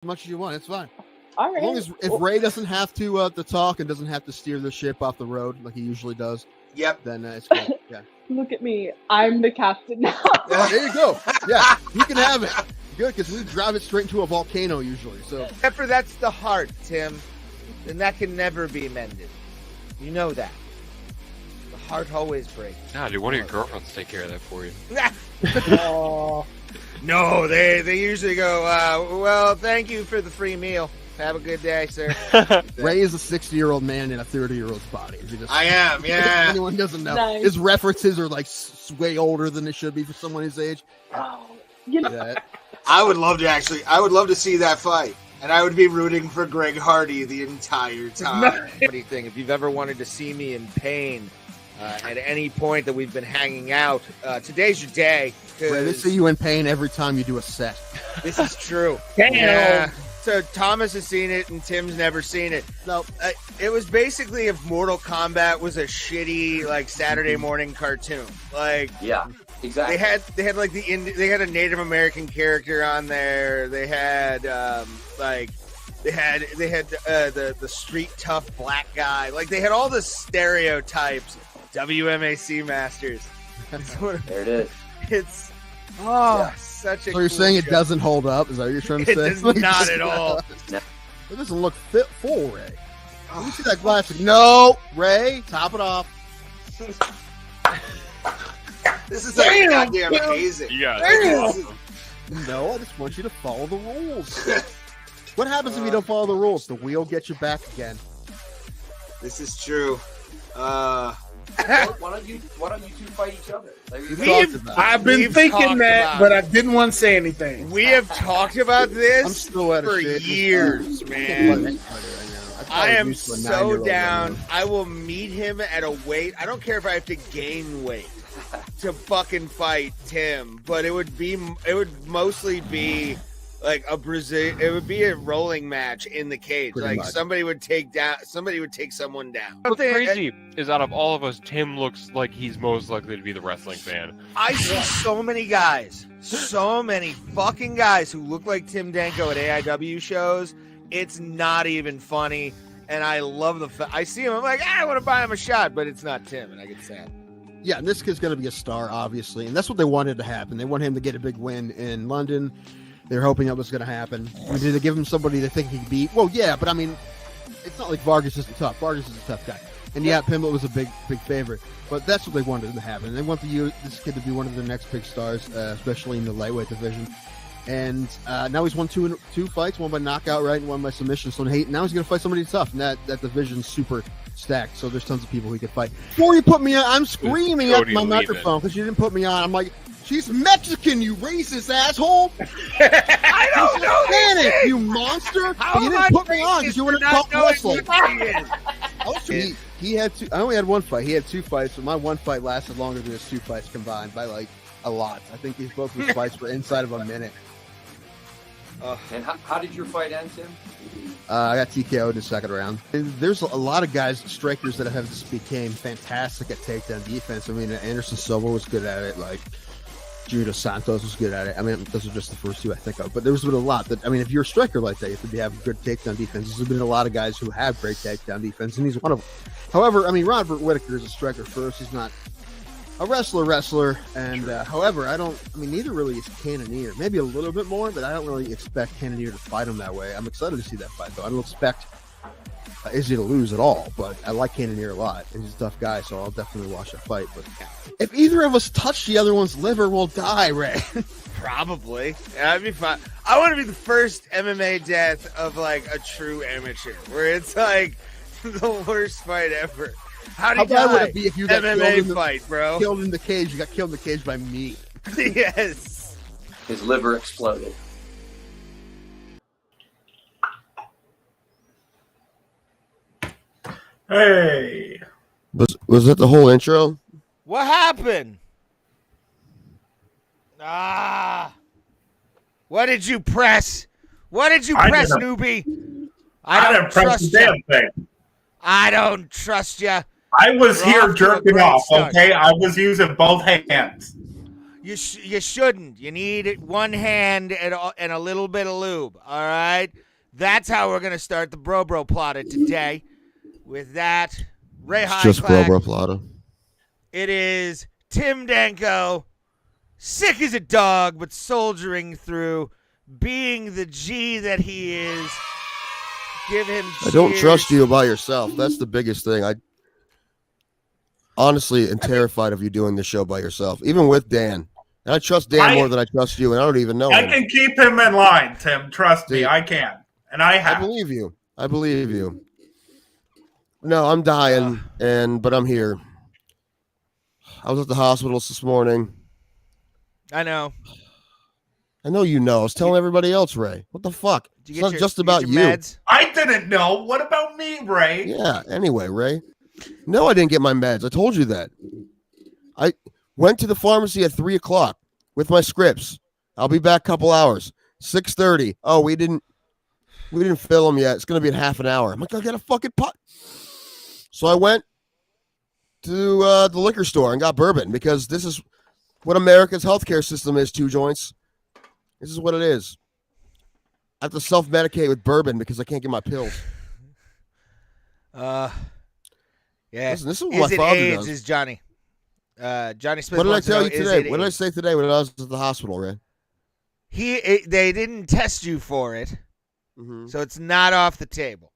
much as you want. It's fine. All right. As long as if Ray doesn't have to talk and doesn't have to steer the ship off the road like he usually does, then it's good. Yeah. Look at me. I'm the captain now. There you go. Yeah, you can have it. Good, because we drive it straight into a volcano usually. So except for that's the heart, Tim. And that can never be mended. You know that. The heart always breaks. Nah, dude, one of your girlfriends take care of that for you. Oh. No, they usually go, well, thank you for the free meal. Have a good day, sir. Ray is a 60-year-old man in a 30-year-old's body. I am, yeah. If anyone doesn't know. Nice. His references are like way older than they should be for someone his age. Oh, you know, Yeah. I would love to see that fight. And I would be rooting for Greg Hardy the entire time. Funny thing, if you've ever wanted to see me in pain at any point that we've been hanging out, today's your day. Ray, they see you in pain every time you do a set. This is true. Damn. Yeah. So Thomas has seen it and Tim's never seen it. No, It was basically if Mortal Kombat was a shitty like Saturday morning cartoon. Like Yeah, exactly. they had like they had a Native American character on there. They had they had the street tough black guy. Like they had all the stereotypes. WMAC Masters. There it is. It's such a. so you're cool saying it show. doesn't hold up? Is that what you're trying to It say? does not at all. It doesn't look fit full, Ray. Let me see that glass. No, Ray, top it off. This is like goddamn amazing. Yeah, This is- No, I just want you to follow the rules. What happens if you don't follow the rules? The wheel gets you back again. This is true. Why don't you two fight each other? Like, We've talked about it. I've been We've thinking talked that, about but it. I didn't want to say anything. We have talked about I'm this still at a for shit. years, I man. can't let anybody right now. I am used to a so 9-year-old down. right now. I will meet him at a weight. I don't care if I have to gain weight to fucking fight Tim, but it would mostly be like it would be a rolling match in the cage. Pretty like much. somebody would take someone down. What's crazy is out of all of us, Tim looks like he's most likely to be the wrestling fan. I see so many fucking guys who look like Tim Danko at AIW shows. It's not even funny, and I love I see him. I'm like, I want to buy him a shot, but it's not Tim, and I get sad. Yeah, and this kid's going to be a star, obviously, and that's what they wanted to happen. They want him to get a big win in London. They're hoping that was going to happen. Did they give him somebody they think he could beat? Well, yeah, but I mean, it's not like Vargas isn't tough. Vargas is a tough guy. And yeah, Pimblett was a big favorite. But that's what they wanted to happen. They want this kid to be one of the next big stars, especially in the lightweight division. And now he's won two fights, one by knockout, right, and one by submission. So now he's going to fight somebody tough. And that division's super stacked. So there's tons of people he could fight. Before you put me on, I'm screaming at Cody my Lehman. microphone because you didn't put me on. I'm like, she's Mexican, you racist asshole. I don't know Hispanic, you monster. But you didn't put me on because you wouldn't talk wrestling. He had two. I only had one fight. He had two fights, but my one fight lasted longer than his two fights combined by like a lot. I think these both his fights were inside of a minute. and how did your fight end, Tim? I got TKO'd in the second round. And there's a lot of guys, strikers, that have just became fantastic at takedown defense. I mean, Anderson Silva was good at it. Like, Junior Santos was good at it. I mean, those are just the first two I think of. But there's been a lot. That, I mean, if you're a striker like that, you have to have good takedown defense. There's been a lot of guys who have great takedown defense, and he's one of them. However, I mean, Robert Whittaker is a striker first. He's not a wrestler. And however, neither really is Cannonier. Maybe a little bit more, but I don't really expect Cannonier to fight him that way. I'm excited to see that fight, though. I don't expect Izzy to lose at all, but I like Cannonier a lot. He's a tough guy, so I'll definitely watch that fight. But if either of us touch the other one's liver, we'll die, Ray. Probably. Yeah, I'd be fine. I want to be the first MMA death of like a true amateur, where it's like the worst fight ever. How bad would it be if you got MMA killed in fight, bro? Killed in the cage. You got killed in the cage by me. Yes. His liver exploded. Hey. Was that the whole intro? What happened? What did you press? What did you I press, didn't- newbie? I didn't press the you. damn thing. I don't trust you. I was We're here off to a jerking great off, start. okay? I was using both hands. You shouldn't. You need one hand and a little bit of lube. All right. That's how we're gonna start the Bro Plotter today. With that, Ray It's just Highclack. Bro Plotter. It is Tim Danko, sick as a dog, but soldiering through, being the G that he is. Give him cheers. I don't trust you by yourself. That's the biggest thing. I honestly am terrified of you doing the show by yourself, even with Dan. And I trust Dan more than I trust you, and I don't even know I him. can keep him in line, Tim. Trust me, I can. And I have. I believe you. I believe you. No, I'm dying, but I'm here. I was at the hospital this morning. I know. I know you know. I was telling everybody else, Ray. What the fuck? It's not just about you. Meds? I didn't know. What about me, Ray? Yeah, anyway, Ray. No, I didn't get my meds. I told you that. I went to the pharmacy at 3 o'clock with my scripts. I'll be back a couple hours. 6:30. Oh, we didn't fill them yet. It's going to be in half an hour. I'm like, I got a fucking pot. So I went to the liquor store and got bourbon because this is what America's healthcare system is, 2 joints. This is what it is. I have to self-medicate with bourbon because I can't get my pills. Yeah. Listen, this is what Is my it father AIDS? does. Is Johnny? Johnny Smith. What did I wants to tell know, you is today? it What did I AIDS? say today when I was at the hospital, Ray? They didn't test you for it, so it's not off the table.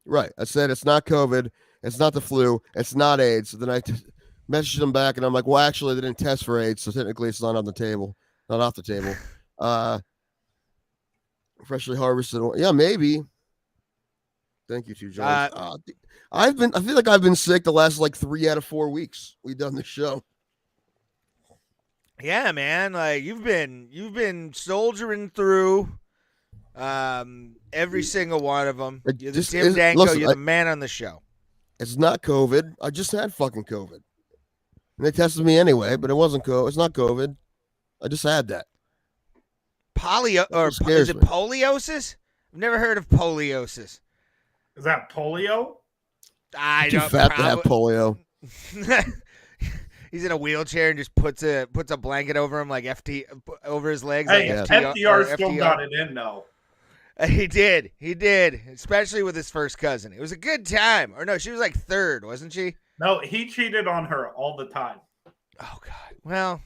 Right. I said it's not COVID. It's not the flu. It's not AIDS. So then I messaged them back, and I'm like, well, actually, they didn't test for AIDS, so technically it's not on the table. Not off the table. Freshly harvested. Yeah, maybe. Thank you, 2 joints. I feel like I've been sick the last 3 out of 4 weeks we've done this show. Yeah, man. Like you've been soldiering through every single one of them. You're the Tim Danko. Listen, you're the man on the show. It's not COVID. I just had fucking COVID. And they tested me anyway, but it wasn't COVID. It's not COVID. I just had that. Is it poliosis? I've never heard of poliosis. Is that polio? I Too don't. fat to have polio. He's in a wheelchair and just puts a blanket over him like over his legs. Hey, like FDR still got it in though. He did, especially with his first cousin. It was a good time. Or no, she was like third, wasn't she? No, he cheated on her all the time. Oh God. Well,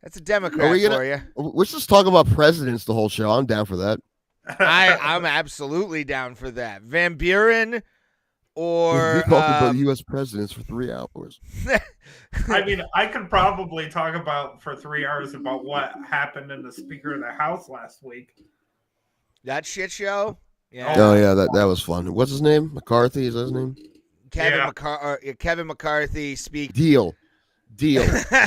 that's a Democrat for you. Let's just talk about presidents the whole show. I'm down for that. I'm absolutely down for that. Van Buren or we talked about U.S. presidents for 3 hours. I mean, I could probably talk about for 3 hours about what happened in the Speaker of the House last week. That shit show. Yeah. Oh yeah, that was fun. What's his name? McCarthy, is that his name? Kevin McCarthy speak. Deal.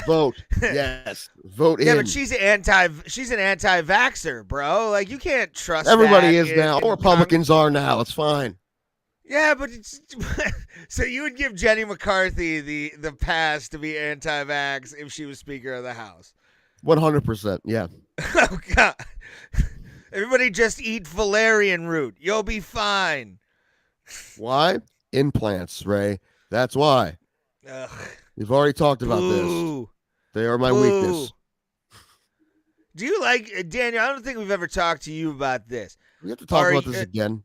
Vote. Yes. Vote Yeah, in. but she's an anti-vaxxer, bro. Like you can't trust Everybody that is now. All Republicans are now. It's fine. Yeah, but so you would give Jenny McCarthy the pass to be anti-vax if she was Speaker of the House. 100%. Yeah. Oh God. Everybody just eat valerian root. You'll be fine. Why? Implants, Ray. That's why. Ugh. We've already talked about this. They are my weakness. Do you like Daniel? I don't think we've ever talked to you about this. We have to talk about this again.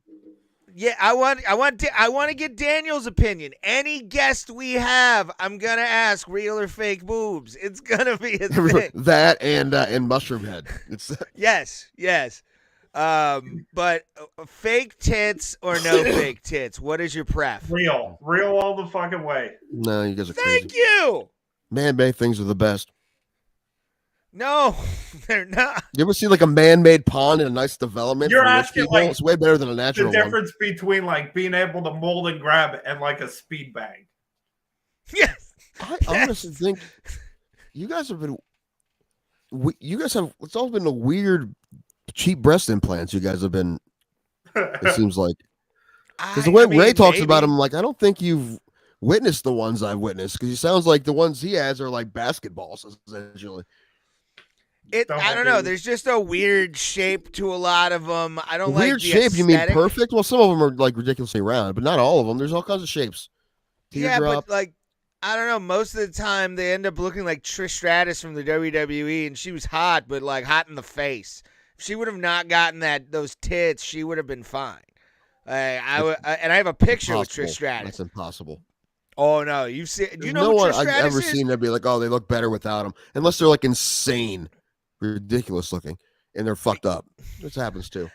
Yeah, I want to get Daniel's opinion. Any guest we have, I'm gonna ask real or fake boobs. It's gonna be a thing. That and mushroom head. It's yes. But fake tits or no fake tits? What is your pref? Real all the fucking way. No, you guys are crazy. Thank you. Man-made things are the best. No, they're not. You ever see a man-made pond in a nice development? You're for rich asking people? It's way better than a natural the difference between being able to mold and grab and a speed bag. Yes. I honestly think you guys have been. It's always been a weird, cheap breast implants. You guys have been. It seems like because the way Ray talks about them, I don't think you've witnessed the ones I've witnessed because he sounds like the ones he has are like basketballs essentially. I don't know. There's just a weird shape to a lot of them. I don't weird like the shape. aesthetic. You mean perfect? Well, some of them are ridiculously round, but not all of them. There's all kinds of shapes. Yeah, but I don't know. Most of the time, they end up looking like Trish Stratus from the WWE, and she was hot, but like hot in the face. If she would have not gotten those tits, she would have been fine. And I have a picture with Trish Stratus. That's impossible. Oh no, you see? Do you know no who one Trish I've Stratus ever is? seen that be like, oh, they look better without them, unless they're like insane, ridiculous looking, and they're fucked up. This happens too.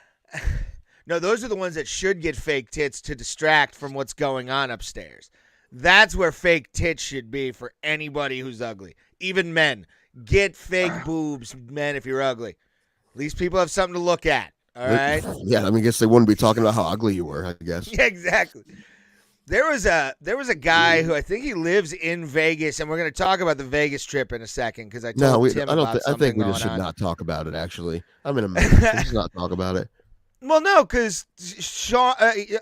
No, those are the ones that should get fake tits to distract from what's going on upstairs. That's where fake tits should be for anybody who's ugly. Even men. Get fake boobs, men, if you're ugly. At least people have something to look at. All right? Yeah, I mean, I guess they wouldn't be talking about how ugly you were, I guess. Yeah, exactly. There was a guy who I think he lives in Vegas, and we're going to talk about the Vegas trip in a second because I told Tim about something I think we just should going on. not talk about it, actually. I'm in a mood. Let's not talk about it. Well, no, because Sean.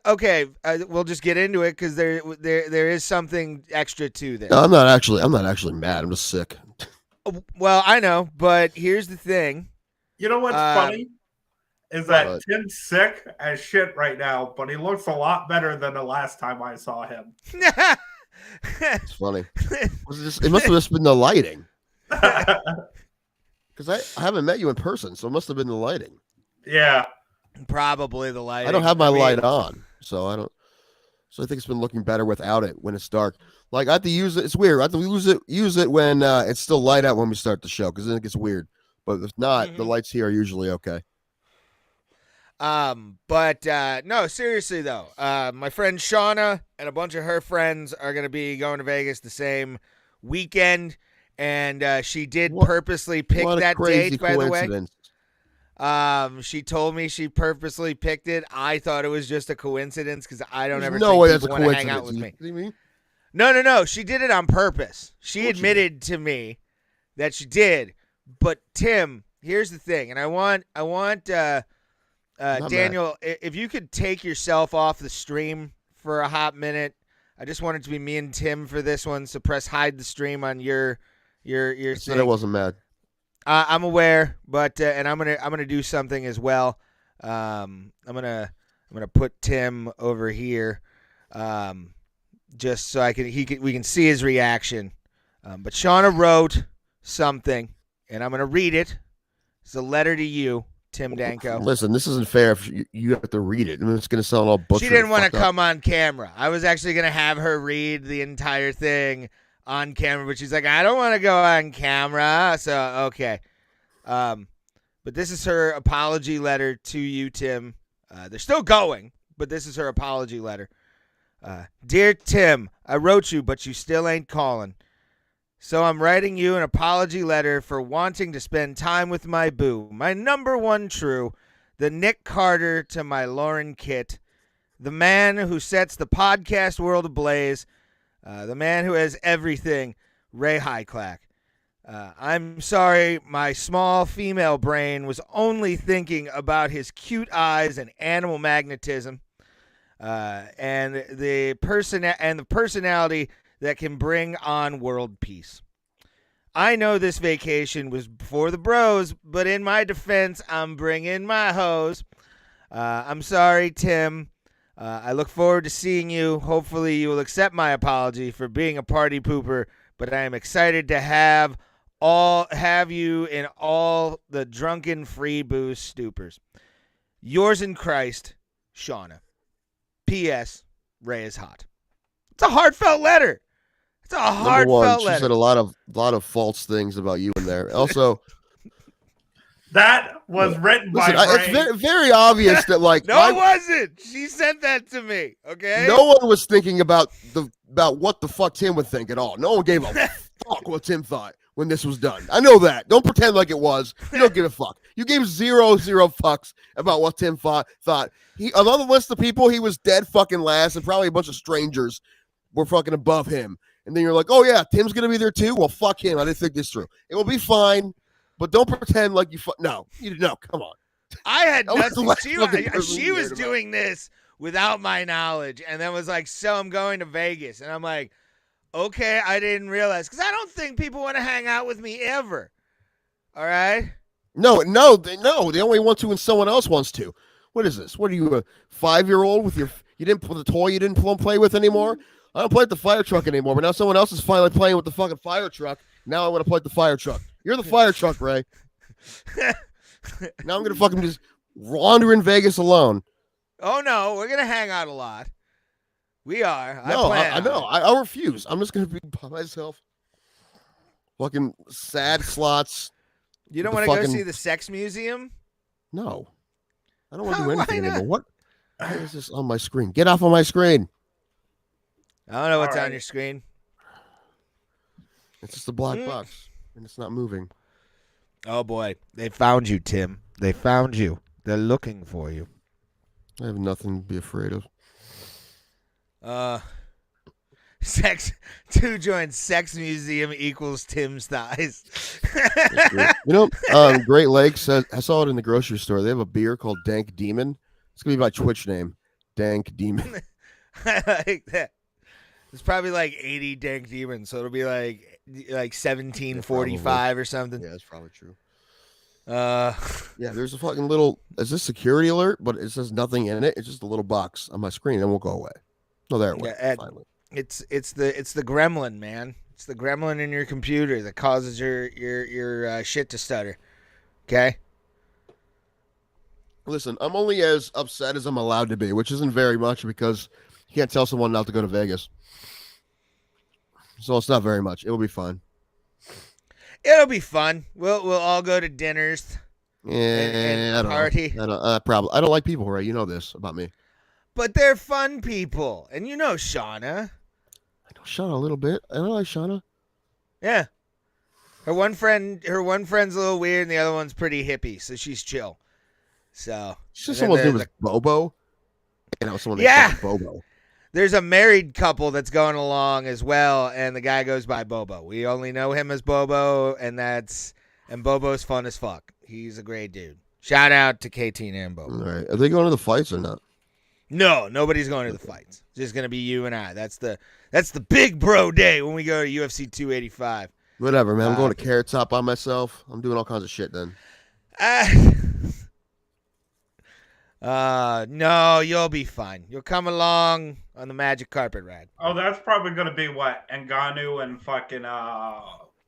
Okay, we'll just get into it because there is something extra to this. No, I'm not actually mad. I'm just sick. Well, I know, but here's the thing. You know what's funny is that What? Tim's sick as shit right now, but he looks a lot better than the last time I saw him. It's funny. It must have just been the lighting. Because I haven't met you in person, so it must have been the lighting. Yeah. Probably the lighting. I don't have my light on, so I don't. So I think it's been looking better without it when it's dark. Like I have to use it. It's weird. I have to use it when it's still light out when we start the show, because then it gets weird. But if not, the lights here are usually okay. But no, seriously though, my friend Shauna and a bunch of her friends are going to be going to Vegas the same weekend, and she did purposely pick that date, by the way. She told me she purposely picked it. I thought it was just a coincidence because I don't ever think people want to hang out with me. You mean? No. She did it on purpose. She admitted to me that she did. But Tim, here's the thing, and I want Daniel, if you could take yourself off the stream for a hot minute. I just want it to be me and Tim for this one. So press hide the stream on your I thing. said I wasn't mad. I'm aware, but and I'm gonna do something as well. I'm gonna put Tim over here, just so we can see his reaction. But Shauna wrote something, and I'm gonna read it. It's a letter to you, Tim Danko. Listen, this isn't fair if you have to read it. I mean, it's going to sound all butchered. She didn't want to come on camera. I was actually going to have her read the entire thing on camera, but she's like, I don't want to go on camera. So, okay. But this is her apology letter to you, Tim. They're still going, but this is her apology letter. Dear Tim, I wrote you, but you still ain't calling. So I'm writing you an apology letter for wanting to spend time with my boo, my number one true, the Nick Carter to my Lauren Kitt, the man who sets the podcast world ablaze, the man who has everything, Ray Hyclack. I'm sorry, my small female brain was only thinking about his cute eyes and animal magnetism, and the personality that can bring on world peace. I know this vacation was for the bros, but in my defense, I'm bringing my hoes. I'm sorry, Tim. I look forward to seeing you. Hopefully you will accept my apology for being a party pooper, but I am excited to have you in all the drunken free booze stupors. Yours in Christ, Shauna. P.S. Ray is hot. It's a heartfelt letter. It's a heartfelt letter. She said a lot of false things about you in there. Also, that was written by Ray. It's very, very obvious that No, it wasn't. She sent that to me. Okay. No one was thinking about what the fuck Tim would think at all. No one gave a fuck what Tim thought when this was done. I know that. Don't pretend like it was. You don't give a fuck. You gave zero fucks about what Tim thought. Another list of people, he was dead fucking last, and probably a bunch of strangers were fucking above him. And then you're like, oh yeah, Tim's gonna be there too. Well, fuck him. I didn't think this through. It will be fine, but don't pretend like you. No, come on. I had nothing. She was doing this without my knowledge, and then was like, so I'm going to Vegas, and I'm like, okay, I didn't realize, because I don't think people want to hang out with me ever. All right. No. They only want to when someone else wants to. What is this? What are you, a 5-year-old with the toy you didn't play with anymore? I don't play with the fire truck anymore, but now someone else is finally playing with the fucking fire truck. Now I want to play with the fire truck. You're the fire truck, Ray. Now I'm going to fucking just wander in Vegas alone. Oh, no. We're going to hang out a lot. We are. I know. I refuse. I'm just going to be by myself. Fucking sad slots. You don't want to go see the sex museum? No. I don't want to do anything anymore. What is this on my screen? Get off of my screen. I don't know what's on your screen. It's just a black box, and it's not moving. Oh, boy. They found you, Tim. They found you. They're looking for you. I have nothing to be afraid of. Sex 2 joins sex museum equals Tim's thighs. Great Lakes, I saw it in the grocery store. They have a beer called Dank Demon. It's going to be my Twitch name, Dank Demon. I like that. There's probably like 80 Dank Demons, so it'll be like 1745 or something. Yeah, that's probably true. Yeah, there's a fucking little, is this security alert? But it says nothing in it. It's just a little box on my screen, and it won't go away. No, there it went. Finally. It's the gremlin, man. It's the gremlin in your computer that causes your shit to stutter. Okay? Listen, I'm only as upset as I'm allowed to be, which isn't very much because you can't tell someone not to go to Vegas. So it's not very much. It'll be fun. It'll be fun. We'll all go to dinners. Yeah, and I don't party. know. I don't like people, right? You know this about me. But they're fun people. And you know Shauna. I know Shauna a little bit. I don't like Shauna. Yeah. Her one friend's a little weird and the other one's pretty hippie, so she's chill. So she's just someone's name was Bobo. Someone named Bobo. There's a married couple that's going along as well, and the guy goes by Bobo. We only know him as Bobo, and Bobo's fun as fuck. He's a great dude. Shout out to Katina and Bobo. All right. Are they going to the fights or not? No, nobody's going to the fights. It's just gonna be you and I. That's the big bro day when we go to UFC 285. Whatever, man. I'm going to Carrot Top by myself. I'm doing all kinds of shit then. No, you'll be fine. You'll come along on the magic carpet ride. Oh, that's probably gonna be what Ngannou and fucking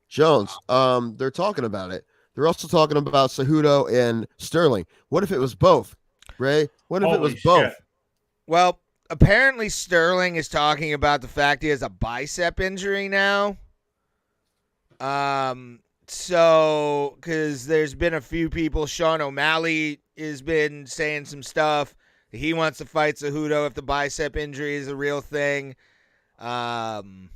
Jones. They're talking about it. They're also talking about Cejudo and Sterling. What if it was both, Ray? What if it was both? Well, apparently Sterling is talking about the fact he has a bicep injury now. So because there's been a few people, Sean O'Malley has been saying some stuff. He wants to fight Cejudo if the bicep injury is a real thing. And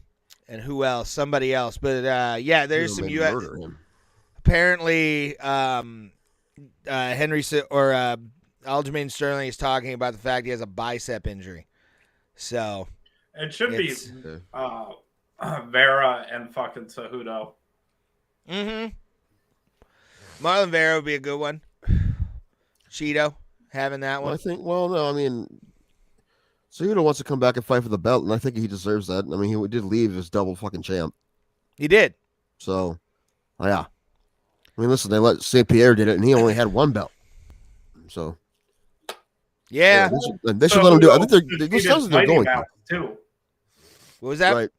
who else? Somebody else. But there's some UFC. Apparently, Aljamain Sterling is talking about the fact he has a bicep injury. So it should be Vera and fucking Cejudo. Mm-hmm. Marlon Vera would be a good one. Cheeto having that one. Cejudo wants to come back and fight for the belt, and I think he deserves that. I mean, he did leave as double fucking champ. He did. So, yeah. I mean, listen, they let St. Pierre did it, and he only had one belt. So, yeah. They should let him do it. I think they're going too. What was that? Right.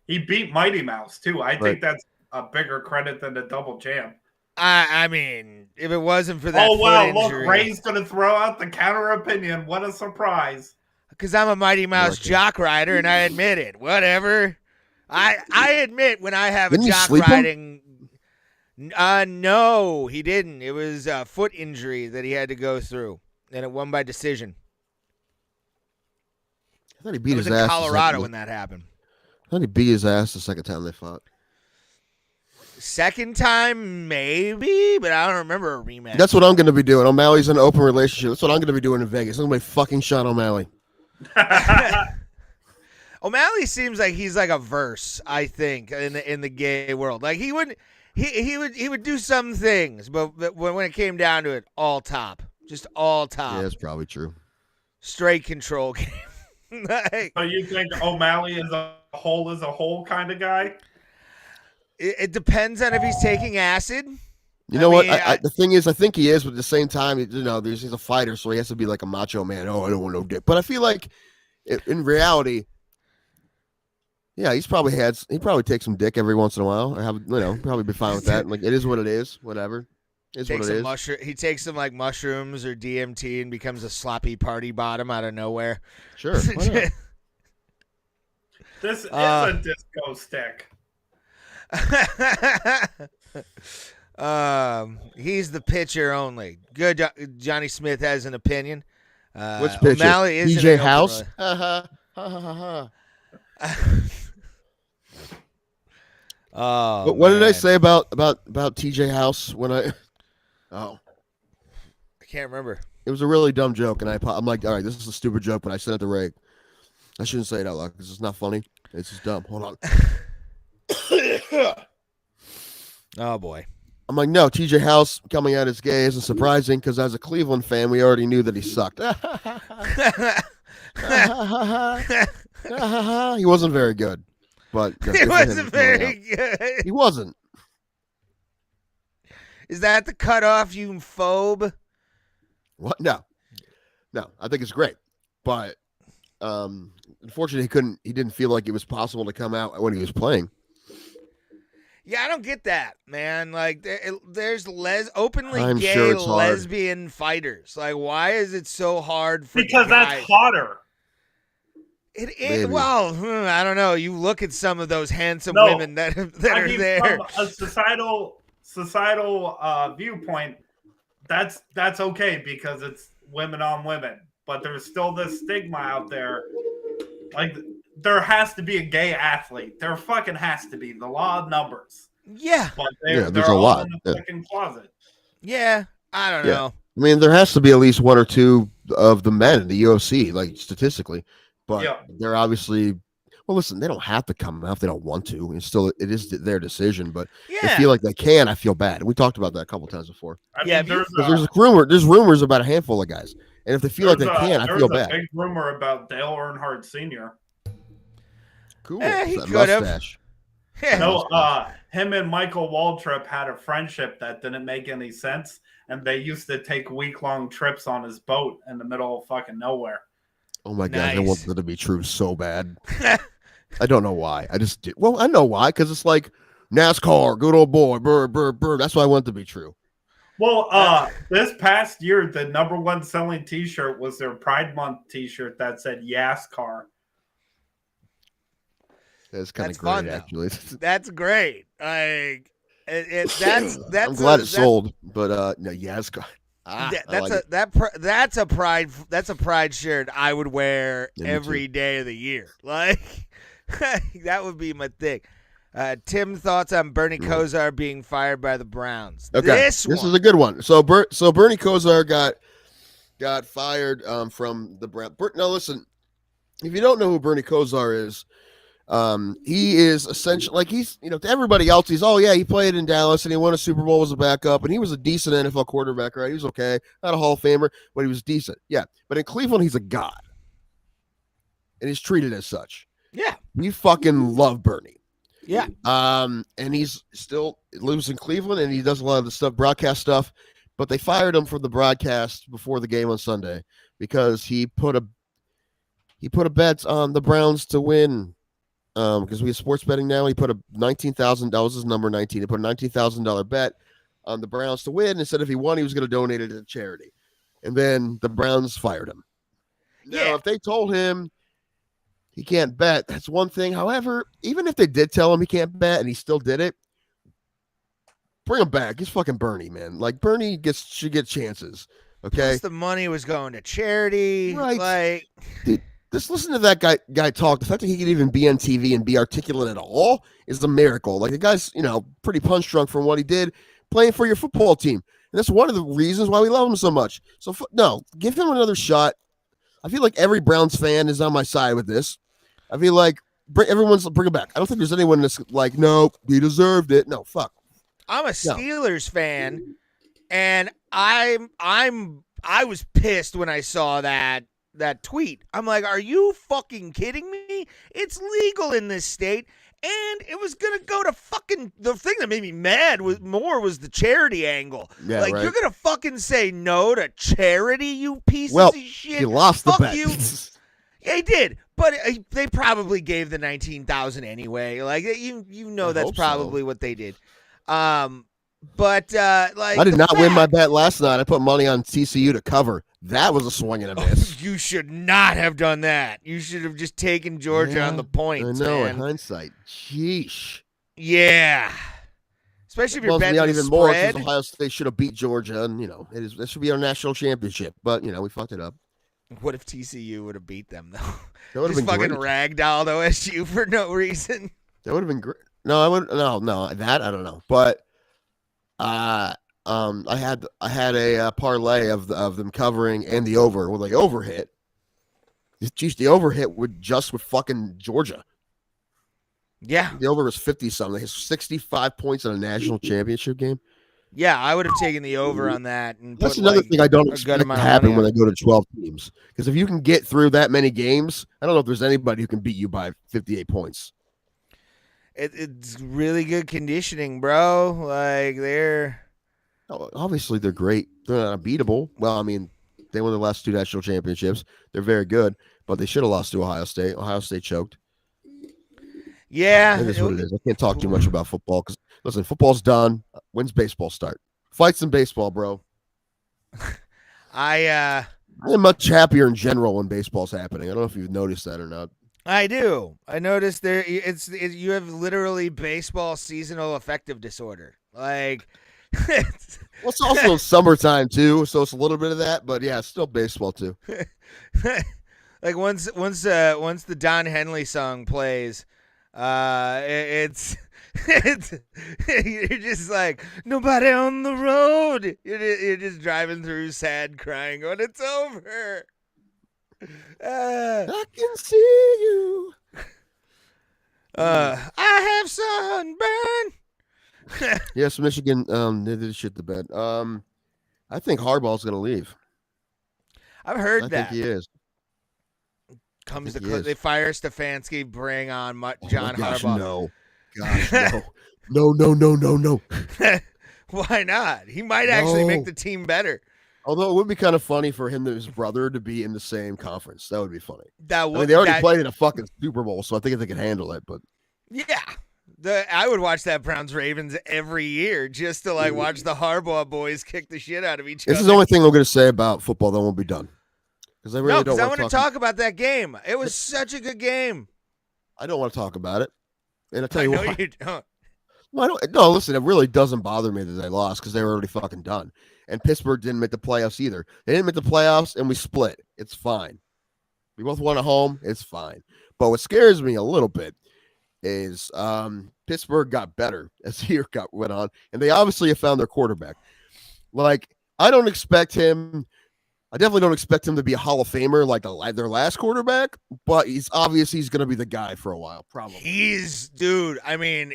He beat Mighty Mouse too. I think that's a bigger credit than the double champ. I mean, if it wasn't for that injury, look, Ray's going to throw out the counter opinion. What a surprise. Because I'm a Mighty Mouse jock rider, and I admit it. Whatever. I admit when I have Didn't a jock riding. No, he didn't. It was a foot injury that he had to go through, and it won by decision. I thought he beat his in ass. Colorado when that happened. I thought he beat his ass the second time they fought. Second time, maybe, but I don't remember a rematch. That's what I'm going to be doing. O'Malley's in an open relationship. That's what I'm going to be doing in Vegas. I'm going to be fucking Sean O'Malley. O'Malley seems like he's like a verse, I think, in the gay world. Like he would do some things, but when it came down to it, all top, just all top. Yeah, that's probably true. Straight control game. So you think O'Malley is a whole kind of guy? It depends on if he's taking acid. You know what? The thing is, I think he is, but at the same time, he's a fighter, so he has to be like a macho man. Oh, I don't want no dick. But I feel like, in reality, Yeah, he probably takes some dick every once in a while. Or probably be fine with that. Like it is what it is. Whatever. It's what it is. He takes some like mushrooms or DMT and becomes a sloppy party bottom out of nowhere. Sure. Why not? This is a disco stick. He's the pitcher only. Good. Johnny Smith has an opinion. Which pitcher? O'Malley isn't DJ an House. Oh, What did I man. say about TJ House when I? Oh, I can't remember. it was a really dumb joke, and I'm like, all right, this is a stupid joke, but I sent it to Ray. I shouldn't say it out loud because it's not funny. It's just dumb. Hold on. Oh boy. I'm like, no, TJ House coming out as gay isn't surprising because as a Cleveland fan, we already knew that he sucked. He wasn't very good, but It wasn't very good. He wasn't. Is that the cutoff, you phobe? What? No. I think it's great, but unfortunately, he didn't feel like it was possible to come out when he was playing. Yeah, I don't get that, man. Like, there's openly I'm gay sure it's hard. lesbian fighters. Like, why is it so hard for Because guys? that's hotter. It Maybe. well, I don't know. You look at some of those handsome No, women that are there. From a societal viewpoint, that's okay because it's women on women. But there's still this stigma out there. Like, there has to be a gay athlete. There fucking has to be. The law of numbers. Yeah. But there's they're a all lot. in the fucking closet. Yeah. I don't know. I mean, there has to be at least one or two of the men in the UFC, like statistically, but they're obviously. Well, listen, they don't have to come out if they don't want to. It is their decision, but they feel like they can. I feel bad. We talked about that a couple times before. I mean, There's rumors about a handful of guys, and if they feel like they can, I feel bad. There's a big rumor about Dale Earnhardt Sr. Cool. He That could have. mustache. Yeah. No, him and Michael Waltrip had a friendship that didn't make any sense, and they used to take week-long trips on his boat in the middle of fucking nowhere. Oh my god, I Nice. want that to be true so bad. I don't know why. I just did. Well, I know why, because it's like NASCAR, good old boy, burr, burr, burr. That's why I want it to be true. Well, this past year, the number one selling T-shirt was their Pride Month T-shirt that said "YASCAR." It's kind That's of great, fun, though. actually. That's great. Like that's I'm glad it sold, but no, NASCAR. That's a pride shirt I would wear Yeah, me every too. day of the year. Like that would be my thing. Tim, thoughts on Bernie Kosar being fired by the Browns? Okay, This is a good one. So Bernie Kosar got fired from the Browns. Now listen, if you don't know who Bernie Kosar is, he is essentially like he's to everybody else. He's he played in Dallas and he won a Super Bowl as a backup and he was a decent NFL quarterback. Right, he was okay, not a Hall of Famer, but he was decent. Yeah, but in Cleveland, he's a god, and he's treated as such. Yeah, we fucking love Bernie. Yeah. And he's still lives in Cleveland and he does a lot of the stuff, broadcast stuff, but they fired him from the broadcast before the game on Sunday because he put a bet on the Browns to win. Because we have sports betting now. He put a $19,000. That was his number 19. He put a $19,000 bet on the Browns to win and said if he won, he was going to donate it to charity. And then the Browns fired him. Now, if they told him he can't bet, that's one thing. However, even if they did tell him he can't bet and he still did it, bring him back. He's fucking Bernie, man. Like Bernie should get chances. Okay. Plus the money was going to charity. Right. Like, dude, just listen to that guy talk. The fact that he could even be on TV and be articulate at all is a miracle. Like the guy's, pretty punch drunk from what he did playing for your football team. And that's one of the reasons why we love him so much. So no, give him another shot. I feel like every Browns fan is on my side with this. I feel like everyone's bring him back. I don't think there's anyone that's like, no, he deserved it. No, fuck. I'm a Steelers fan, and I was pissed when I saw that tweet. I'm like, are you fucking kidding me? It's legal in this state, and it was gonna go to fucking the thing that made me mad was the charity angle. Yeah, like right. You're gonna fucking say no to charity, you pieces of shit. He lost Fuck the bet. you. Yeah, he did. But they probably gave the 19,000 anyway. Like you know, I that's hope so. probably what they did. But like I did the not win my fact- bet last night. I put money on TCU to cover. That was a swing and a miss. You should not have done that. You should have just taken Georgia on the points. I know. man. In hindsight, sheesh. Yeah. Especially if you're Bums me betting out the even more spread. because Ohio State should have beat Georgia, and this should be our national championship. But we fucked it up. What if TCU would have beat them though? That would have Just been fucking great. ragdolled OSU for no reason. That would have been great. No, I would no that I don't know. But I had a parlay of them covering and the over with like over hit. Geez, the over hit with fucking Georgia. Yeah. The over was 50 something. His 65 points in a national championship game. Yeah, I would have taken the over on that. And That's put, another like, thing I don't a good expect to amount of happen money when on they go to 12 teams. Because if you can get through that many games, I don't know if there's anybody who can beat you by 58 points. It's really good conditioning, bro. Like Obviously, they're great. They're not unbeatable. Well, I mean, they won the last 2 national championships. They're very good, but they should have lost to Ohio State. Ohio State choked. yeah, It is what it is. I can't talk too much about football because, listen, football's done. When's baseball start? Fights in baseball, bro. I am much happier in general when baseball's happening. I don't know if you've noticed that or not. I do. I noticed you have literally baseball seasonal affective disorder. Like, Well, it's also summertime too, so it's a little bit of that, but yeah, it's still baseball too. like once the Don Henley song plays, it's you're just like nobody on the road. You're just driving through, sad, crying, going, "It's over." I can see you. I have sunburn. Yes, Michigan. They did shit the bed. I think Harbaugh's gonna leave. I've heard I that. think he is. Comes I to think he is. they fire Stefanski, bring on John Gosh, Harbaugh. no. Gosh, no. No. Why not? He might actually make No. the team better. Although it would be kind of funny for him and his brother to be in the same conference. That would be funny. That I would mean, they already played in a fucking Super Bowl, so I think they can handle it. But Yeah. I would watch that Browns Ravens every year just to like watch the Harbaugh boys kick the shit out of each other. this is the only thing I'm going to say about football that won't be done. Because I really No, don't because I want want to talk about that game. It was such a good game. I don't want to talk about it. And I'll tell I you know why. you don't. Well, I don't, no, listen, it really doesn't bother me that they lost because they were already fucking done. And Pittsburgh didn't make the playoffs either. They didn't make the playoffs, and we split. It's fine. We both won at home. It's fine. But what scares me a little bit is Pittsburgh got better as the year went on, and they obviously have found their quarterback. Like, I don't expect him. I definitely don't expect him to be a Hall of Famer like their last quarterback, but he's going to be the guy for a while, probably. Dude, I mean,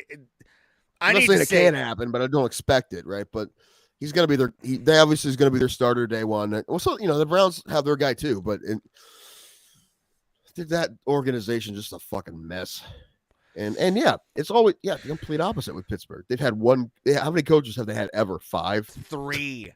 I'm not saying it can't happen, but I don't expect it, right? But he's going to be they obviously is going to be their starter day one. Also, the Browns have their guy too, but that organization just a fucking mess. And yeah, it's always the complete opposite with Pittsburgh. They've had one. How many coaches have they had ever? 5? 3.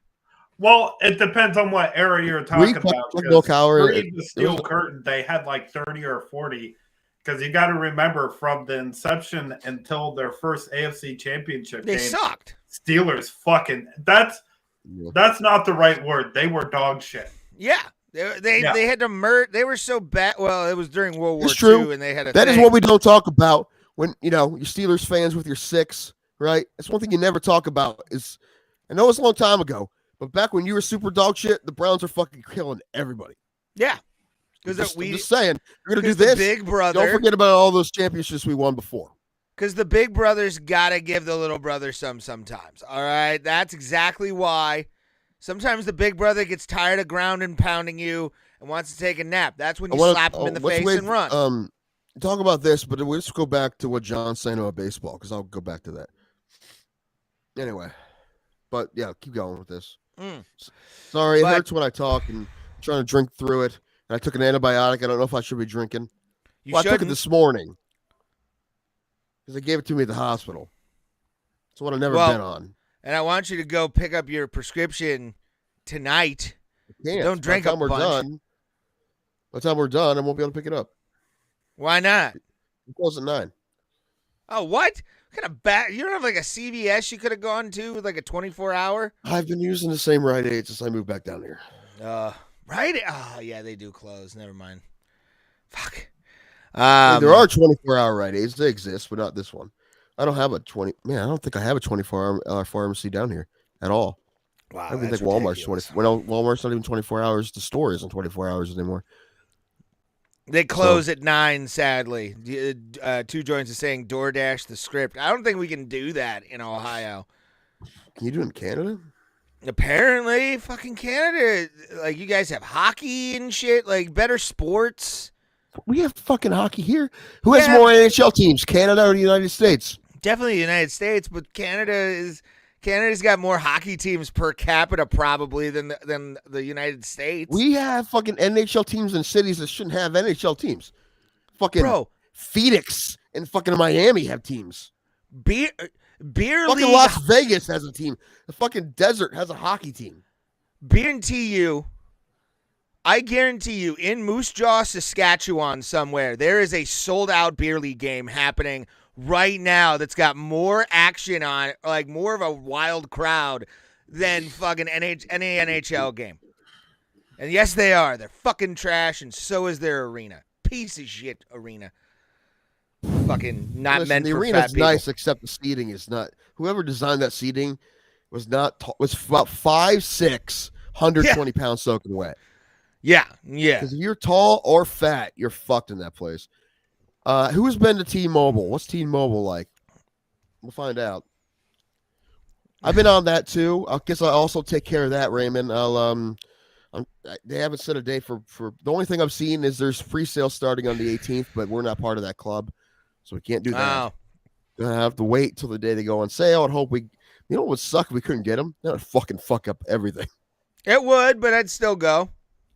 Well, it depends on what era you're talking about. Bill Cowher, Pre the Steel Curtain, they had like 30 or 40. Because you got to remember, from the inception until their first AFC Championship They game, sucked. Steelers fucking that's not the right word. They were dog shit. Yeah. They had to They were so bad. Well, it was during World War It's true. II, and they had a That is thing. what we don't talk about when you're Steelers fans with your 6, right? That's one thing you never talk about. I know it's a long time ago, but back when you were super dog shit, the Browns are fucking killing everybody. Yeah. I'm just saying, you're gonna do the this. Big brother. Don't forget about all those championships we won before. Because the big brother's got to give the little brother sometimes. All right? That's exactly why. Sometimes the big brother gets tired of ground and pounding you and wants to take a nap. That's when you slap him in the face and run. Talk about this, but let's go back to what John's saying about baseball, because I'll go back to that. Anyway. But, yeah, keep going with this. Sorry, it hurts when I talk and I'm trying to drink through it. And I took an antibiotic. I don't know if I should be drinking. I took it this morning because they gave it to me at the hospital. It's what I've never been on. And I want you to go pick up your prescription tonight. I can't. Don't drink a bunch. By the time we're done, I won't be able to pick it up. Why not? It closed at 9. Oh, what? Kind of back? You don't have like a CVS you could have gone to with like a 24-hour? I've been using the same Rite Aid since I moved back down here. Right? Oh, yeah, they do close. Never mind. Fuck. There are 24-hour Rite Aids. They exist, but not this one. I don't have a 20. Man, I don't think I have a 24-hour pharmacy down here at all. Wow, I don't even that's think Walmart's ridiculous. 20. Well, Walmart's not even 24 hours. The store isn't 24 hours anymore. They close at 9, sadly. 2 Joints is saying DoorDash the script. I don't think we can do that in Ohio. Can you do it in Canada? Apparently, fucking Canada, like, you guys have hockey and shit, like, better sports. We have fucking hockey here. Who has Yeah. more NHL teams, Canada or the United States? Definitely the United States, but Canada's got more hockey teams per capita probably than the United States. We have fucking NHL teams in cities that shouldn't have NHL teams. Fucking Bro, Phoenix and fucking Miami have teams. beer Fucking league. Las Vegas has a team. The fucking desert has a hockey team. I guarantee you, in Moose Jaw, Saskatchewan, somewhere, there is a sold-out beer league game happening right now that's got more action on it, like more of a wild crowd than fucking any NHL game. And yes, they are. They're fucking trash, and so is their arena. Piece of shit arena. Fucking not Listen, meant the for arena's fat people. nice, except the seating is not. Whoever designed that seating was not. Was about 5'6", 120 pounds soaking wet. Yeah. Because if you're tall or fat, you're fucked in that place. Who's been to T-Mobile? What's T-Mobile like? We'll find out. I've been on that too. I guess I also take care of that, Raymond. They haven't set a date for. The only thing I've seen is there's pre-sale starting on the 18th, but we're not part of that club, so we can't do that. Oh. Gonna have to wait till the day they go on sale and hope we. You know what would suck if we couldn't get them? That would fucking fuck up everything. It would, but I'd still go.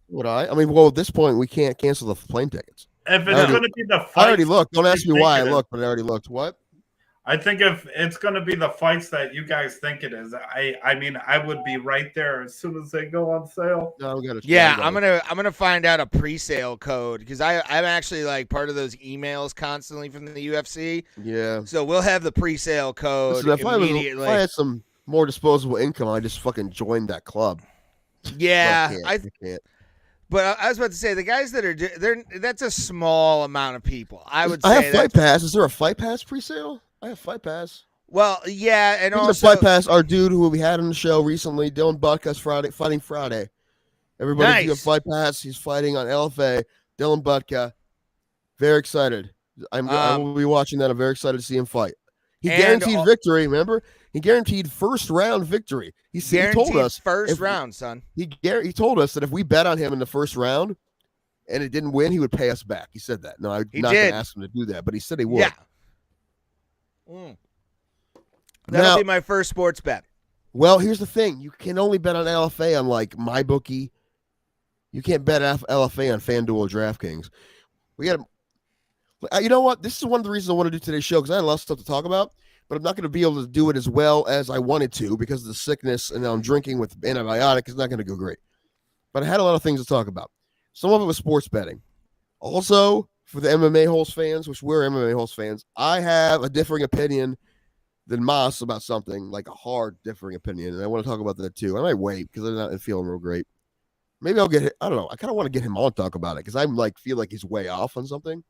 Would I? I mean, well, at this point, we can't cancel the plane tickets. If it's going to be the fights, I already looked. Don't ask me why I think it is. looked, but I already looked. What? I think if it's going to be the fights that you guys think it is, I mean, I would be right there as soon as they go on sale. No, we gotta. Yeah, I'm gonna find out a pre-sale code because I'm actually like part of those emails constantly from the UFC. Yeah. So we'll have the pre-sale code Listen, immediately. if I had some more disposable income, I just fucking joined that club. Yeah, I can't. But I was about to say the guys that are that's a small amount of people. I would I say have Fight Pass. Is there a Fight Pass pre-sale? I have Fight Pass. Well, yeah, and There's also a Fight Pass. Our dude who we had on the show recently, Dylan Butkus, fighting Friday. Everybody, if you have Nice. Fight Pass, he's fighting on LFA. Dylan Butka. Very excited. I will be watching that. I'm very excited to see him fight. He guaranteed victory. Remember, he guaranteed first round victory. He told us first round, son. He told us that if we bet on him in the first round and it didn't win, he would pay us back. He said that. No, I'm not going to ask him to do that, but he said he would. Yeah. That'll be my first sports bet. Well, here's the thing. You can only bet on LFA on like MyBookie. You can't bet LFA on FanDuel or DraftKings. We got to. You know what? This is one of the reasons I want to do today's show because I had a lot of stuff to talk about, but I'm not going to be able to do it as well as I wanted to because of the sickness and I'm drinking with antibiotic. It's not going to go great. But I had a lot of things to talk about. Some of it was sports betting. Also, for the MMA Holes fans, which we're MMA Holes fans, I have a differing opinion than Moss about something, like a hard differing opinion, and I want to talk about that too. I might wait because I'm not feeling real great. Maybe I'll get it. I don't know. I kind of want to get him on to talk about it because I'm like feel like he's way off on something.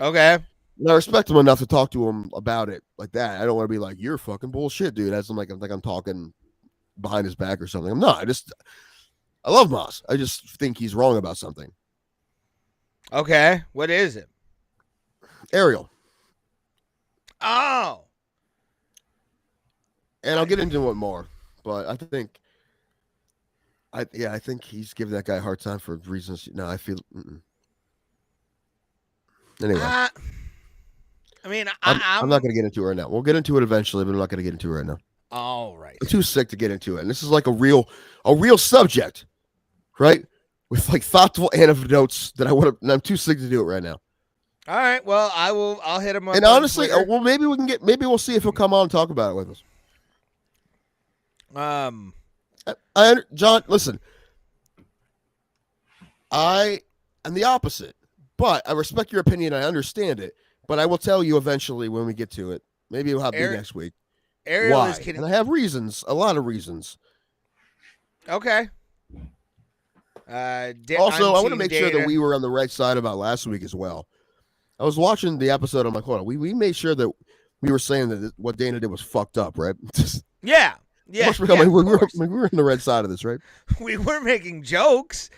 Okay. And I respect him enough to talk to him about it like that. I don't want to be like, you're fucking bullshit, dude. As I'm like I'm talking behind his back or something. I'm not. I love Moss. I just think he's wrong about something. Okay. What is it? Ariel. Oh. And I'll get into it more, but I think he's giving that guy a hard time for reasons. No, I feel. Anyway, I mean, I'm not going to get into it right now. We'll get into it eventually, but I'm not going to get into it right now. All right. I'm too sick to get into it. And this is like a real subject, right? With like thoughtful anecdotes that I'm too sick to do it right now. All right. Well, I'll hit him up. And honestly, well, maybe we'll see if he'll come on and talk about it with us. John, listen. I am the opposite. But I respect your opinion. I understand it. But I will tell you eventually when we get to it. Maybe it'll be next week. Ariel Why? is kidding. And I have reasons, a lot of reasons. Okay. Also, I want to make sure that we were on the right side about last week as well. I was watching the episode. I'm like, hold on. We made sure that we were saying that what Dana did was fucked up, right? Yeah. we were on the right side of this, right? We were making jokes.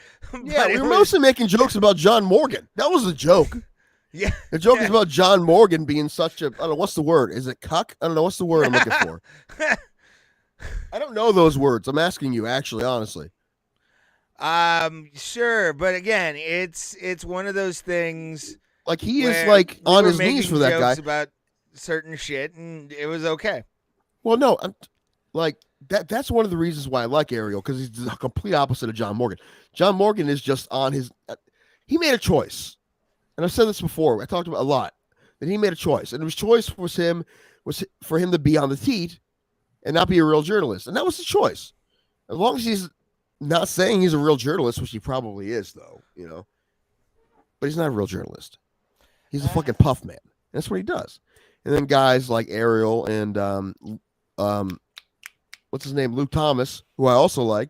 Yeah, we were mostly making jokes about John Morgan. That was a joke. Yeah. The joke is about John Morgan being such a, I don't know, what's the word? Is it cuck? I don't know. What's the word I'm looking for? I don't know those words. I'm asking you, actually, honestly. Sure. But again, it's one of those things. Like, he is, like, on his knees for that guy. About certain shit, and it was okay. Well, no, that's one of the reasons why I like Ariel, because he's the complete opposite of John Morgan. John Morgan is just on his he made a choice. And I've said this before. I talked about a lot. That he made a choice. And his choice was for him to be on the teat and not be a real journalist. And that was his choice. As long as he's not saying he's a real journalist, which he probably is, though, you know. But he's not a real journalist. He's a fucking puff man. That's what he does. And then guys like Ariel and what's his name? Luke Thomas, who I also like.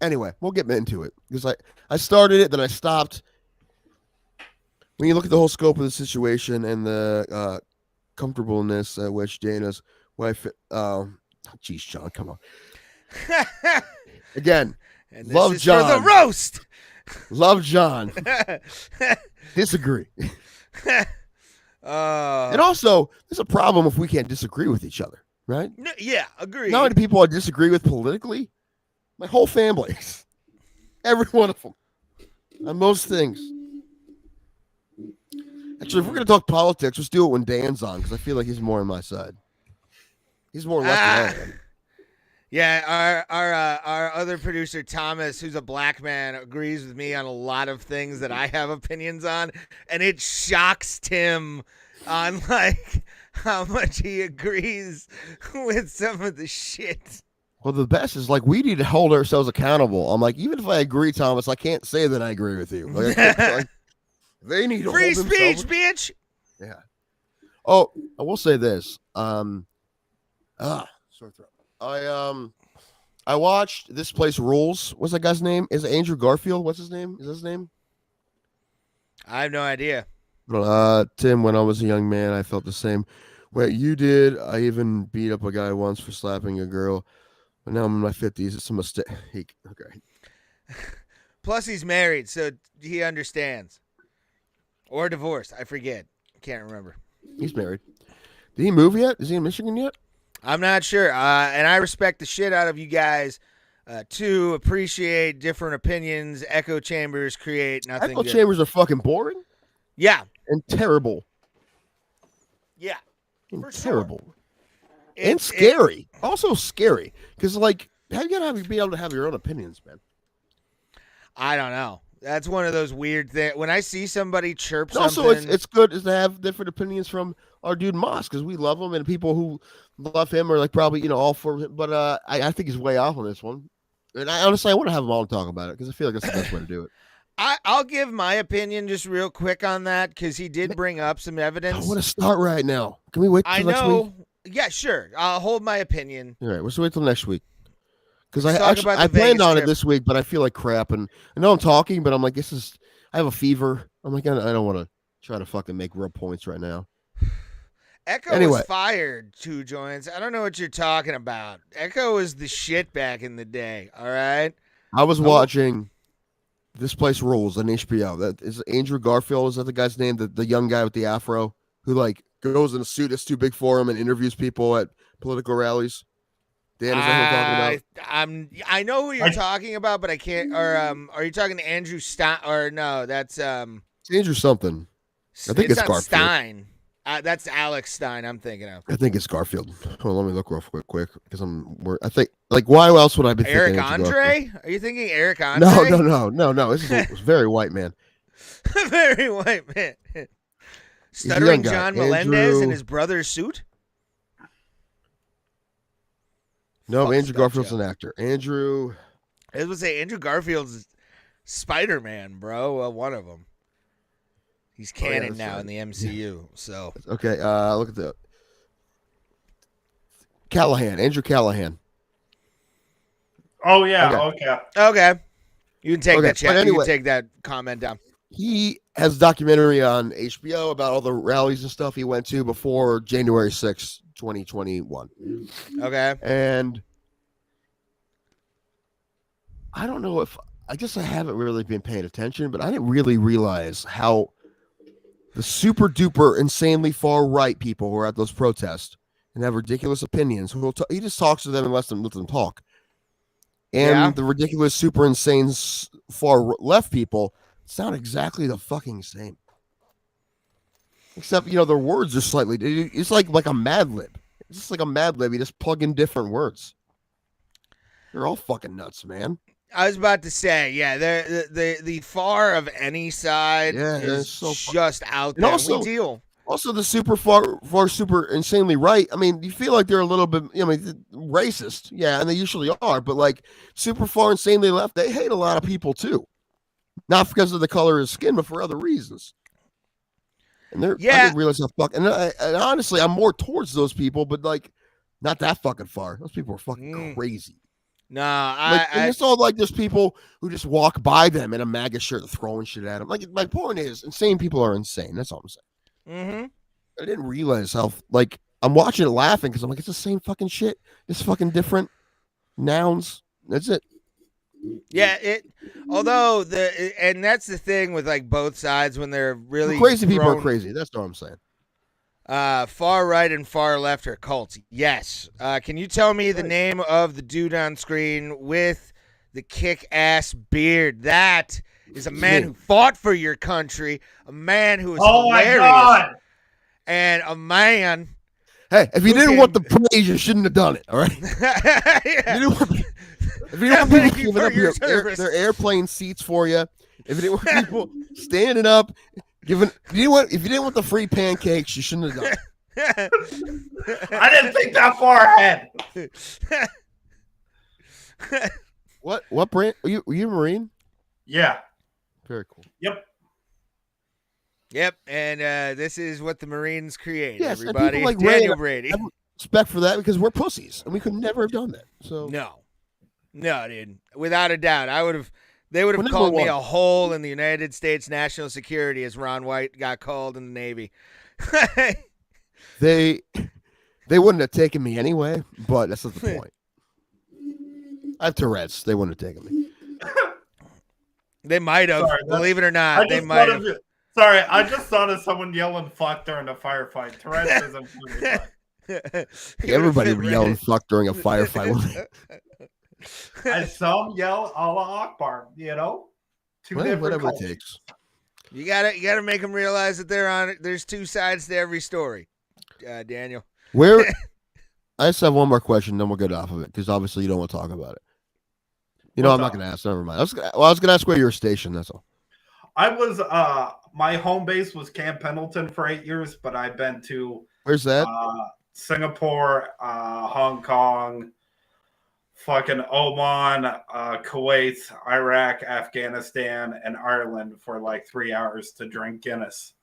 Anyway, we'll get into it. Because I started it, then I stopped. When you look at the whole scope of the situation and the comfortableness at which Dana's wife, geez, John, come on. Again, And this love is John. for the roast. Love John. Disagree. And also, there's a problem if we can't disagree with each other, right? Yeah, agree. How many people I disagree with politically? My whole family. Every one of them. On most things. Actually, if we're going to talk politics, let's do it when Dan's on, because I feel like he's more on my side. He's more left than I am. Yeah, our other producer, Thomas, who's a black man, agrees with me on a lot of things that I have opinions on, and it shocks Tim on, like, how much he agrees with some of the shit. Well, the best is, like, we need to hold ourselves accountable. I'm like, even if I agree, Thomas, I can't say that I agree with you. Like, they need to Free hold speech, themselves. bitch. Yeah. Oh, I will say this. Sore throat. I watched This Place Rules. What's that guy's name? Is it Andrew Garfield? What's his name? Is that his name? I have no idea. Tim, when I was a young man, I felt the same way you did. I even beat up a guy once for slapping a girl. But now I'm in my 50s. It's a mistake. Okay. Plus, he's married, so he understands. Or divorced. I forget. Can't remember. He's married. Did he move yet? Is he in Michigan yet? I'm not sure. And I respect the shit out of you guys to appreciate different opinions. Echo chambers create nothing Echo good. chambers are fucking boring Yeah. and terrible. Yeah. And For terrible. sure. And scary. Also scary. Because, like, how you gotta be able to have your own opinions, man? I don't know. That's one of those weird things. When I see somebody chirp And something. also, it's good to have different opinions from our dude Moss, because we love him, and people who love him are, like, probably, all for him. But I think he's way off on this one. And I honestly want to have him on and talk about it, because I feel like that's the best way to do it. I'll give my opinion just real quick on that, because he did bring up some evidence. I want to start right now. Can we wait till next week? Yeah, sure. I'll hold my opinion. All right, let's wait till next week. Because Let's talk about the I planned Vegas on it trip. this week, but I feel like crap. And I know I'm talking, but I'm like, I have a fever. I'm like, I don't want to try to fucking make real points right now. Echo Anyway. was fired 2 joints. I don't know what you're talking about. Echo was the shit back in the day. All right. I was watching This Place Rules on HBO. That is Andrew Garfield. Is that the guy's name? The young guy with the afro who, like, goes in a suit that's too big for him and interviews people at political rallies. Dan, is that who I'm talking about? I know who you're talking about, but I can't. Or are you talking to Andrew Stein? Or no, that's It's Andrew something. I think it's not Garfield. Stein. That's Alex Stein. I'm thinking of I think it's Garfield. Hold on, let me look real quick because I think, like, why else would I be Eric thinking Andrew Andre. Garfield? Are you thinking Eric Andre? No. This is a very white man. Very white man. a Stuttering young guy. John Melendez Andrew- in his brother's suit. No, Fuck Andrew that Garfield's joke. an actor. Andrew. I was gonna say Andrew Garfield's Spider-Man, bro. One of them. He's canon that's now right. in the MCU. So Okay, look at the Andrew Callahan. Oh yeah, okay. okay, you can take Okay, that chat. but You anyway. can take that comment down. He has a documentary on HBO about all the rallies and stuff he went to before January 6th, 2021. Okay. And I don't know if I guess I haven't really been paying attention, but I didn't really realize how the super duper insanely far right people who are at those protests and have ridiculous opinions, he just talks to them and lets them talk. And the ridiculous, super insane far left people sound exactly the fucking same. Except, their words are slightly. It's like a Mad Lib. It's just like a Mad Lib. You just plug in different words. They're all fucking nuts, man. I was about to say, yeah, the far of any side is so just out and there. Also, we deal. Also, the super far, super insanely right. I mean, you feel like they're a little bit, racist. Yeah, and they usually are. But like super far insanely left, they hate a lot of people too. Not because of the color of his skin, but for other reasons. And I didn't realize how fucking. And honestly, I'm more towards those people, but like, not that fucking far. Those people are fucking crazy. Nah, it's all like there's people who just walk by them in a MAGA shirt throwing shit at them. Like, my point is, insane people are insane. That's all I'm saying. Mm-hmm. I didn't realize how I'm watching it laughing because I'm like, it's the same fucking shit. It's fucking different nouns. That's it. Yeah, although and that's the thing with like both sides when they're really crazy people are crazy. That's what I'm saying. Far right and far left are cults. Yes. Can you tell me the name of the dude on screen with the kick-ass beard? That is a man who fought for your country, a man who is hilarious, my God. and a man. Hey, if you didn't want the praise, you shouldn't have done it. All right. If you didn't want people giving up their airplane seats for you, if you didn't want people standing up, if you didn't want the free pancakes, you shouldn't have done it. I didn't think that far ahead. What brand? Were you a Marine? Yeah. Very cool. Yep, and this is what the Marines create. Yes, everybody. Like Daniel Brady. I have respect for that because we're pussies and we could never have done that. So no, dude. Without a doubt, they would have called me a hole in the United States national security as Ron White got called in the Navy. They wouldn't have taken me anyway, but that's not the point. I have Tourette's. They wouldn't have taken me. They might have. Believe it or not, they might have. Sorry, I just thought of someone yelling fuck during a firefight. Tourette's isn't funny. Everybody would yell fuck during a firefight. And some yell Allah Akbar, Whatever it takes. You gotta make them realize that there's two sides to every story. Daniel. I just have one more question, then we'll get off of it because obviously you don't want to talk about it. I'm not going to ask. Never mind. I was going to ask where you're stationed. That's all. I was my home base was Camp Pendleton for 8 years, but I've been to where's that? Singapore, Hong Kong, fucking Oman, Kuwait, Iraq, Afghanistan, and Ireland for like 3 hours to drink Guinness.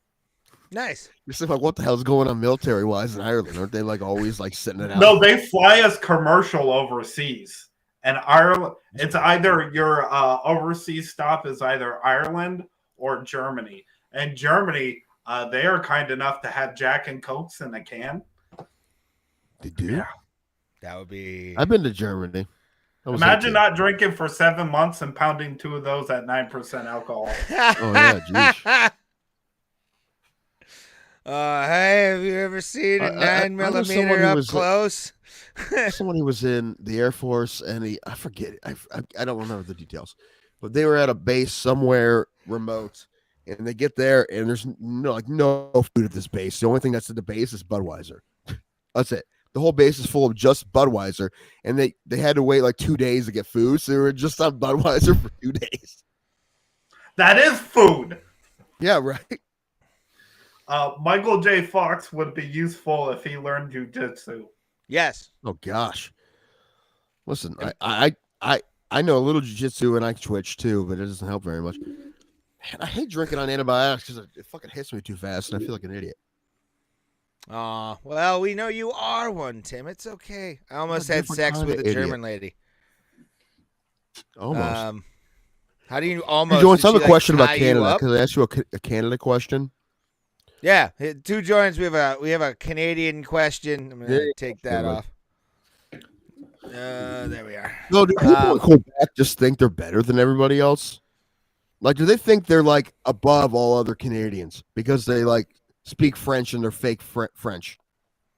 Nice. You're saying like, what the hell's going on military wise in Ireland? Aren't they like always like sitting it out? No, they fly us commercial overseas. And Ireland, it's either your overseas stop is either Ireland or Germany. And Germany, they are kind enough to have Jack and Cokes in a can. They do? Yeah. That would be. I've been to Germany. Imagine not drinking for 7 months and pounding 2 of those at 9% alcohol. Oh, yeah, geez. Hey, have you ever seen a 9mm up close? Someone who was in the Air Force, and I forget it. I don't remember the details, but they were at a base somewhere remote, and they get there, and there's no food at this base. The only thing that's at the base is Budweiser. That's it. The whole base is full of just Budweiser, and they had to wait like 2 days to get food, so they were just on Budweiser for 2 days. That is food. Yeah, right. Michael J. Fox would be useful if he learned jujitsu. Yes. Oh gosh. Listen, I I know a little jiu-jitsu and I twitch too, but it doesn't help very much. Man, I hate drinking on antibiotics because it fucking hits me too fast and I feel like an idiot. Aw, well, we know you are one, Tim. It's okay. I almost I'm a had different sex kind with of a idiot. German lady. Almost. How do you Hey, almost? Joe, let's Did have she, a like, question about tie you Canada. up? Because I asked you a Canada question. Yeah, 2 joins. We have a Canadian question. I'm gonna Yeah, take that sure, off. There we are. No, do people in Quebec just think they're better than everybody else? Like, do they think they're like above all other Canadians because they like speak French and they're fake French?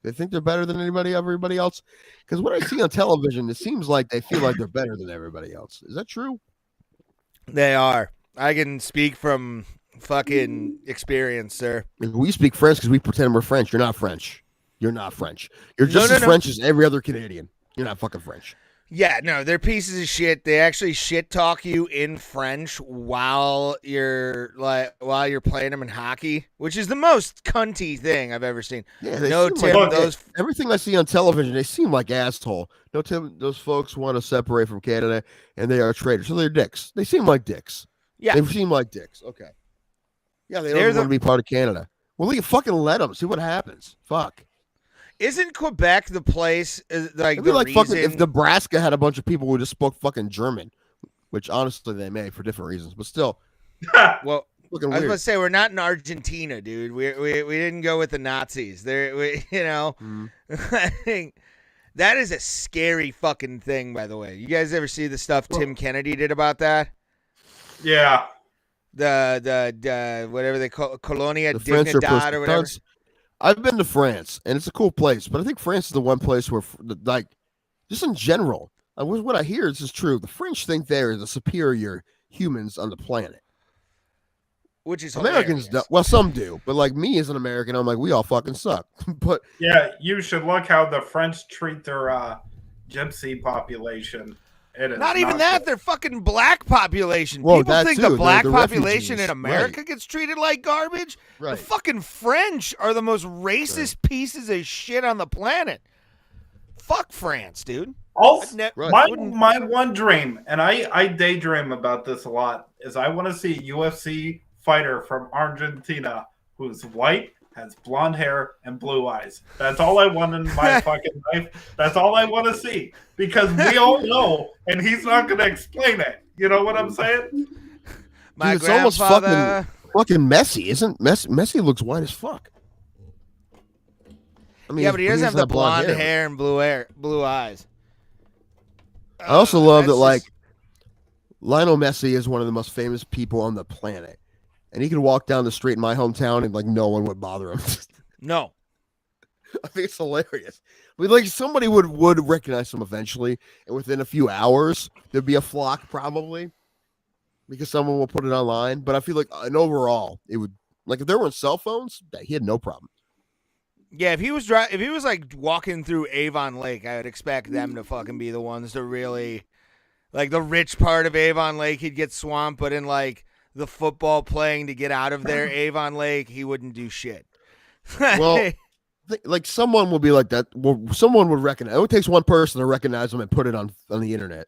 They think they're better than everybody else? Because what I see on television, it seems like they feel like they're better than everybody else. Is that true? They are. I can speak from fucking experience, sir. We speak French because we pretend we're French. You're not French. You're not French. You're just as French as every other Canadian. You're not fucking French. Yeah, no, they're pieces of shit. They actually shit talk you in French while you're playing them in hockey, which is the most cunty thing I've ever seen. Yeah, they No, seem Tim, like, those everything I see on television, they seem like asshole. No, Tim, those folks want to separate from Canada, and they are traitors. So they're dicks. They seem like dicks. Yeah, they seem like dicks. Okay. Yeah, they don't want to be part of Canada. Well, you fucking let them. See what happens. Fuck. Isn't Quebec the place? Like It'd be the like reason... fucking if Nebraska had a bunch of people who just spoke fucking German, which honestly they may for different reasons, but still. Well, I was weird. going to say we're not in Argentina, dude. We didn't go with the Nazis. I think that is a scary fucking thing. By the way, you guys ever see the stuff Tim Kennedy did about that? Yeah. The whatever they call Colonia The French are Dignidad or whatever. I've been to France, and it's a cool place, but I think France is the one place where, like, just in general, what I hear is true. The French think they're the superior humans on the planet. Which is Americans don't. Well, some do, but like me as an American, I'm like, we all fucking suck. But yeah, you should look how the French treat their gypsy population. It is not even that. good. Their fucking black population. Well, People think too. the black the population refugees. in America Right. gets treated like garbage. Right. The fucking French are the most racist pieces of shit on the planet. Fuck France, dude. Also, Right. my one dream, and I daydream about this a lot, is I want to see a UFC fighter from Argentina who's white, has blonde hair, and blue eyes. That's all I want in my fucking life. That's all I want to see. Because we all know, and he's not going to explain it. You know what I'm saying? My Dude, it's almost grandfather... fucking messy, isn't Messi looks white as fuck. I mean, yeah, but he doesn't have the that blonde hair and blue eyes. I also love that, that's like, just- Lionel Messi is one of the most famous people on the planet. And he could walk down the street in my hometown and, like, no one would bother him. No. I think it's hilarious. I mean, like, somebody would recognize him eventually. And within a few hours, there'd be a flock probably. Because someone will put it online. But I feel like, and overall, it would, like, if there weren't cell phones, he had no problem. Yeah, if he was like walking through Avon Lake, I would expect them to fucking be the ones to really, like, the rich part of Avon Lake, he'd get swamped, but in like the football playing to get out of there, Avon Lake, he wouldn't do shit. Well, like, someone will be like that. Well, someone would recognize. It only takes one person to recognize him and put it on the internet.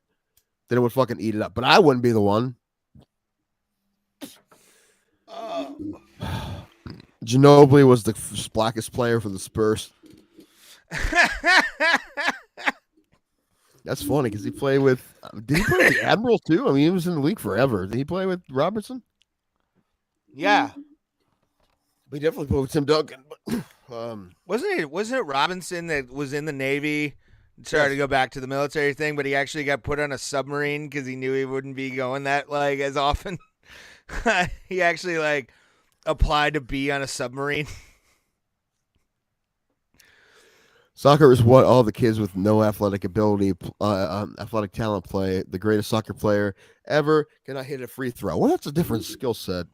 Then it would fucking eat it up. But I wouldn't be the one. Ginobili was the blackest player for the Spurs. That's funny because he played with. Did he play with the Admiral too? I mean, he was in the league forever. Did he play with Robertson? Yeah. He definitely played with Tim Duncan. Wasn't it Robinson that was in the Navy, started to go back to the military thing, but he actually got put on a submarine because he knew he wouldn't be going that like as often. He actually like applied to be on a submarine. Soccer is what all the kids with no athletic ability, athletic talent play. The greatest soccer player ever cannot hit a free throw. Well, that's a different skill set.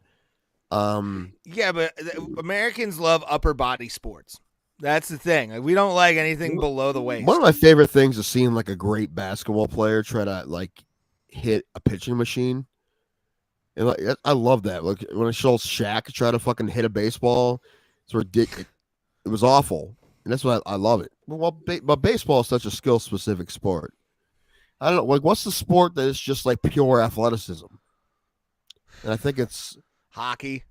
Yeah, but Americans love upper body sports. That's the thing. Like, we don't like anything below the waist. One of my favorite things is seeing like a great basketball player try to like hit a pitching machine. And like, I love that. Like when I saw Shaq try to fucking hit a baseball, it's ridiculous. It was awful, and that's why I love it. But baseball is such a skill specific sport. I don't know. Like, what's the sport that is just like pure athleticism? And I think it's Hockey.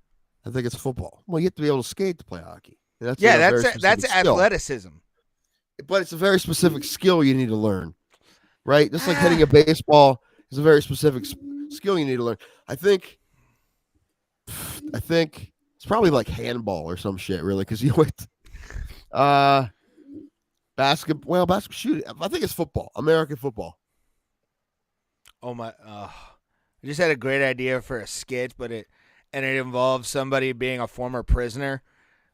football. Well, you have to be able to skate to play hockey. And that's Yeah, a very that's specific skill. athleticism. But it's a very specific skill you need to learn, right? Just like hitting a baseball is a very specific skill you need to learn. I think it's probably like handball or some shit, really, because you went basketball shooting. I think it's football, American football. Oh my! I just had a great idea for a skit, but it involves somebody being a former prisoner.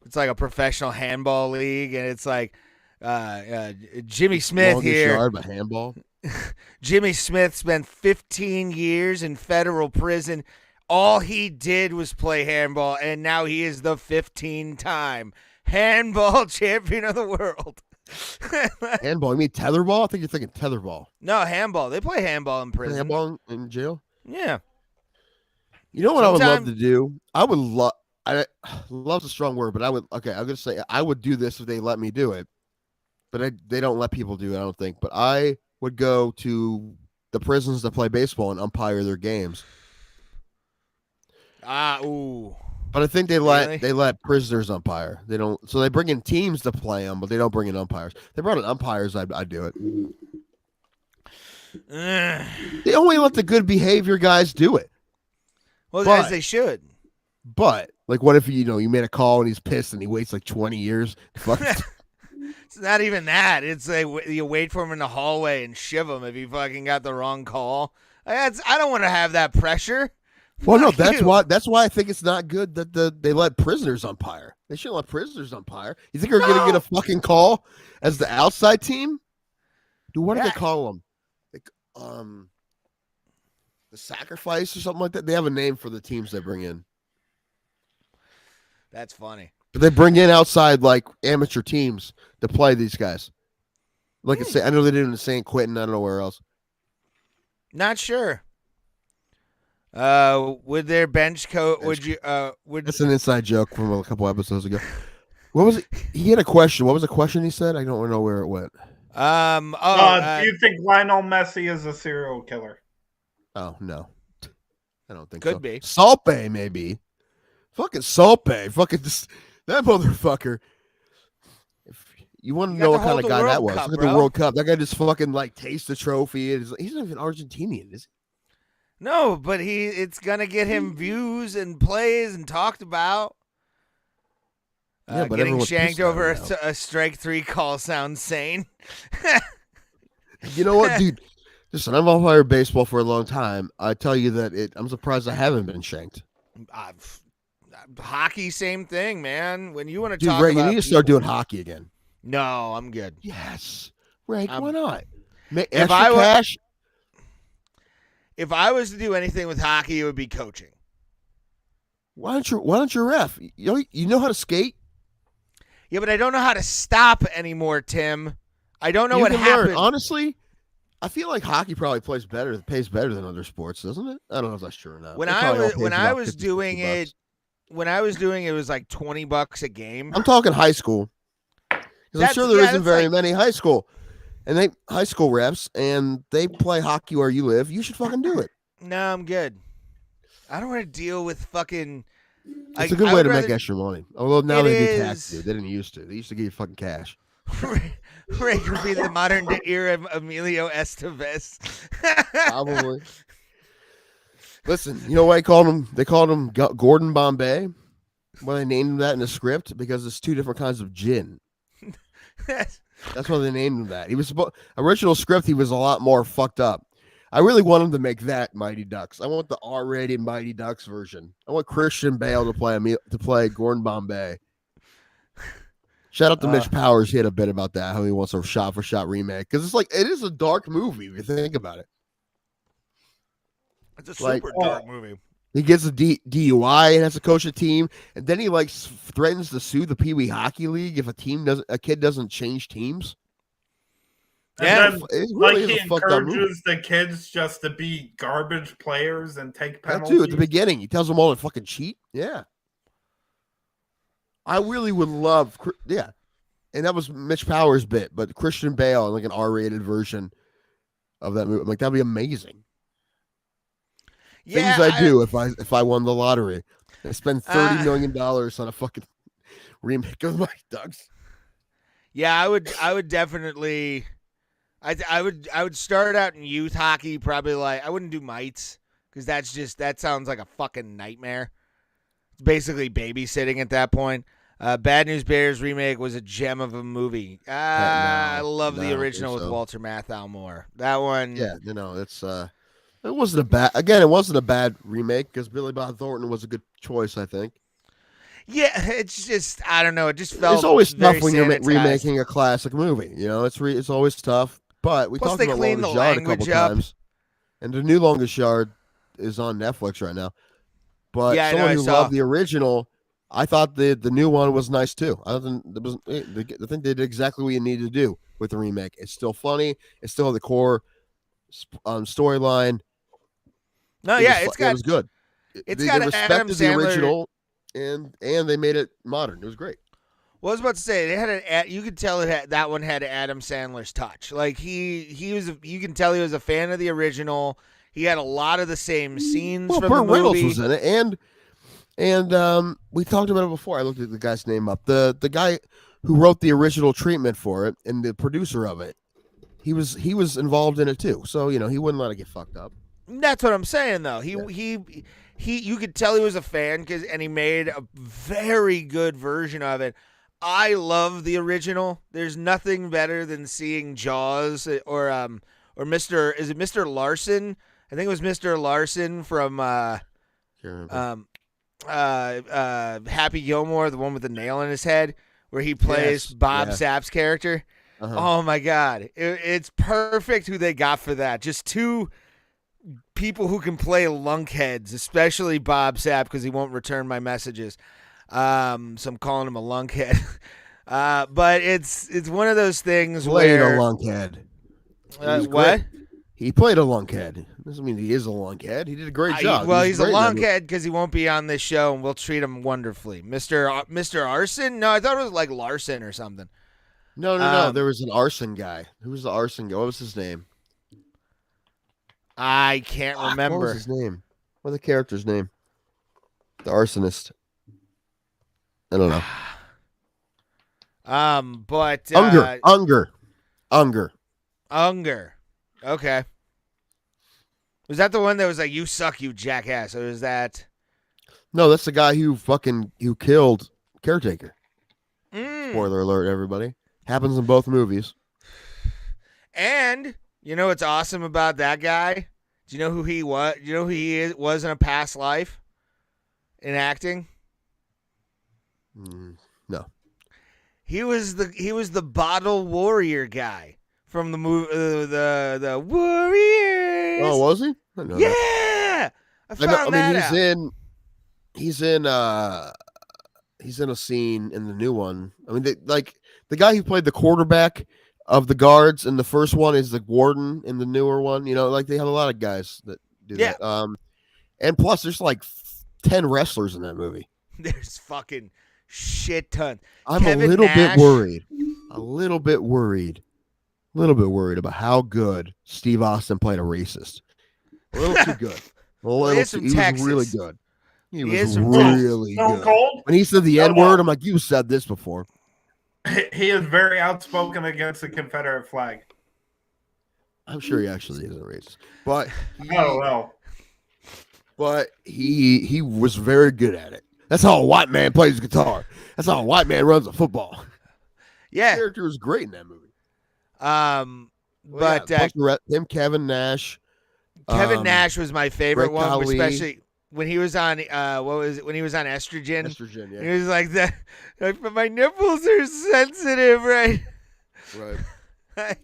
It's like a professional handball league, and it's like Jimmy Smith Longest here. yard, but handball. Jimmy Smith spent 15 years in federal prison. All he did was play handball, and now he is the 15-time handball champion of the world. Handball? You mean tetherball? I think you're thinking tetherball. No, handball. They play handball in prison. Handball in jail? Yeah. You know what I would love to do? I love's a strong word, but I'm gonna say I would do this if they let me do it. But they don't let people do it, I don't think. But I would go to the prisons that play baseball and umpire their games. Ooh. But I think they let prisoners umpire. They don't. So they bring in teams to play them, but they don't bring in umpires. They brought in umpires, I'd do it. They only let the good behavior guys do it. Well, as they should. But like, what if you made a call and he's pissed and he waits like 20 years? It's not even that. It's like you wait for him in the hallway and shiv him if he fucking got the wrong call. I don't want to have that pressure. Well, no, that's why I think it's not good that they let prisoners umpire. They shouldn't let prisoners umpire. You think they're going to get a fucking call as the outside team? Dude, what do they call them? Like, the sacrifice or something like that? They have a name for the teams they bring in. That's funny. But they bring in outside like amateur teams to play these guys. Like I know they did it in St. Quentin. I don't know where else. Not sure. Would their bench coach? Would you? That's an inside joke from a couple episodes ago. What was it? He had a question. What was the question he said? I don't know where it went. Do you think Lionel Messi is a serial killer? Oh no, I don't think Could so. be. Salt Bay, maybe. Fucking Salt Bay. Fucking that motherfucker. If you want to know what kind of guy that was, look at the World Cup. That guy just fucking like tastes the trophy. He's not even Argentinian, is he? No, but it's gonna get him views and plays and talked about. Yeah, but getting shanked over a strike 3 call sounds sane. You know what, dude? Listen, I've umpired baseball for a long time. I tell you that I'm surprised I haven't been shanked. Hockey, same thing, man. When you want to Dude, talk Ray, about you need to start doing hockey again. No, I'm good. Yes, Ray, why not? Cash. If I was to do anything with hockey, it would be coaching. Why don't you ref? You know how to skate? Yeah, but I don't know how to stop anymore, Tim. I don't know what happened. Honestly, I feel like hockey probably pays better than other sports, doesn't it? I don't know if that's true or not. When I was doing it was like $20 a game. I'm talking high school. Because I'm sure there isn't very many high school refs, and they play hockey where you live. You should fucking do it. No, I'm good. I don't want to deal with fucking. It's a good way to make extra money. Although now they do tax you. They didn't used to. They used to give you fucking cash. Ray could be the modern era of Emilio Estevez. Probably. Listen, you know why they called him Gordon Bombay? Why they named him that in the script? Because it's 2 different kinds of gin. That's why they named him that. He was original script. He was a lot more fucked up. I really want him to make that Mighty Ducks. I want the R-rated Mighty Ducks version. I want Christian Bale to play Gordon Bombay. Shout out to Mitch Powers. He had a bit about that. How he wants a shot-for-shot remake because it is a dark movie if you think about it. It's a super dark movie. He gets a DUI and has to coach a team, and then he threatens to sue the Pee Wee Hockey League if a kid doesn't change teams. And then, he encourages the kids just to be garbage players and take penalties. That too, at the beginning, he tells them all to fucking cheat. Yeah, I really would love. Yeah, and that was Mitch Powers' bit, but Christian Bale in like an R-rated version of that movie. I'm like, that'd be amazing. Yeah, Things I do if I won the lottery. I spend $30 million on a fucking remake of Mighty Ducks. Yeah, I would definitely. I would start out in youth hockey. Probably like I wouldn't do mites because that sounds like a fucking nightmare. It's basically babysitting at that point. Bad News Bears remake was a gem of a movie. I love the original with Walter Matthau more. That one. Yeah, it's it wasn't a bad remake because Billy Bob Thornton was a good choice, I think. Yeah, it's just I don't know. It just felt. It's always very tough when you're sanitized. remaking a classic movie. It's always tough. But we Plus talked they about cleaned the Longest Yard a couple language up. times, and the new Longest Yard is on Netflix right now. But Yeah, I know, someone I who saw. loved the original, I thought the new one was nice too. I think they did exactly what you needed to do with the remake. It's still funny. It's still the core storyline. No, It it's got. was good. It's they got respected Adam the Sandler. original, and they made it modern. It was great. Well, I was about to say they had you could tell that one had Adam Sandler's touch. Like he was, you can tell he was a fan of the original. He had a lot of the same scenes Well, from Burt the movie. Reynolds was in it, and we talked about it before. I looked at the guy's name up. The guy who wrote the original treatment for it and the producer of it, he was involved in it too. So he wouldn't let it get fucked up. That's what I'm saying, though. He you could tell he was a fan and he made a very good version of it. I love the original. There's nothing better than seeing Jaws or Mr. Larson? I think it was Mr. Larson from Happy Gilmore, the one with the nail in his head, where he plays Bob Sapp's character. Uh-huh. Oh my God, it's perfect who they got for that. Just two people who can play lunkheads, especially Bob Sapp because he won't return my messages. So I'm calling him a lunkhead. But it's one of those things Played where a lunkhead. what? He played a lunkhead. Doesn't mean he is a lunkhead. He did a great job. Well, he's a great in that movie. lunkhead because he won't be on this show, and we'll treat him wonderfully. Mr. Arson? No, I thought it was like Larson or something. No. There was an arson guy. Who was the arson guy? What was his name? I can't remember. What was his name? What was the character's name? The arsonist. I don't know. But Unger. Okay. Was that the one that was like, "You suck, you jackass"? Or was that? No, that's the guy who killed Caretaker. Mm. Spoiler alert, everybody. Happens in both movies. And you know what's awesome about that guy? Do you know who he was? You know who he was in a past life in acting? No. He was the bottle warrior guy from the movie, the Warriors. Oh, was he? I didn't know that. I found that out. He's in a scene in the new one. I mean, the guy who played the quarterback of the guards in the first one is the warden in the newer one. They have a lot of guys that do that. And plus, there's like 10 wrestlers in that movie. There's fucking shit ton. I'm Kevin a little Nash. bit worried. A little bit worried about how good Steve Austin played a racist. A little too good. He was really good. He was really Stone good. Cold? When he said the N-word, I'm like, you said this before. He is very outspoken against the Confederate flag. I'm sure he actually isn't racist. But Oh, well. But he was very good at it. That's how a white man plays guitar. That's how a white man runs a football. Yeah. The character was great in that movie. But him, Kevin Nash. Kevin Nash was my favorite Rick one, Ali. especially when he was on when he was on estrogen. Estrogen, yeah. He was like that. Like, but my nipples are sensitive, right? Right.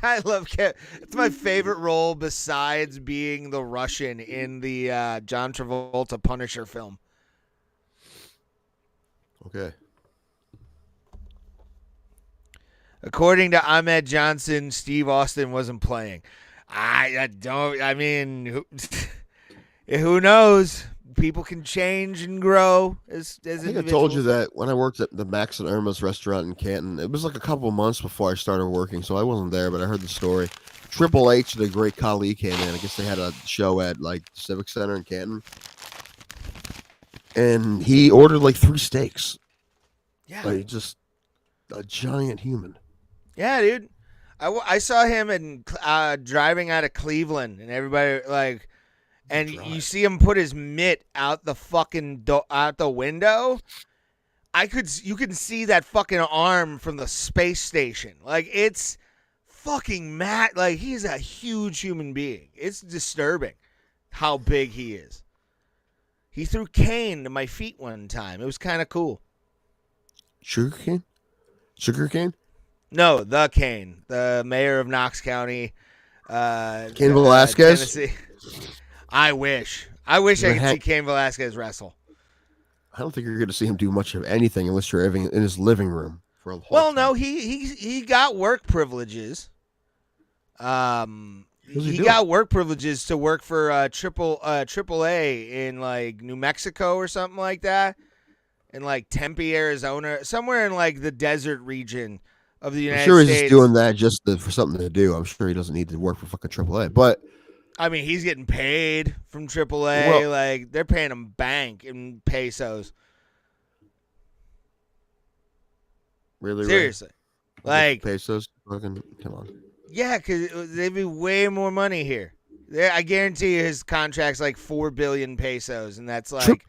I love Kevin. It's my favorite role besides being the Russian in the John Travolta Punisher film. Okay. According to Ahmed Johnson, Steve Austin wasn't playing. I mean, who knows? people can change and grow as I think I individuals. told you that when I worked at the Max and Irma's restaurant in Canton. It was like a couple of months before I started working, so I wasn't there, but I heard the story. Triple H, the great Khali, came in. I guess they had a show at like Civic Center in Canton, and he ordered like 3 steaks. Yeah, Like just a giant human. yeah, dude. I saw him in driving out of Cleveland, and everybody like, and you see him put his mitt out the fucking out the window. You can see that fucking arm from the space station. Like it's fucking mad. Like he's a huge human being. It's disturbing how big he is. He threw cane to my feet one time. It was kind of cool. Sugar cane? No, the Kane, the mayor of Knox County, Cain Velasquez? Tennessee. I wish I could see Cain Velasquez wrestle. I don't think you're going to see him do much of anything unless you're in his living room for a whole Well, time. no, he got work privileges. He doing? got work privileges to work for AAA in like New Mexico or something like that, in like Tempe, Arizona, somewhere in like the desert region of the United I'm sure States. he's just doing that just for something to do. I'm sure he doesn't need to work for fucking AAA. But I mean, he's getting paid from AAA. Well- Like they're paying him bank in pesos. really, Seriously, like pesos, fucking come on. yeah, because they'd be way more money here. I guarantee you, his contract's like 4 billion pesos, and that's like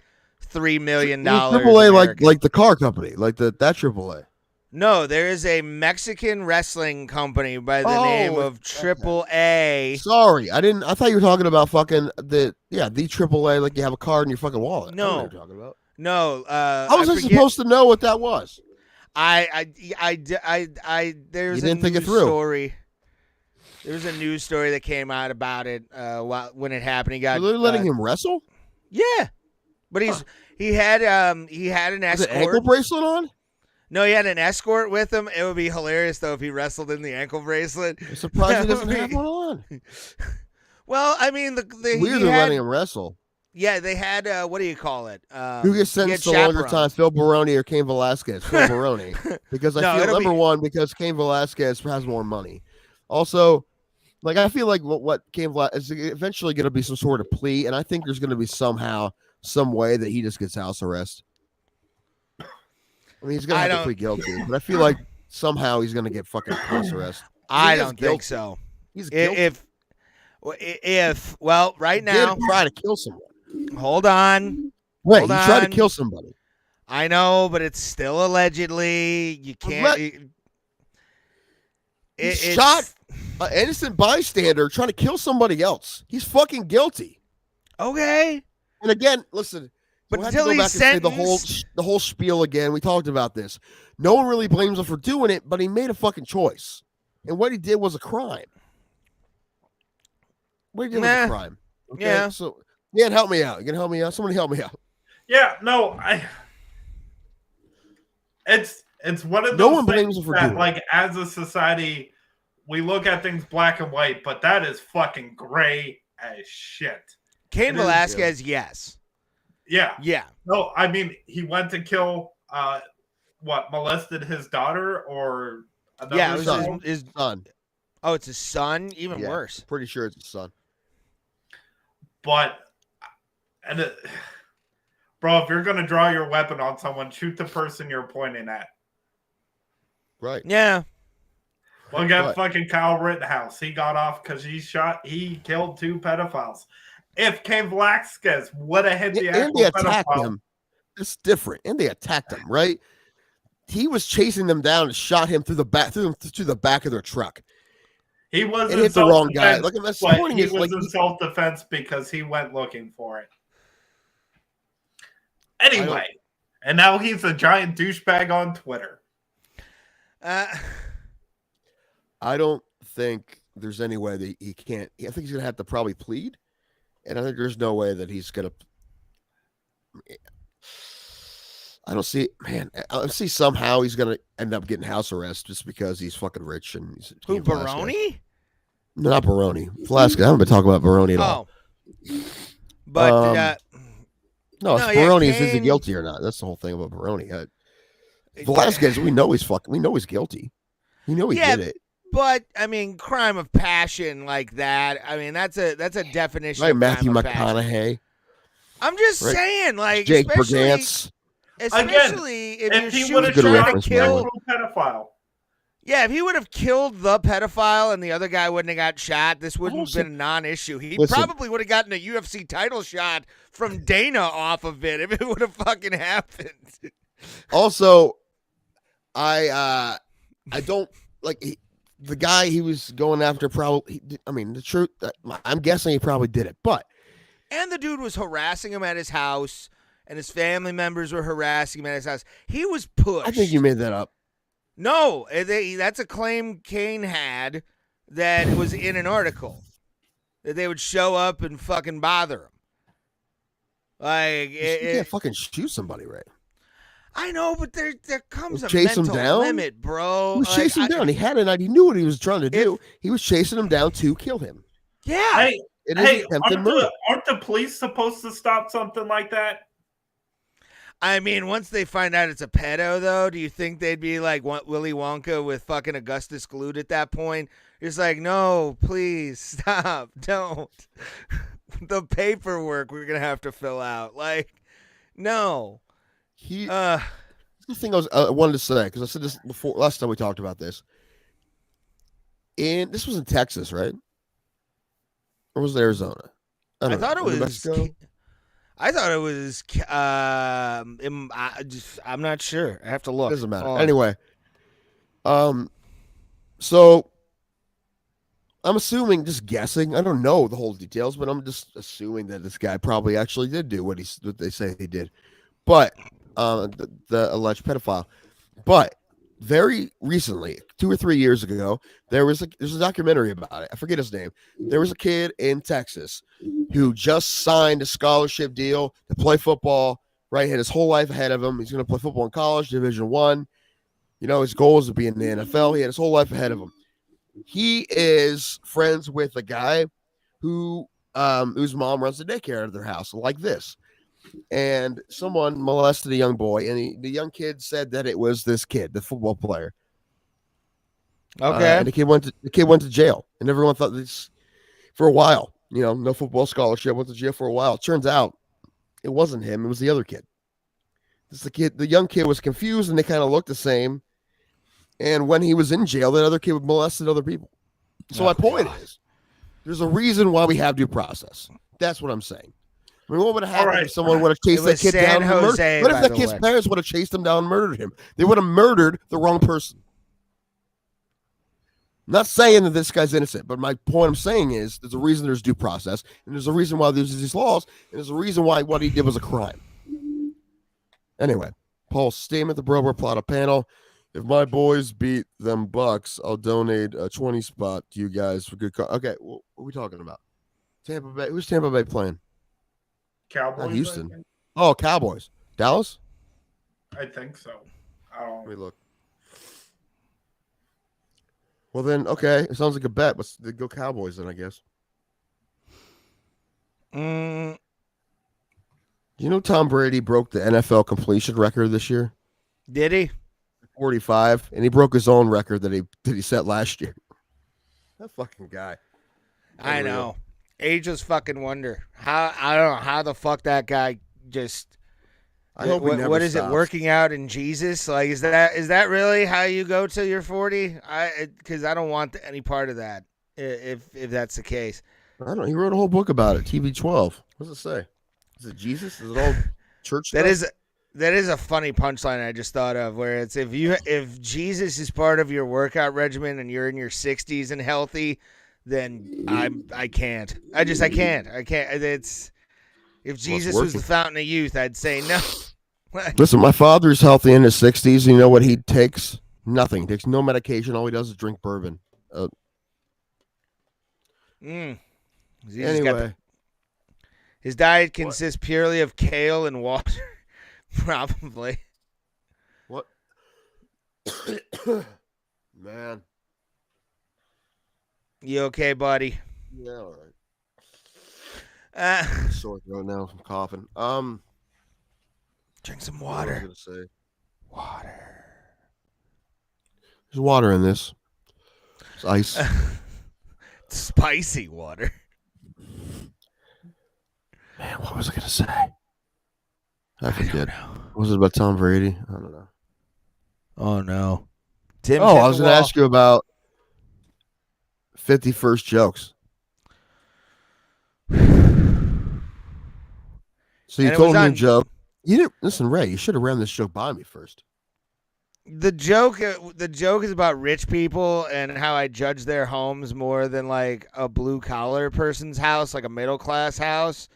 $3 million. AAA, American. like the car company, like that AAA. No, there is a Mexican wrestling company by the name of AAA. Sorry, I thought you were talking about fucking the AAA, like you have a card in your fucking wallet. I don't know No. what you're talking about. No, How was I forget- supposed to know what that was? There's You a didn't think it news through. story. There was a news story that came out about it when it happened. He got They're letting him wrestle? Yeah, but he had an Is it escort. ankle bracelet on? No, he had an escort with him. It would be hilarious though if he wrestled in the ankle bracelet. I'm surprised he doesn't That would have be- one on. Well, I mean, It's weird they're letting him wrestle. Yeah, they had what do you call it? Who gets sentenced to longer time, Phil Baroni or Cain Velasquez? Phil Baroni. Because I No, feel, it'll number be- one, because Cain Velasquez has more money. Also, like I feel like what Cain Velasquez is eventually going to be some sort of plea, and I think there's going to be some way that he just gets house arrest. I mean, he's going to have to plead guilty, but I feel like somehow he's going to get fucking house arrest. I He is don't guilty. think so. He's guilty. If right He now, did try to kill someone. hold on. Wait, Hold he tried to on. kill somebody. I know, but it's still allegedly. You can't. He shot an innocent bystander trying to kill somebody else. He's fucking guilty. Okay. And again, listen, But we'll have to until go he's back and say sentenced- the whole spiel again. We talked about this. No one really blames him for doing it, but he made a fucking choice, and what he did was a crime. What he did was a crime. Okay? Yeah. So, yeah, help me out. You can help me out. Somebody help me out. Yeah, no, it's one of those No one things blames him for that, doing it. like, as a society, we look at things black and white, but that is fucking gray as shit. Cain It is, Velasquez, yes. Yeah. Yeah. No, I mean, he went to kill, molested his daughter or another Yeah, it was son? his Son. Oh, it's his son? Even Yeah, worse. Pretty sure it's his son. But, bro, if you're going to draw your weapon on someone, shoot the person you're pointing at. Right. Yeah. Look at Right. fucking Kyle Rittenhouse. He got off because he killed 2 pedophiles. If Cain Velasquez would have hit the And actual they attacked pedophile, him. It's different. And they attacked him, right? He was chasing them down and shot him through the back of their truck. he was It in hit the wrong guy. self-defense, Look at this but point. he Is was like in self-defense because he went looking for it. Anyway, and now he's a giant douchebag on Twitter. I don't think there's any way that he can't. I think he's gonna have to probably plead, and I think there's no way that he's gonna. I don't see, man. I see somehow he's gonna end up getting house arrest just because he's fucking rich and he's Who, Cain Velasquez. Baroni? No, not Baroni. Velasquez. I haven't been talking about Baroni at all. Oh. But No, No, it's yeah, Baroni is he Kane- guilty or not? That's the whole thing about Baroni. Velasquez, we know he's guilty. We know he Yeah, did it. But I mean, crime of passion like that. I mean, that's a definition Right, of Matthew crime of passion. McConaughey, I'm just Right. saying, like, Jake especially Brigance. if you're he would have Good trying to reference, kill. actual pedophile. Yeah, if he would have killed the pedophile and the other guy wouldn't have got shot, this wouldn't have been a non-issue. He Listen. probably would have gotten a UFC title shot from Dana off of it if it would have fucking happened. Also, I don't like the guy he was going after. Probably, I mean, the truth. I'm guessing he probably did it, but And the dude was harassing him at his house, and his family members were harassing him at his house. He was pushed. I think you made that up. No, that's a claim Kane had that was in an article that they would show up and fucking bother him. Like You can't fucking shoot somebody, right? I know, but there comes a Chase him mental down? limit, bro. He was chasing him down. He had an idea. He knew what he was trying to do. He was chasing him down to kill him. Yeah. Hey, It is attempted murder. aren't the police supposed to stop something like that? I mean, once they find out it's a pedo, though, do you think they'd be like Willy Wonka with fucking Augustus Gloop at that point? It's like, no, please stop, don't. The paperwork we're gonna have to fill out, like, no. The thing I wanted to say, because I said this before last time we talked about this, and this was in Texas, right? Or was it Arizona? I thought it New was. Mexico? I thought it was. I'm not sure. I have to look. Doesn't matter. Hold on. Anyway, so I'm assuming, just guessing. I don't know the whole details, but I'm just assuming that this guy probably actually did do what they say he did. But the alleged pedophile. But very recently, 2 or 3 years ago, there's a documentary about it. I forget his name. There was a kid in Texas who just signed a scholarship deal to play football. Right, had his whole life ahead of him. He's going to play football in college, Division I. You know, his goal is to be in the NFL. He had his whole life ahead of him. He is friends with a guy whose mom runs the daycare out of their house, like this. And someone molested a young boy, and the young kid said that it was this kid, the football player. Okay. And the kid went to jail, and everyone thought this for a while. You know, no football scholarship, went to jail for a while. It turns out it wasn't him; it was the other kid. The young kid was confused, and they kind of looked the same. And when he was in jail, that other kid molested other people. So my point is, there's a reason why we have due process. That's what I'm saying. I mean, what would have happened if someone would have chased that kid down and murdered? What if that kid's parents would have chased him down and murdered him? They would have murdered the wrong person. I'm not saying that this guy's innocent, but my point I'm saying is there's a reason there's due process, and there's a reason why there's these laws, and there's a reason why what he did was a crime. Anyway, Paul's statement, the Bro Plot a panel. If my boys beat them Bucks, I'll donate a 20 spot to you guys for good cause. Okay, what are we talking about? Tampa Bay. Who's Tampa Bay playing? Cowboys. Not Houston. Oh, Cowboys. Dallas? I think so. Let me look. Well, then, okay. It sounds like a bet. Let's go Cowboys then, I guess. You know Tom Brady broke the NFL completion record this year? Did he? 45, and he broke his own record that he set last year. That fucking guy. I know. Ageless fucking wonder. I don't know how the fuck that guy just. I hope he never what is stops. it? Working out in Jesus? Like, is that really how you go till you're 40? Because I don't want any part of that. If that's the case. I don't know. He wrote a whole book about it. TB12. What does it say? Is it Jesus? Is it all church stuff? That is a funny punchline I just thought of, where it's if Jesus is part of your workout regimen and you're in your 60s and healthy, then I can't. I can't. It's if Jesus was the fountain of youth, I'd say no. Listen, my father's healthy in his 60s. You know what he takes? Nothing. He takes no medication. All he does is drink bourbon. Anyway, his diet consists purely of kale and water. Probably. What? Man. You okay, buddy? Yeah, all right. Uh, Sore throat now. I'm coughing. Drink some What was I water. gonna say? Water. There's water in this. It's ice. Spicy water. Man, what was I gonna say? I don't forget. know. Was it about Tom Brady? I don't know. Oh no. Tim. Oh, I was gonna ask you about 51st jokes. So you And it told was me a on- joke. You didn't listen, Ray. You should have ran this joke by me first. The joke is about rich people and how I judge their homes more than like a blue collar person's house, like a middle class house,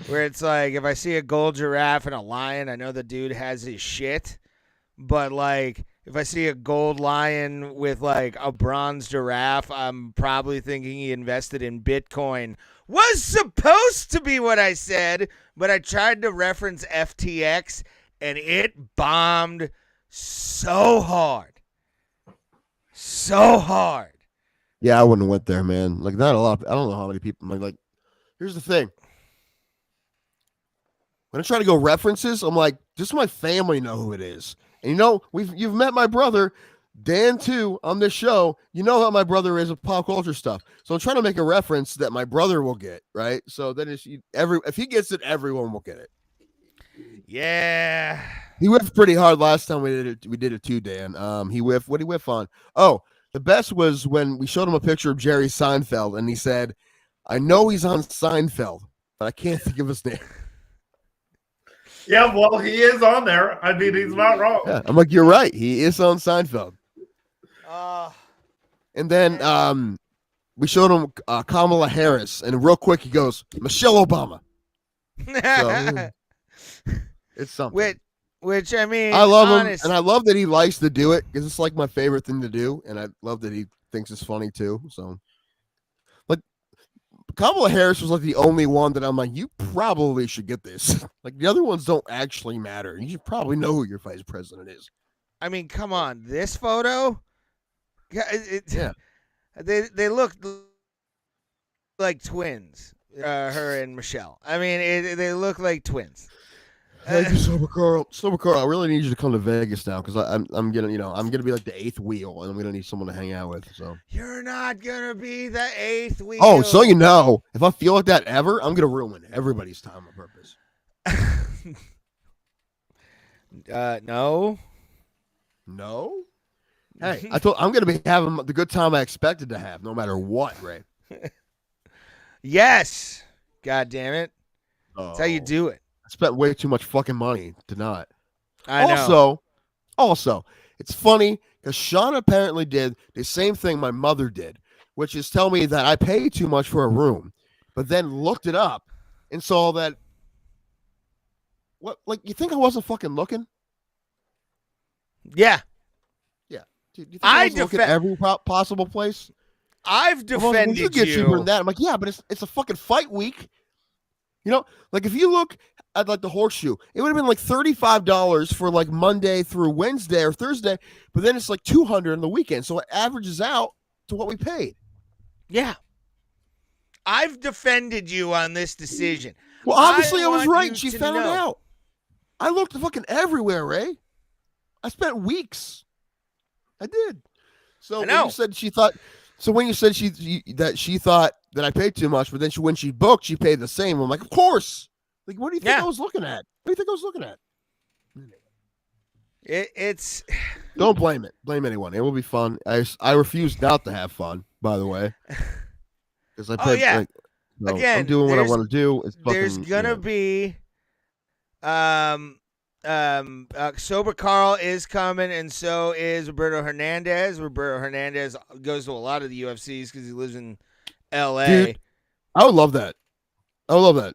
where it's like if I see a gold giraffe and a lion, I know the dude has his shit, but like if I see a gold lion with like a bronze giraffe, I'm probably thinking he invested in Bitcoin. Was supposed to be what I said, but I tried to reference FTX and it bombed so hard. So hard. Yeah, I wouldn't have went there, man. Like, not a lot. I don't know how many people. Like, here's the thing. When I try to go references, I'm like, just my family know who it is. And you know, you've met my brother, Dan, too, on this show. You know how my brother is with pop culture stuff. So I'm trying to make a reference that my brother will get, right? So then if he gets it, everyone will get it. Yeah. He whiffed pretty hard last time we did it. We did it too, Dan. He whiffed. What did he whiff on? Oh, the best was when we showed him a picture of Jerry Seinfeld, and he said, "I know he's on Seinfeld, but I can't think of his name." Yeah, well, he is on there. I mean, he's not wrong. Yeah, I'm like, you're right. He is on Seinfeld. And then we showed him Kamala Harris, and real quick he goes, Michelle Obama. So, it's something. Which I mean, I love honest, him, and I love that he likes to do it because it's like my favorite thing to do, and I love that he thinks it's funny too. So, like, Kamala Harris was like the only one that I'm like, you probably should get this. Like the other ones don't actually matter. You should probably know who your vice president is. I mean, come on, this photo. Yeah, they look like twins. Her and Michelle. I mean, they look like twins. Thank you, Sober Carl. Sober Carl, I really need you to come to Vegas now because I'm gonna be like the eighth wheel, and I'm gonna need someone to hang out with. So You're not gonna be the eighth wheel. oh, so you know, if I feel like that ever, I'm gonna ruin everybody's time on purpose. No. No. Hey, I'm gonna be having the good time I expected to have, no matter what, Ray. Yes. God damn it. Oh, That's how you do it. I spent way too much fucking money to not. I know. Also, it's funny because Sean apparently did the same thing my mother did, which is tell me that I pay too much for a room, but then looked it up and saw that. What? Like, you think I wasn't fucking looking? Yeah. Yeah. Dude, you think I was looking at every possible place? I've defended you. Get cheaper than that. I'm like, yeah, but it's a fucking fight week. You know, like if you look at like the Horseshoe, it would have been like $35 for like Monday through Wednesday or Thursday, but then it's like $200 on the weekend, so it averages out to what we paid. Yeah. I've defended you on this decision. Well, obviously I was right. You She to found know. out. I looked fucking everywhere, Ray. I spent weeks. I did. So when you said she thought, when you said she thought that I paid too much, but then when she booked, she paid the same. I'm like, of course. Like, what do you think I was looking at? What do you think I was looking at? It's don't blame it. Blame anyone. It will be fun. I refuse not to have fun. By the way, because I paid. Again, I'm doing what I want to do. It's fucking, there's gonna be Sober Carl is coming, and so is Roberto Hernandez. Roberto Hernandez goes to a lot of the UFCs because he lives in LA. Dude, I would love that. I would love that.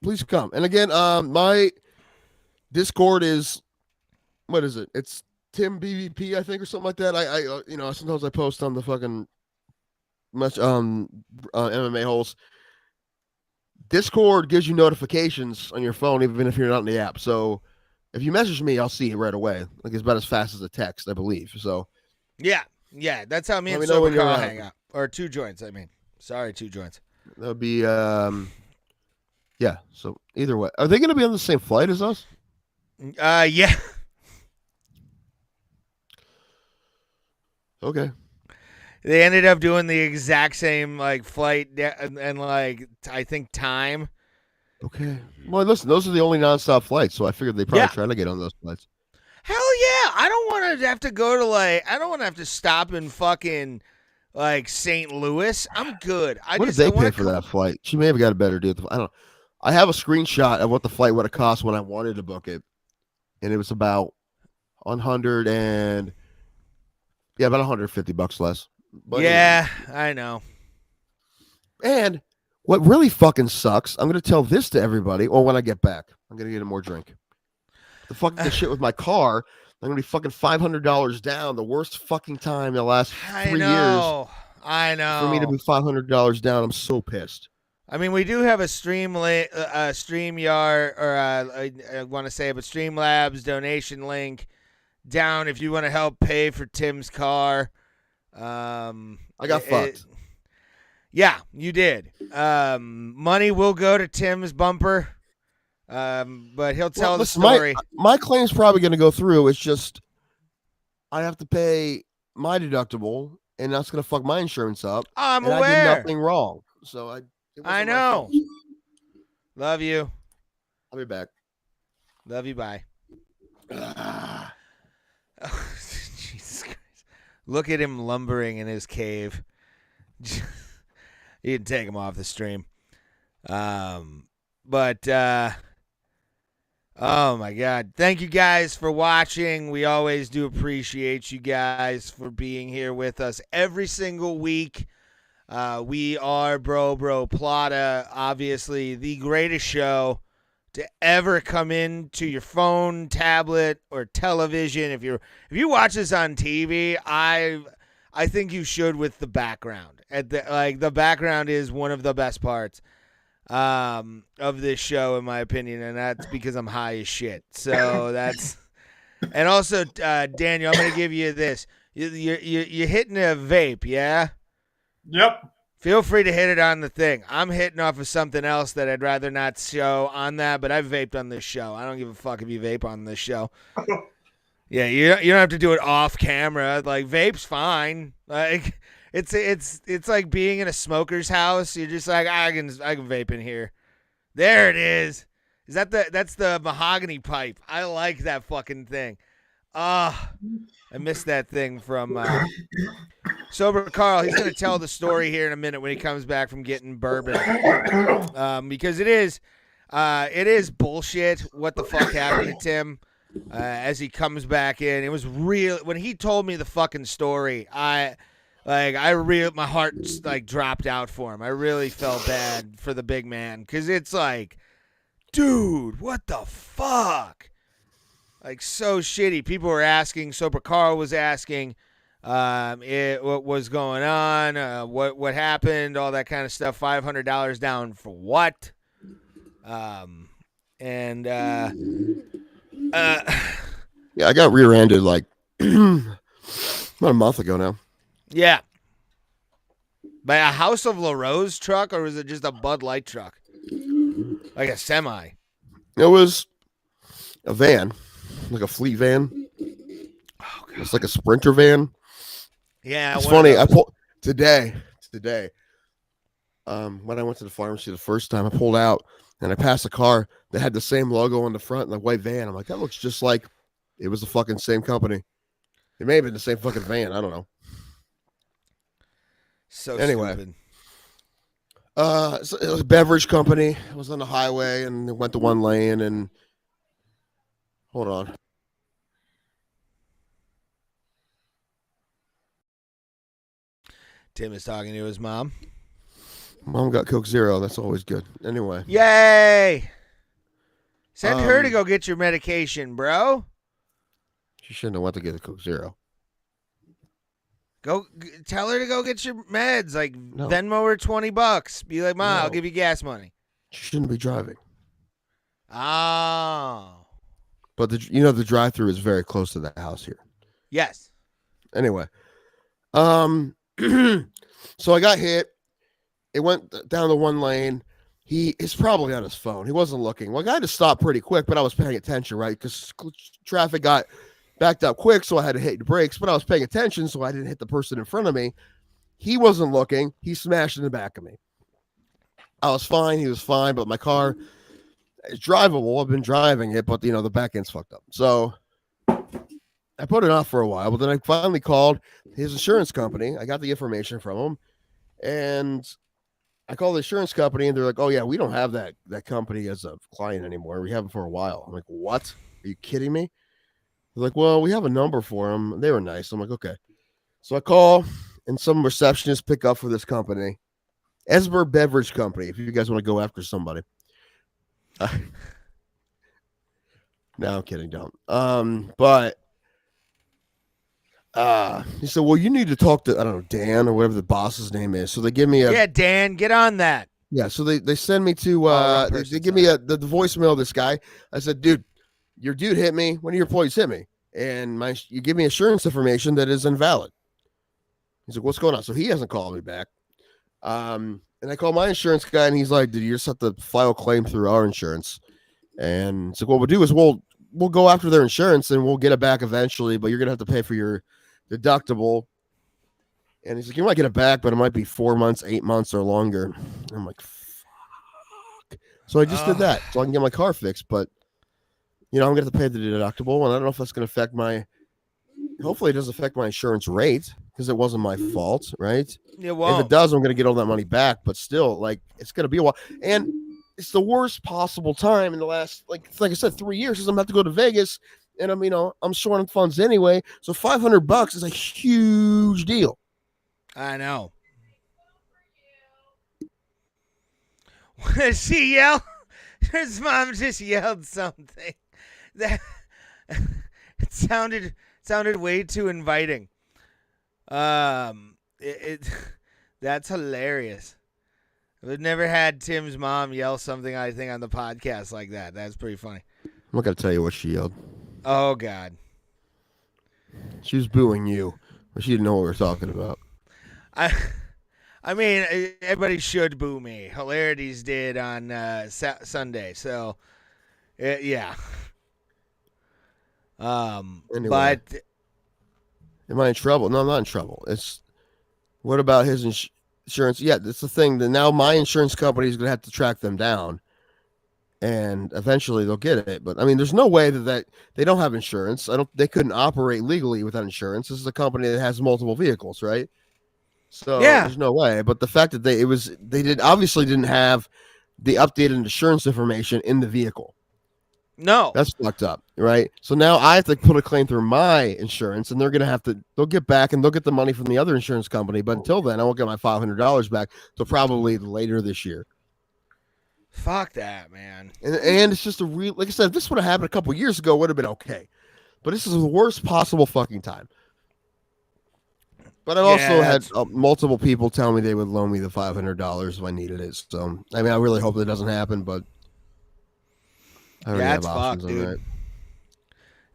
Please come. And again, my Discord is, what is it? It's Tim BVP, I think, or something like that. I sometimes I post on the fucking MMA holes. Discord gives you notifications on your phone, even if you're not in the app. So if you message me, I'll see it right away. Like, it's about as fast as a text, I believe. So yeah, that's how me and Sober Carl hang out. Or two joints, I mean. Sorry, two joints. That would be, yeah. So either way, are they going to be on the same flight as us? Yeah. Okay. They ended up doing the exact same like flight and like I think time. Okay. Well, listen, those are the only nonstop flights, so I figured they probably Yeah. try to get on those flights. Hell yeah! I don't want to have to go to I don't want to have to stop in fucking like St. Louis. I'm good. What did they pay for that flight? She may have got a better deal. I don't know. I have a screenshot of what the flight would have cost when I wanted to book it, and it was about about $150 less. But yeah, I know. And what really fucking sucks, I'm going to tell this to everybody, or when I get back, I'm going to get a more drink. The fucking shit with my car, I'm going to be fucking $500 down. The worst fucking time in the last 3 years. I know. For me to be $500 down, I'm so pissed. I mean, we do have a StreamYard, or I want to say, but Streamlabs donation link down if you want to help pay for Tim's car. I got fucked. Yeah, you did. Money will go to Tim's bumper, but he'll tell the story. My claim's probably going to go through. It's just I have to pay my deductible, and that's going to fuck my insurance up. I'm aware. I did nothing wrong, so I know. Love you. I'll be back. Love you. Bye. Oh, Jesus Christ! Look at him lumbering in his cave. You can take him off the stream. Oh my God. Thank you guys for watching. We always do appreciate you guys for being here with us every single week. We are Bro Plata, obviously the greatest show to ever come into your phone, tablet, or television. If you watch this on TV, I think you should with the background. The background is one of the best parts of this show, in my opinion, and that's because I'm high as shit. So that's, and also Daniel, I'm gonna give you this. You're hitting a vape, yeah? Yep. Feel free to hit it on the thing. I'm hitting off of something else that I'd rather not show on that, but I've vaped on this show. I don't give a fuck if you vape on this show. Yeah, you don't have to do it off camera. Like, vape's fine. Like, it's like being in a smoker's house. You're just like, I can vape in here. There it is. That's the mahogany pipe. I like that fucking thing. I missed that thing from Sober Carl. He's going to tell the story here in a minute when he comes back from getting bourbon. Because it is bullshit what the fuck happened to Tim as he comes back in. It was real. When he told me the fucking story, my heart dropped out for him. I really felt bad for the big man because it's like, dude, what the fuck? Like, so shitty. People were asking. Sober Carl was asking what was going on, what happened, all that kind of stuff. $500 down for what? Yeah, I got rear-ended like about a month ago now. Yeah. By a House of LaRose truck, or was it just a Bud Light truck? Like a semi? It was a van, like a fleet van. Oh, God. It's like a Sprinter van. Yeah. It's funny. I pulled today. When I went to the pharmacy the first time, I pulled out and I passed a car that had the same logo on the front and the white van. I'm like, that looks just like it was the fucking same company. It may have been the same fucking van. I don't know. So anyway, stupid. So it was a beverage company. It was on the highway and it went to one lane. And hold on. Tim is talking to his mom. Mom got Coke Zero. That's always good. Anyway. Yay! Send her to go get your medication, bro. She shouldn't have went to get a Coke Zero. Go tell her to go get your meds. Like, no. Venmo her $20. Be like, Ma, I'll give you gas money. She shouldn't be driving. Oh. But the drive-thru is very close to the house here. Yes. Anyway. So I got hit. It went down the one lane. he is probably on his phone. He wasn't looking. Well, I had to stop pretty quick, but I was paying attention, right? Because traffic got backed up quick, so I had to hit the brakes, but I was paying attention, so I didn't hit the person in front of me. He wasn't looking. He smashed in the back of me. I was fine. He was fine, but my car is drivable. I've been driving it, but, the back end's fucked up. So I put it off for a while, but then I finally called his insurance company. I got the information from him, and I called the insurance company, and they're like, "Oh yeah, we don't have that company as a client anymore. We haven't for a while." I'm like, "What? Are you kidding me?" They're like, "Well, we have a number for them." They were nice. I'm like, "Okay." So I call, and some receptionists pick up for this company, Esber Beverage Company. If you guys want to go after somebody, no, I'm kidding. Don't. But he said, "Well, you need to talk to, I don't know, Dan or whatever the boss's name is." So they give me Yeah, Dan, get on that. Yeah, so they send me to wrong they person, give me the voicemail of this guy. I said, "Dude, your dude hit me. One of your employees hit me, and you give me insurance information that is invalid." He's like, "What's going on?" So he hasn't called me back. And I call my insurance guy, and he's like, "Dude, you just have to file a claim through our insurance." And it's like, "What we'll do is we'll go after their insurance, and we'll get it back eventually, but you're gonna have to pay for your deductible." And he's like, "You might get it back, but it might be 4 months, 8 months, or longer." And I'm like, "Fuck." So I just did that so I can get my car fixed. But, I'm going to have to pay the deductible. And I don't know if that's going to affect hopefully it doesn't affect my insurance rate because it wasn't my fault, right? Yeah, well, If it does, I'm going to get all that money back. But still, it's going to be a while. And it's the worst possible time in the last, like I said, 3 years since I'm about to go to Vegas. And I'm short on funds anyway. So $500 is a huge deal. I know. What did she yell? His mom just yelled something. That it sounded way too inviting. That's hilarious. We've never had Tim's mom yell something, I think, on the podcast like that. That's pretty funny. I'm not going to tell you what she yelled. Oh, God. She was booing you, but she didn't know what we were talking about. I mean, everybody should boo me. Hilarities did on Sunday, so yeah. Anyway, but am I in trouble? No, I'm not in trouble. It's what about his insurance? Yeah, that's the thing. That now my insurance company is going to have to track them down, and eventually they'll get it. But I mean, there's no way that they don't have insurance. They couldn't operate legally without insurance. This is a company that has multiple vehicles, right? So there's no way. But the fact that they obviously didn't have the updated insurance information in the vehicle. No, that's fucked up, right? So now I have to put a claim through my insurance, and they'll get back and they'll get the money from the other insurance company. But until then, I won't get my $500 back till probably later this year. Fuck that, man. And it's just like I said, if this would have happened a couple years ago, it would have been okay. But this is the worst possible fucking time. But I also had multiple people tell me they would loan me the $500 if I needed it. So, I mean, I really hope that doesn't happen, but I already have options on that.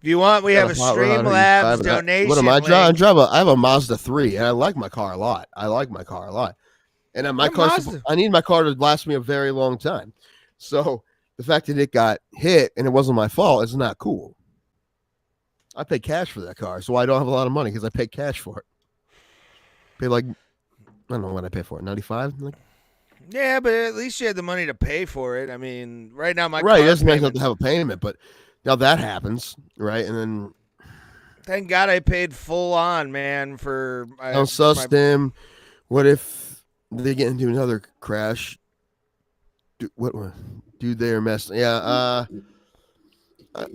If you want, we have a Streamlabs donation. What am I driving? I have a Mazda 3, and I like my car a lot. And I need my car to last me a very long time. So the fact that it got hit and it wasn't my fault is not cool. I paid cash for that car, so I don't have a lot of money because I paid cash for it. Paid I don't know what I paid for it, $95. Yeah, but at least you had the money to pay for it. I mean, right now it doesn't have to have a payment, but now that happens, right? And then thank God I paid full on, man. For don't sus them. What if they get into another crash? Dude, they are messed. Yeah.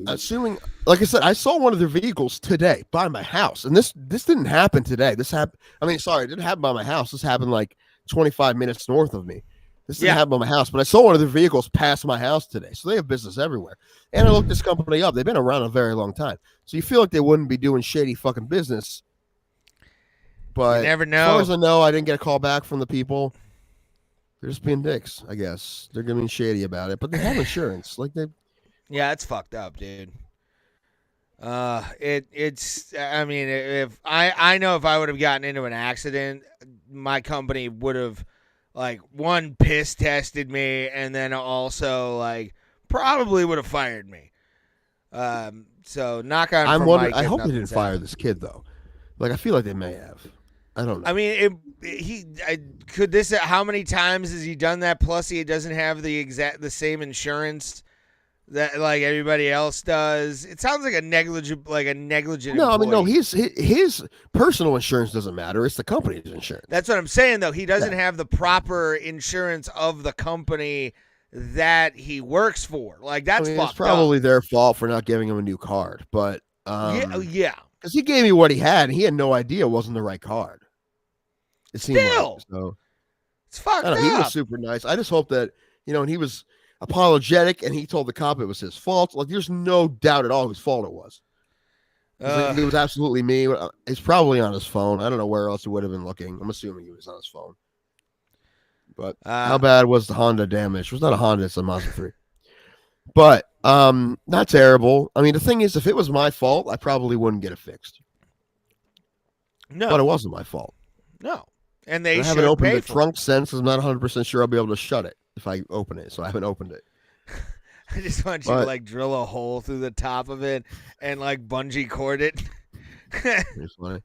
Assuming, like I said, I saw one of their vehicles today by my house, and this didn't happen today. It didn't happen by my house. This happened 25 minutes north of me. This didn't happen by my house, but I saw one of their vehicles pass my house today. So they have business everywhere. And I looked this company up. They've been around a very long time. So you feel like they wouldn't be doing shady fucking business. But you never know. As far as I know, I didn't get a call back from the people. They're just being dicks, I guess. They're going to be shady about it. But they have insurance. Yeah, it's fucked up, dude. It's. I mean, if I know if I would have gotten into an accident, my company would have like one piss tested me, and then also like probably would have fired me. So knock on. I'm for wondering. Mike I if hope they didn't nothing's fire happened. this kid though. Like I feel like they may have. I don't know. I mean, could this? How many times has he done that? Plus, he doesn't have the same insurance that like everybody else does. It sounds like a negligent No, I mean, no. employee. His personal insurance doesn't matter. It's the company's insurance. That's what I'm saying, though. He doesn't have the proper insurance of the company that he works for. Like that's It's fucked probably up. their fault for not giving him a new card, but Yeah. because he gave me what he had, and he had no idea it wasn't the right card. It seemed Still. like so. It's fucked I don't up. know, he was super nice. I just hope that and he was apologetic, and he told the cop it was his fault. Like there's no doubt at all whose fault it was. It was absolutely me. It's probably on his phone. I don't know where else he would have been looking. I'm assuming he was on his phone. But how bad was the Honda damage? It was not a Honda, it's a Mazda 3. But not terrible. I mean, the thing is, if it was my fault, I probably wouldn't get it fixed. No. But it wasn't my fault. No. And they I should haven't opened pay the for trunk since. I'm not 100% sure I'll be able to shut it if I open it. So I haven't opened it. I just want you to like drill a hole through the top of it and like bungee cord it. It's funny.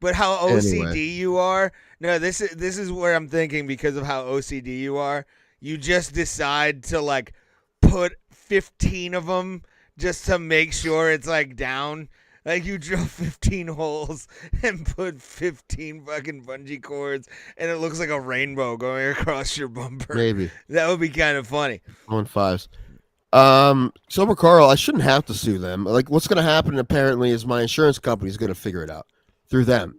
But how OCD Anyway. you are. No, this is where I'm thinking because of how OCD you are. You just decide to like put 15 of them just to make sure it's like down. Like you drill 15 holes and put 15 fucking bungee cords, and it looks like a rainbow going across your bumper. Maybe. That would be kind of funny. On fives. Sober Carl, I shouldn't have to sue them. Like, what's going to happen apparently is my insurance company is going to figure it out through them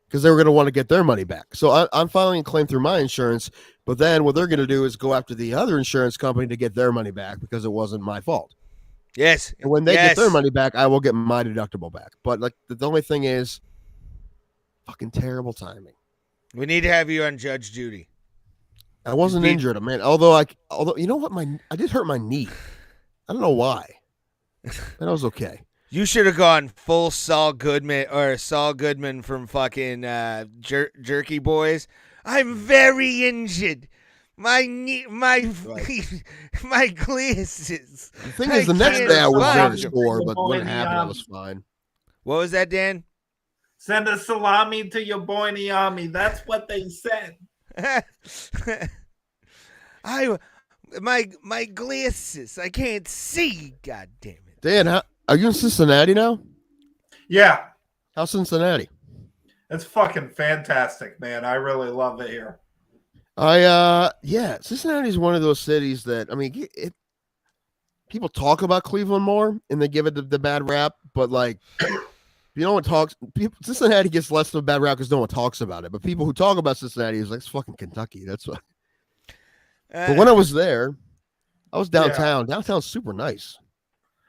because they were going to want to get their money back. So I'm filing a claim through my insurance, but then what they're going to do is go after the other insurance company to get their money back because it wasn't my fault. Yes. And when they get their money back, I will get my deductible back. But like the only thing is fucking terrible timing. We need to have you on Judge Judy. I wasn't injured, man. Although you know what, I did hurt my knee. I don't know why. That was okay. You should have gone full Saul Goodman from fucking Jerky Boys. I'm very injured. My knee, my glasses. The thing is, the next day I was very sore, but when it happened, I was fine. What was that, Dan? Send a salami to your boy Niami. That's what they said. My glasses. I can't see. God damn it. Dan, are you in Cincinnati now? Yeah. How's Cincinnati? It's fucking fantastic, man. I really love it here. Cincinnati is one of those cities that, I mean, people talk about Cleveland more and they give it the bad rap, but like, Cincinnati gets less of a bad rap because no one talks about it. But people who talk about Cincinnati is like, it's fucking Kentucky. That's what. But when I was there, I was downtown. Yeah. Downtown's super nice.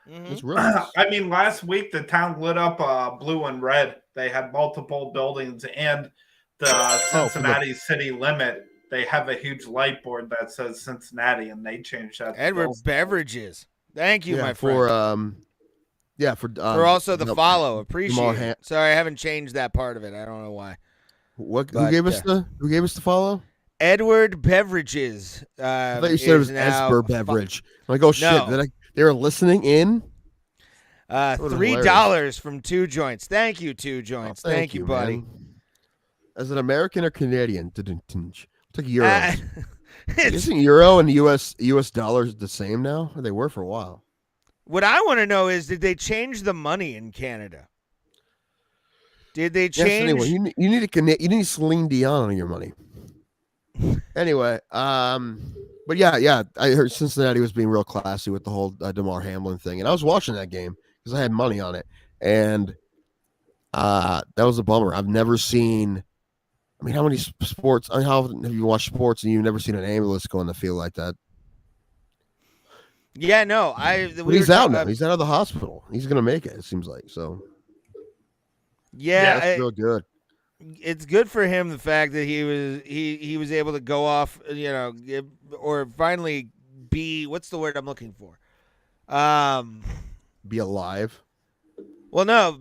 Mm-hmm. It's really nice. I mean, last week the town lit up blue and red. They had multiple buildings and the Cincinnati city limit. They have a huge light board that says Cincinnati, and they changed that. Edward Beverages. Thank you, my friend. For also the follow. Appreciate it. Sorry, I haven't changed that part of it. I don't know why. Who gave us the follow? Edward Beverages. I thought you said it was Esper Beverage. I'm like, oh shit! No. They were listening in. $3 from 2 Joints. Thank you, 2 Joints. Thank you, buddy. Man. Is it American or Canadian? It's like euro. Isn't euro and US dollars the same now? Or they were for a while. What I want to know is, did they change the money in Canada? Did they change? Yes, anyway, you need Celine Dion on your money. Anyway, but yeah, I heard Cincinnati was being real classy with the whole DeMar Hamlin thing, and I was watching that game because I had money on it, and that was a bummer. I've never seen. I mean, how many sports? I mean, how often have you watched sports and you've never seen an ambulance go in the field like that? Yeah, no. He's out now. He's out of the hospital. He's gonna make it. It seems like so. Yeah, that's real good. It's good for him, the fact that he was able to go off, or finally be, what's the word I'm looking for? Be alive. Well, no,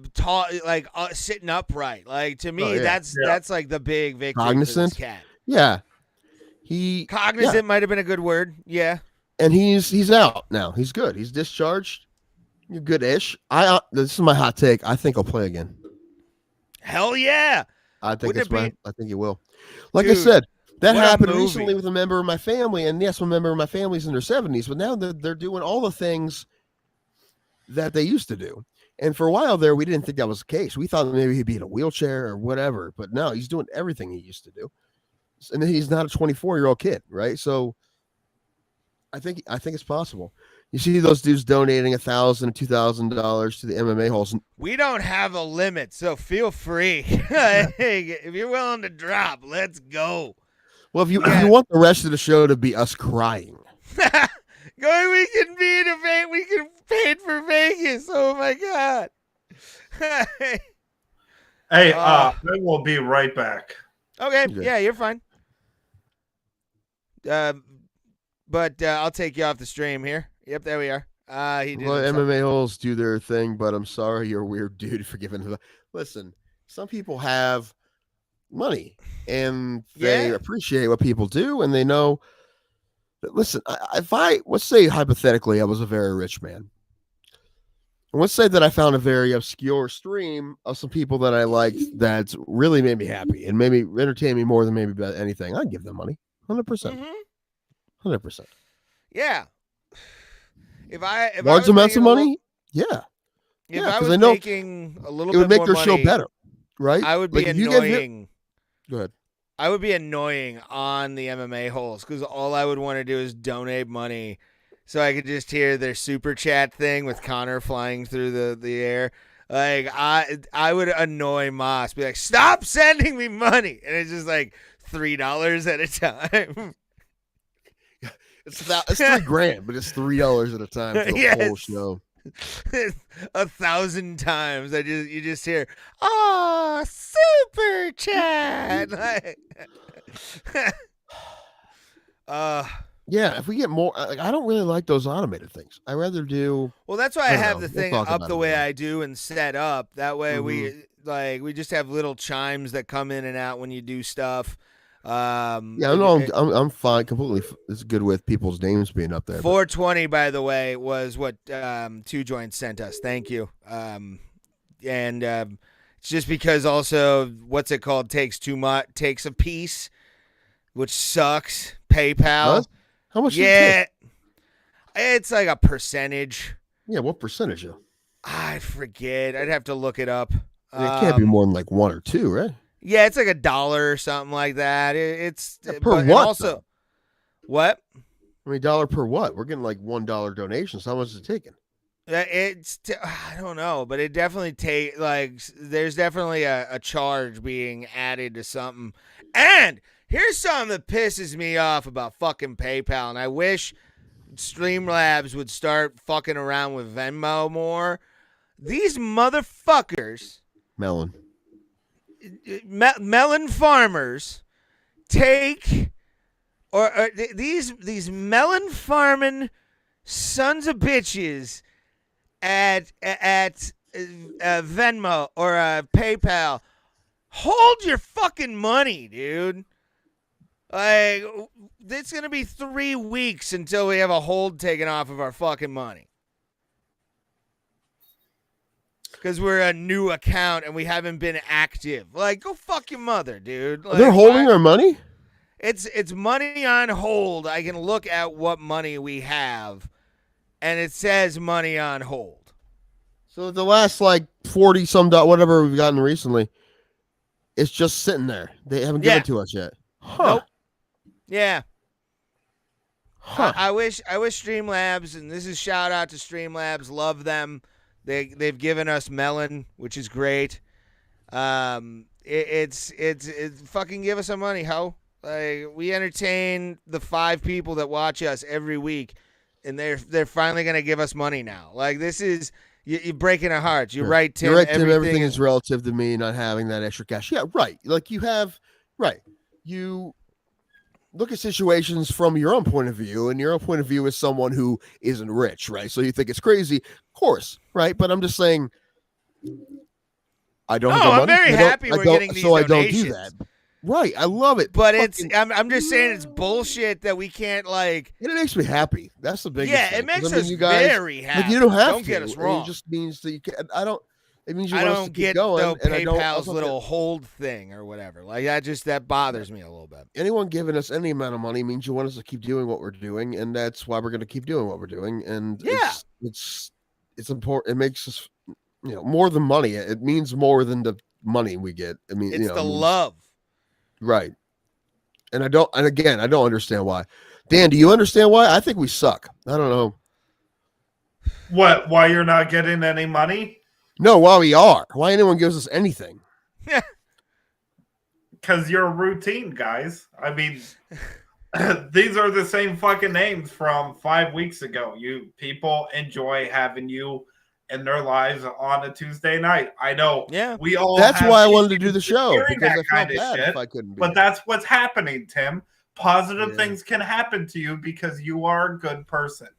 sitting upright. Like to me, that's like the big victory. Cognizant. For this cat. Yeah, he Cognizant might have been a good word. Yeah. and he's out now. He's good. He's discharged. You're good-ish. This is my hot take. I think he'll play again. Hell yeah. I think Wouldn't it I think he will. Like I Dude, said, that what a happened movie. recently with a member of my family, and yes, a member of my family's in their 70s, but now they're doing all the things that they used to do. And for a while there, we didn't think that was the case. We thought maybe he'd be in a wheelchair or whatever, but no, he's doing everything he used to do. And he's not a 24-year-old kid, right? So I think it's possible. You see those dudes donating $1,000 and $2,000 to the MMA halls. We don't have a limit, so feel free. If you're willing to drop, let's go. Well, if you want the rest of the show to be us crying, Going, we can be in a we can pay it for Vegas. Oh my god. Hey, I will be right back. Okay, Okay. yeah, you're fine. But I'll take you off the stream here. Yep, there we are. He did. well, himself. MMA holes do their thing, but I'm sorry, you're a weird dude for giving them. Listen, some people have money and they Yeah. appreciate what people do, and they know that. Listen, let's say hypothetically, I was a very rich man. And let's say that I found a very obscure stream of some people that I liked that really made me happy and maybe entertained me more than maybe about anything. I'd give them money, 100%, Mhm. 100%. Yeah. If I Large was amounts of making a money, yeah. If Yeah, I 'cause was I know making a little It would bit make more their show money, better, right? I would be Like, if you give him- annoying. Go ahead. I would be annoying on the MMA holes because all I would want to do is donate money, so I could just hear their super chat thing with Connor flying through the air. Like I would annoy Moss, be like, "Stop sending me money," and it's just like $3 at a time. It's $3,000, but it's $3 at a time for the whole Yes. show. 1,000 times. You just hear, "Oh, super chat!" Yeah, if we get more, I don't really like those automated things. I rather do. Well, that's why I don't have know. the We'll thing talk up about the it way later. I do and set up. That way Mm-hmm. we just have little chimes that come in and out when you do stuff. Yeah, I'm fine. Completely, it's good with people's names being up there. but- 420, by the way, was what Two Joints sent us. Thank you. And it's just because also what's it called takes a piece, which sucks. PayPal. Does? How much? Does it Yeah, it's like a percentage. take? Yeah. What percentage? Though? I forget. I'd have to look it up. It can't be more than like 1 or 2, right? Yeah, it's like $1 or something like that. It's Yeah, per but- and what, Also, though? what? I mean, dollar per what? We're getting like $1 donations. How much is it taking? I don't know, but it definitely there's definitely a charge being added to something. And here's something that pisses me off about fucking PayPal, and I wish Streamlabs would start fucking around with Venmo more. These motherfuckers, Melon. melon farmers, take these melon farming sons of bitches at Venmo or PayPal. Hold your fucking money, dude. Like, it's gonna be 3 weeks until we have a hold taken off of our fucking money. Because we're a new account and we haven't been active. Like, go fuck your mother, dude. Like, They're holding our money. It's money on hold. I can look at what money we have, and it says money on hold. So the last like 40 some whatever we've gotten recently, it's just sitting there. They haven't given Yeah. it to us yet. Huh. Nope. Yeah. Huh. I wish Streamlabs, and this is shout out to Streamlabs. Love them. They've given us Melon, which is great. It's fucking give us some money, ho. Like, we entertain the 5 people that watch us every week, and they're finally gonna give us money now. Like, this is you're breaking our hearts. You're right, Tim. You're right, Tim. Everything is relative to me not having that extra cash. Yeah, right. Like you have, right. You look at situations from your own point of view, and your own point of view is someone who isn't rich, right? So you think it's crazy, of course, right? But I'm just saying, I don't. No, have the I'm money. very I don't- happy I we're don't- getting these so I don't do donations. that. Right, I love it. But Fucking- I'm just saying it's bullshit that we can't like. and it makes me happy. That's the biggest Yeah, thing. it makes 'Cause, I mean, us you guys, very happy. like, you don't have Don't to. get us And wrong. it just means that you can't. I don't. It means you I want us to don't keep get going, though and I don't. PayPal's also little hold thing or whatever. Like that bothers me a little bit. anyone giving us any amount of money means you want us to keep doing what we're doing, and that's why we're going to keep doing what we're doing. And Yeah. it's important. It makes us, more than money. It means more than the money we get. I mean, It's it the means- love. right? And I don't. And again, I don't understand why. Dan, do you understand why? I think we suck. I don't know. What? Why you're not getting any money? No, why we are? Why anyone gives us anything? Because you're a routine, guys. I mean, these are the same fucking names from 5 weeks ago. You people enjoy having you in their lives on a Tuesday night. I know. Yeah. We all. That's have why I wanted to issues do the with show hearing because I that felt kind of bad shit, if I couldn't be. but that's what's happening, Tim. Positive Yeah. things can happen to you because you are a good person.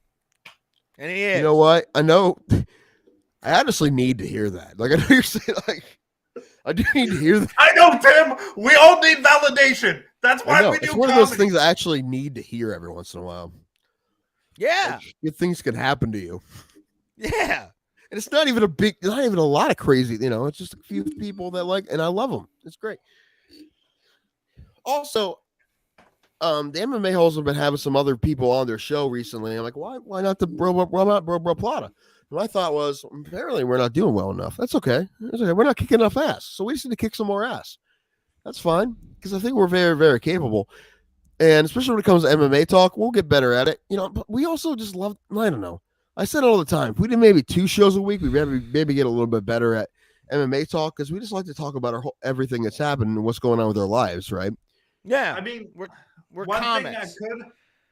And he is. You know what? I know. I honestly need to hear that. Like I know you're saying, like I do need to hear that. I know, Tim. We all need validation. That's I why know. we do It's one of those comedy. things I actually need to hear every once in a while. Yeah. Like, good things can happen to you, Yeah. and it's not even not even a lot of crazy. It's just a few people that like, and I love them. It's great. Also, the MMA holes have been having some other people on their show recently. I'm like, why not the bro Plata? And my thought was, apparently we're not doing well enough. That's okay. It's okay. We're not kicking enough ass, so we just need to kick some more ass. That's fine because I think we're very, very capable, and especially when it comes to MMA talk, we'll get better at it. But we also just love. I don't know. I said it all the time. If we did maybe 2 shows a week, we'd maybe get a little bit better at MMA talk because we just like to talk about everything that's happened and what's going on with our lives, right? Yeah. I mean, we're one thing that comics. could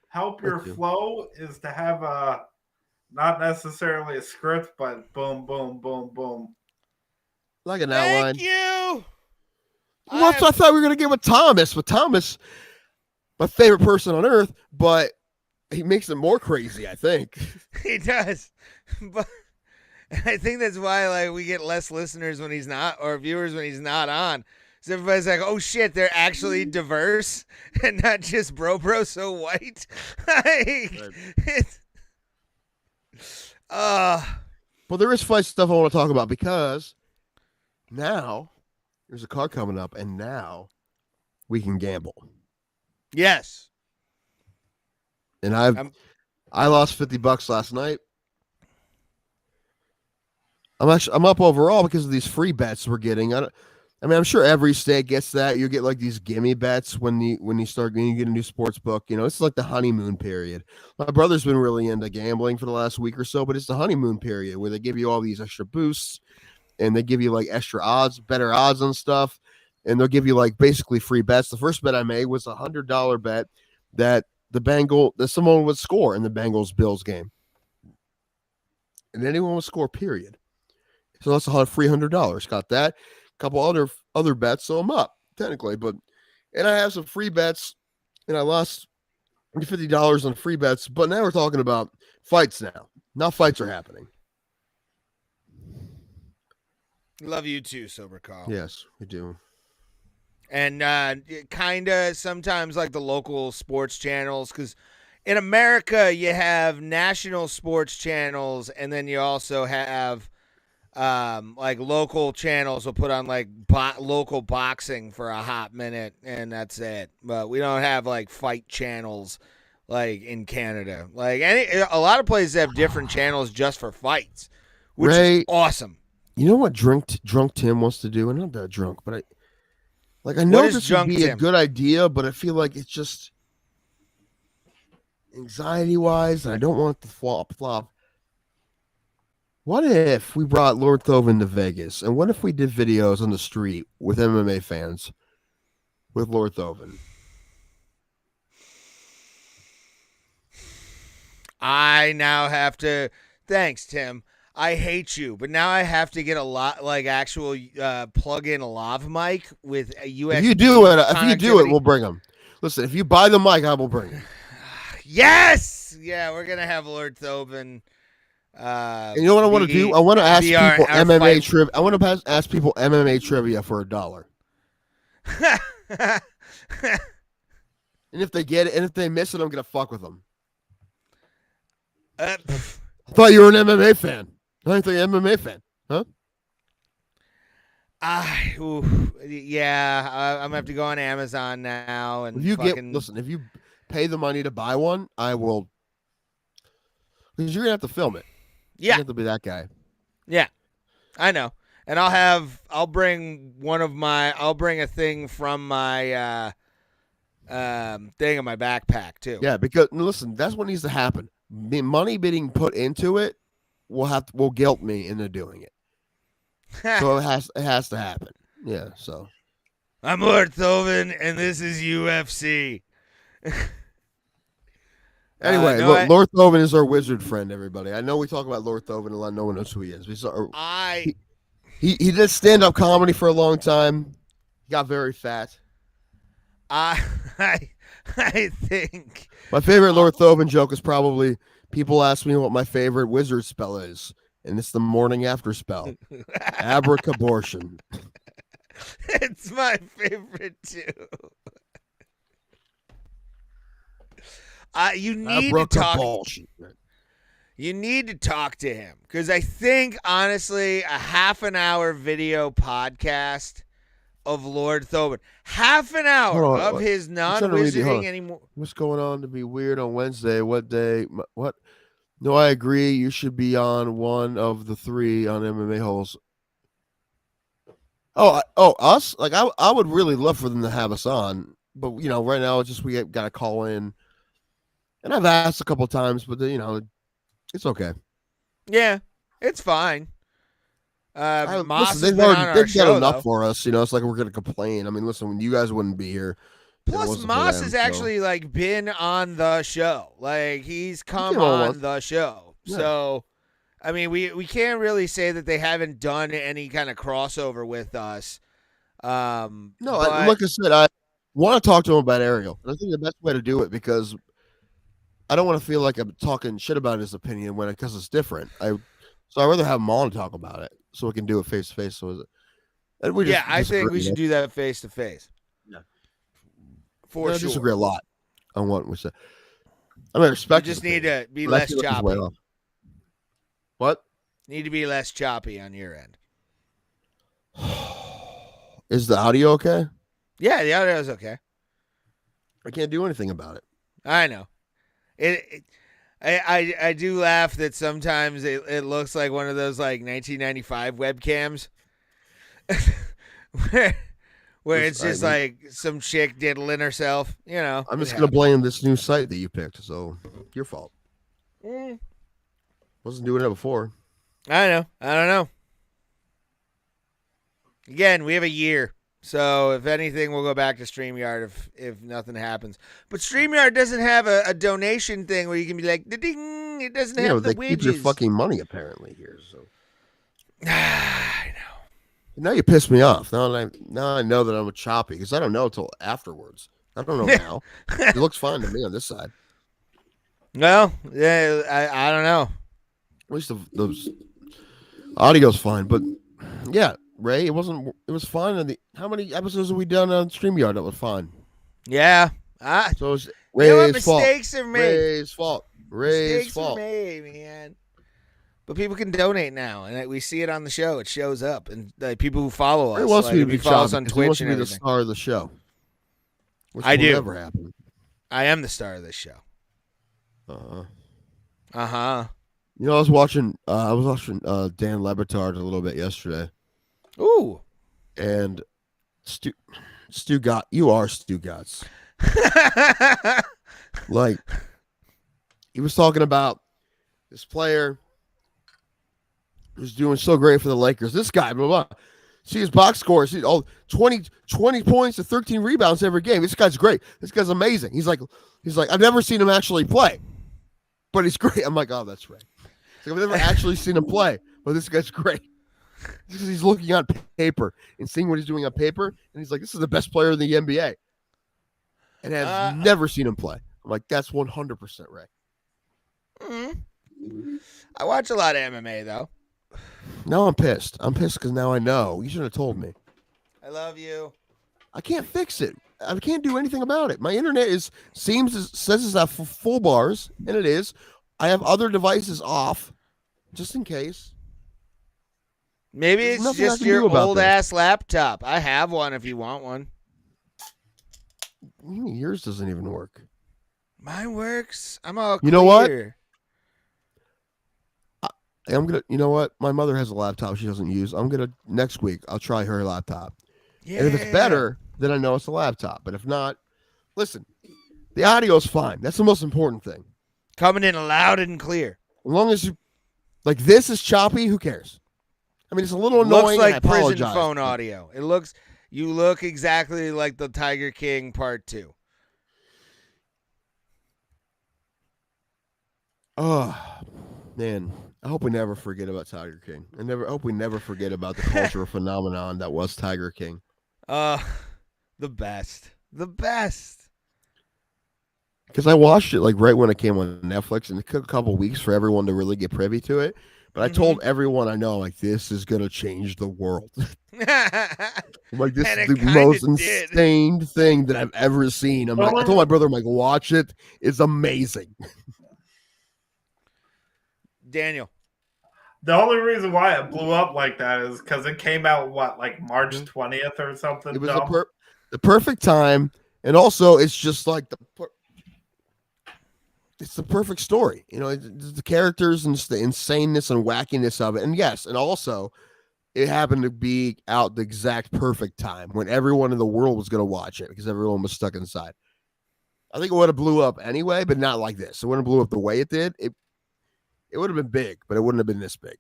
help your Thank you. flow is to have a not necessarily a script, but boom, boom, boom, boom. Like an outline. Thank you. Well, I thought we were gonna get with Thomas. But Thomas, my favorite person on earth, but he makes it more crazy. I think. He does. But I think that's why like we get less listeners when he's not, or viewers when he's not on. So everybody's like, "Oh shit, they're actually diverse and not just bro so white." It's, But there is fight stuff I want to talk about because now there's a card coming up, and now we can gamble. yes. And I'm- I lost $50 last night. I'm up overall because of these free bets we're getting. I'm sure every state gets that. You get like these gimme bets when you get a new sports book. It's like the honeymoon period. My brother's been really into gambling for the last week or so, but it's the honeymoon period where they give you all these extra boosts and they give you like extra odds, better odds on stuff, and they'll give you like basically free bets. The first bet I made was a $100 bet that someone would score in the Bengals-Bills game, and anyone would score. Period. So that's $300. Got that. A couple other bets, so I'm up technically. And I have some free bets, and I lost $50 on free bets. But now we're talking about fights now. Now fights are happening. Love you too, Sober Carl. Yes, we do. And kind of sometimes like the local sports channels, because in America you have national sports channels, and then you also have like local channels will put on like local boxing for a hot minute, and that's it. But we don't have like fight channels like in Canada. Like a lot of places have different channels just for fights, which is awesome. You know what drunk Tim wants to do? I'm not that drunk, but I know this would be a good idea, but I feel like it's just anxiety-wise, and I don't want it to flop. What if we brought Lord Thoven to Vegas, and what if we did videos on the street with MMA fans with Lord Thoven? I now have to. Thanks, Tim. I hate you, but now I have to get a lot like actual plug-in lav mic with a USB. If you do it, we'll bring them. Listen, if you buy the mic, I will bring it. Yes, yeah, we're gonna have Lord Thoven. And you know what I want to do? I want to ask people MMA trivia. I want to ask people MMA trivia for $1. And if they get it, and if they miss it, I'm gonna fuck with them. I thought you were an MMA fan. I thought you were an MMA fan, huh? Yeah, I'm gonna have to go on Amazon now and If you fucking... if you pay the money to buy one, I will. Because you're gonna have to film it. Yeah, You have to be that guy. yeah, I know. And I'll bring a thing from my thing in my backpack too. Yeah, because listen, that's what needs to happen. The money being put into it will guilt me into doing it. So it has to happen. Yeah. So I'm Lord Thoven, and this is UFC. anyway, Lord Thoven is our wizard friend. Everybody, I know we talk about Lord Thoven a lot. No one knows who he is. He did stand up comedy for a long time. He got very fat. I think My favorite Lord Thoven joke is probably people ask me what my favorite wizard spell is, and it's the morning after spell. Abracabortion. It's my favorite too. You need to talk. You need to talk to him because I think honestly, a half an hour video podcast of Lord Thoven, half an hour of his non-wizarding anymore. What's going on to be weird on Wednesday? What day? What? No, I agree. You should be on one of the three on MMA holes. Us? Like I would really love for them to have us on, but right now it's just we got to call in, and I've asked a couple of times, but it's okay. Yeah, it's fine. Moss they've got enough for us. It's like we're gonna complain. I mean, listen, you guys wouldn't be here. Plus, Moss has actually been on the show. Like he's come on the show. Yeah. So, I mean, we can't really say that they haven't done any kind of crossover with us. No, like I said, I want to talk to him about Ariel. And I think the best way to do it because I don't want to feel like I'm talking shit about his opinion because it's different. So I'd rather have him on to talk about it so we can do it face to face. So I think we should do that face to face. Yeah, for sure. I disagree a lot on what we said. I mean, respect. You just need to be less choppy. What? Need to be less choppy on your end. Is the audio okay? Yeah, the audio is okay. I can't do anything about it. I know. I do laugh that sometimes it looks like one of those 1995 webcams where it's just some chick diddling herself. I'm just gonna blame this new site that you picked. So your fault. Wasn't doing it before. I don't know. Again, we have a year. So if anything, we'll go back to StreamYard if nothing happens. But StreamYard doesn't have a donation thing where you can be like, ding. It doesn't have the widgets. They keep your fucking money apparently here. So I know. Now you piss me off. Now I know that I'm a choppy because I don't know until afterwards. I don't know now. It looks fine to me on this side. Well, yeah, I don't know. At least the audio's fine, but yeah. Ray, it was fine. How many episodes have we done on StreamYard that was fine? Yeah. So it's Ray's fault. Mistakes are made. Ray's fault. Are made, man. But people can donate now, and we see it on the show. It shows up, and people who follow us, Ray wants me to be follow us on Twitch and everything. The star of the show. I do. Never happen. I am the star of this show. I was watching Dan Le Batard a little bit yesterday. Ooh. And Stu you are Stu Gotts. He was talking about this player who's doing so great for the Lakers. This guy, blah, blah. See his box scores. 20 points to 13 rebounds every game. This guy's great. This guy's amazing. He's like, I've never seen him actually play, but he's great. I'm like, oh, that's right. I've never actually seen him play, but this guy's great. Because he's looking on paper and seeing what he's doing on paper, and he's like, this is the best player in the NBA. And has never seen him play. I'm like, that's 100% right. I watch a lot of MMA, though. Now I'm pissed. I'm pissed because now I know. You should have told me. I love you. I can't fix it. I can't do anything about it. My internet says it's at full bars, and it is. I have other devices off, just in case. Maybe There's it's nothing I just can your do about old this. ass laptop. I have one if you want one. Yours doesn't even work. Mine works. I'm all You know what? clear. I'm gonna. You know what? My mother has a laptop she doesn't use. Next week. I'll try her laptop, Yeah. and if it's better, then I know it's a laptop. But if not, listen, the audio's fine. That's the most important thing. Coming in loud and clear. As long as you like this is choppy, who cares? I mean, it's a little Looks annoying. like and I prison apologize, phone but- audio. You look exactly like the Tiger King Part 2. Oh man, I hope we never forget about Tiger King. I hope we never forget about the cultural phenomenon that was Tiger King. The best. The best. Because I watched it like right when it came on Netflix, and it took a couple weeks for everyone to really get privy to it. But I told everyone I know, like, this is gonna change the world. Like, this And is it the kinda most did. insane thing that I've ever seen. I told my brother, I'm like, watch it. It's amazing. Daniel. The only reason why it blew up like that is because it came out like March 20th or something. It was dumb. the perfect time, and also it's just like it's the perfect story. You know, it's the characters and just the insaneness and wackiness of it. And yes, and also it happened to be out the exact perfect time when everyone in the world was going to watch it because everyone was stuck inside. I think it would have blew up anyway, but not like this. It wouldn't have blew up the way it did. It would have been big, but it wouldn't have been this big.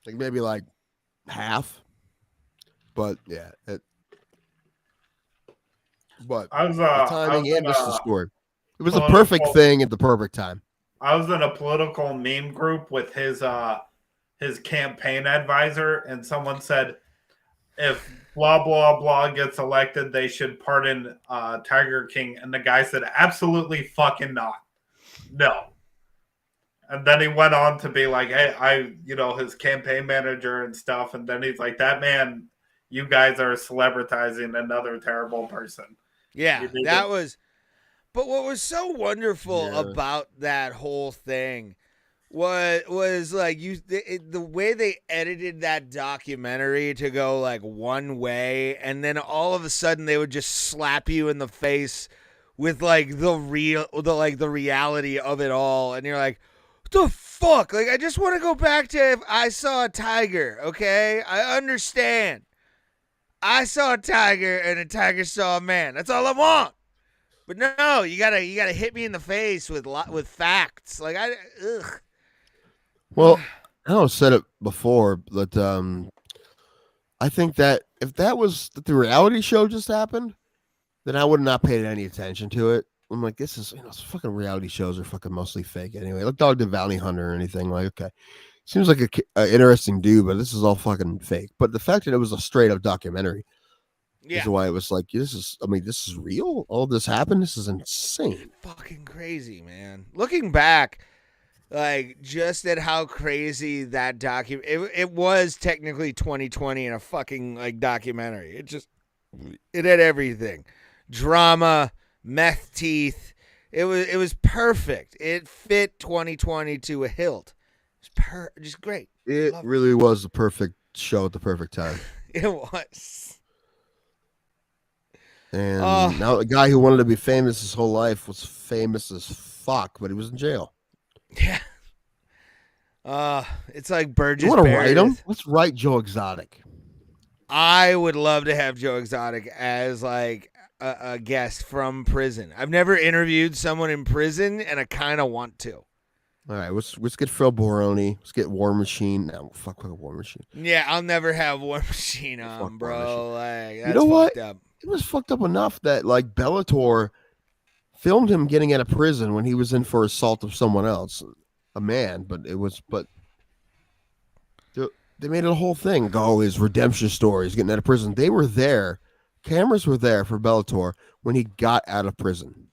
Like maybe like half. But yeah. But I was the timing and just the story. It was the political- perfect thing at the perfect time. I was in a political meme group with his campaign advisor, and someone said, if blah blah blah gets elected, they should pardon Tiger King, and the guy said, absolutely fucking not, no. And then he went on to be like, hey, his campaign manager and stuff, and then he's like, that man, you guys are celebritizing another terrible person. Yeah, that was. But what was so wonderful about that whole thing was like the way they edited that documentary to go like one way, and then all of a sudden they would just slap you in the face with like the reality of it all, and you're like, what the fuck? Like, I just want to go back to if I saw a tiger, okay? I understand. I saw a tiger and a tiger saw a man. That's all I want. But no, you gotta hit me in the face with facts. Like ugh. Well, I said it before, but I think that if that the reality show just happened, then I would not pay any attention to it. I'm like, this is fucking reality shows are fucking mostly fake anyway. Like Dog the Bounty Hunter or anything. Like, okay, seems like a interesting dude, but this is all fucking fake. But the fact that it was a straight up documentary. Yeah. Is why it was like, this is real. All this happened. This is insane. Fucking crazy, man. Looking back, like, just at how crazy that it was technically 2020 in a fucking like documentary. It had everything. Drama, meth teeth. It was perfect. It fit 2020 to a hilt. It was just great. It really was the perfect show at the perfect time. It was. And now the guy who wanted to be famous his whole life was famous as fuck, but he was in jail. Yeah. It's like Burgess. You want to Meredith. write him? Let's write Joe Exotic. I would love to have Joe Exotic as like a guest from prison. I've never interviewed someone in prison, and I kind of want to. All right, let's get Phil Boroni. Let's get War Machine. No, fuck War Machine. Yeah, I'll never have War Machine on, bro. Like, that's you know what? Up. It was fucked up enough that like Bellator filmed him getting out of prison when he was in for assault of someone else, a man. But they made it a whole thing. His redemption story. He's getting out of prison. They were there. Cameras were there for Bellator when he got out of prison.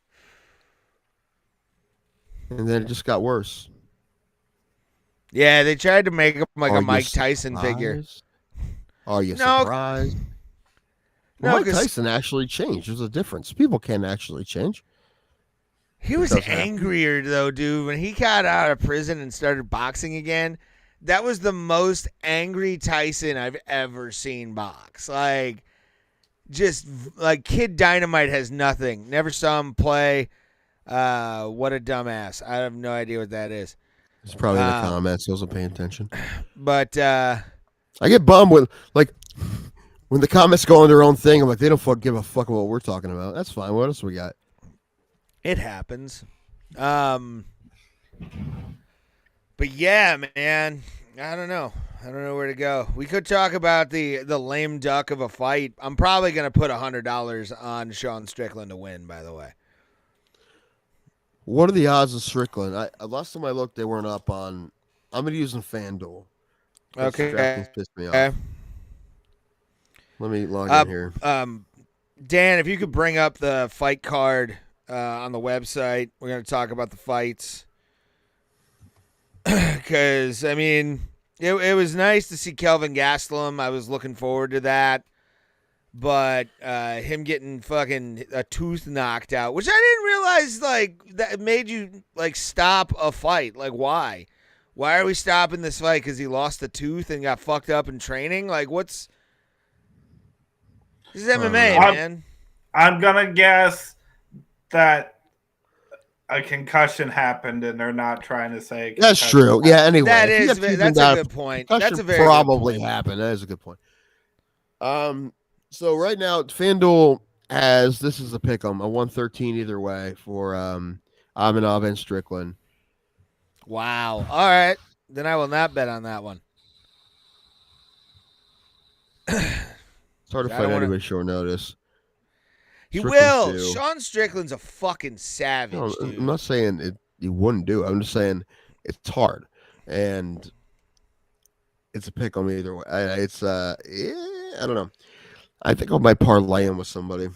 And then it just got worse. Yeah, they tried to make him like Are a you Mike Tyson figure. Are you surprised? No, Mike 'cause Tyson actually changed. There's a difference. People can actually change. he was does happen. angrier though, dude. When he got out of prison and started boxing again, that was the most angry Tyson I've ever seen box. Like, just like Kid Dynamite has nothing. Never saw him play. What a dumbass. I have no idea what that is. It's probably in the comments. I wasn't paying attention. But I get bummed with like when the comments go on their own thing. I'm like, they don't give a fuck about what we're talking about. That's fine. What else we got? it happens. But yeah, man. I don't know. I don't know where to go. We could talk about the lame duck of a fight. I'm probably gonna put $100 on Sean Strickland to win. By the way, What are the odds of Strickland? Last time I looked, they weren't up on. I'm gonna use FanDuel. Okay. DraftKings pissed me off. Okay. Let me log in here. Dan, if you could bring up the fight card on the website, we're gonna talk about the fights. Because I mean, it was nice to see Kelvin Gastelum. I was looking forward to that. But him getting fucking a tooth knocked out, which I didn't realize, like, that made you, like, stop a fight. Like, why? Why are we stopping this fight? Because he lost a tooth and got fucked up in training? Like, what's... This is MMA, man. I'm going to guess that a concussion happened and they're not trying to say... That's true. Yeah, anyway. That's a good point. That's a very probably good point. happened. That is a good point. So right now, FanDuel has, this is a pick 'em, a 113 either way for Aminov and Strickland. Wow. All right. Then I will not bet on that one. It's hard to I find don't wanna- anybody short notice. He Strickland's will. due. Sean Strickland's a fucking savage, No, dude. I'm not saying he wouldn't do it. I'm just saying it's hard. And it's a pick 'em either way. I don't know. I think I might parlay him with somebody.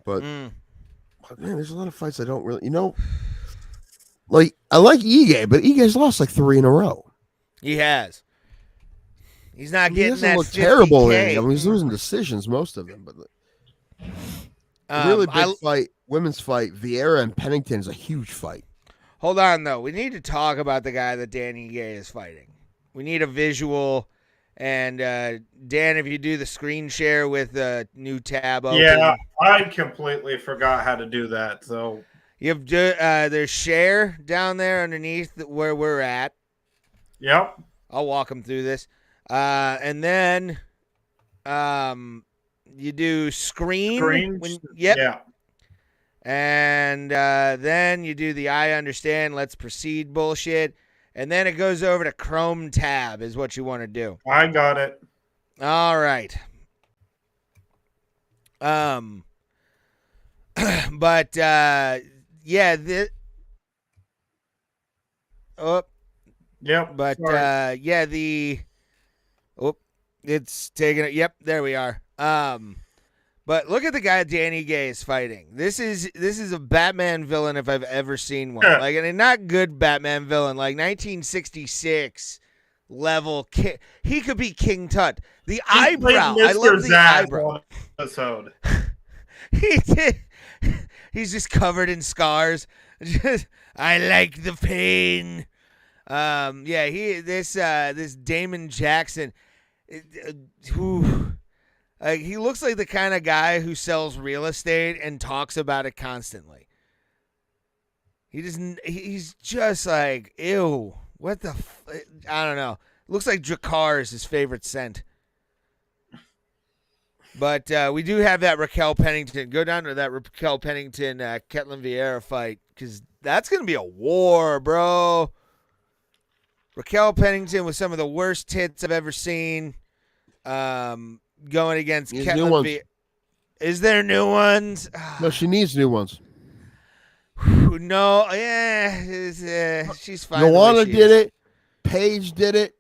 But, man, there's a lot of fights I don't really, like, I like Ige, but Ige's lost like 3 in a row. He has. He's not He getting doesn't that look terrible in 50K. it. I mean, he's losing decisions, most of them. But a really big fight, women's fight, Vieira and Pennington is a huge fight. Hold on, though. We need to talk about the guy that Danny Gay is fighting. We need a visual. And, Dan, if you do the screen share with the new tab open. Yeah, I completely forgot how to do that. So You have there's share down there underneath where we're at. Yep. I'll walk them through this. And then you do screen. Yep. Yeah. And then you do the I understand, let's proceed bullshit. And then it goes over to Chrome tab is what you want to do. I got it. All right. But yeah, Yep. but sorry. yeah, it's taking it. Yep, there we are. But look at the guy Danny Gay is fighting. This is a Batman villain if I've ever seen one. Yeah. Like, and a not good Batman villain, like 1966 level. He could be King Tut. The eyebrow. I love the eyebrow. Episode. He did. He's just covered in scars. I like the pain. Yeah, this Damon Jackson, who. He looks like the kind of guy who sells real estate and talks about it constantly. He's just like, ew, what the, I don't know. Looks like Drakkar is his favorite scent. But we do have that Raquel Pennington. Go down to that Raquel Pennington, Ketlin Vieira fight, because that's going to be a war, bro. Raquel Pennington with some of the worst tits I've ever seen. Going against Ketlin Vieira. Is there new ones? No, she needs new ones. No, yeah, she's fine. Joanna did it. Paige did it.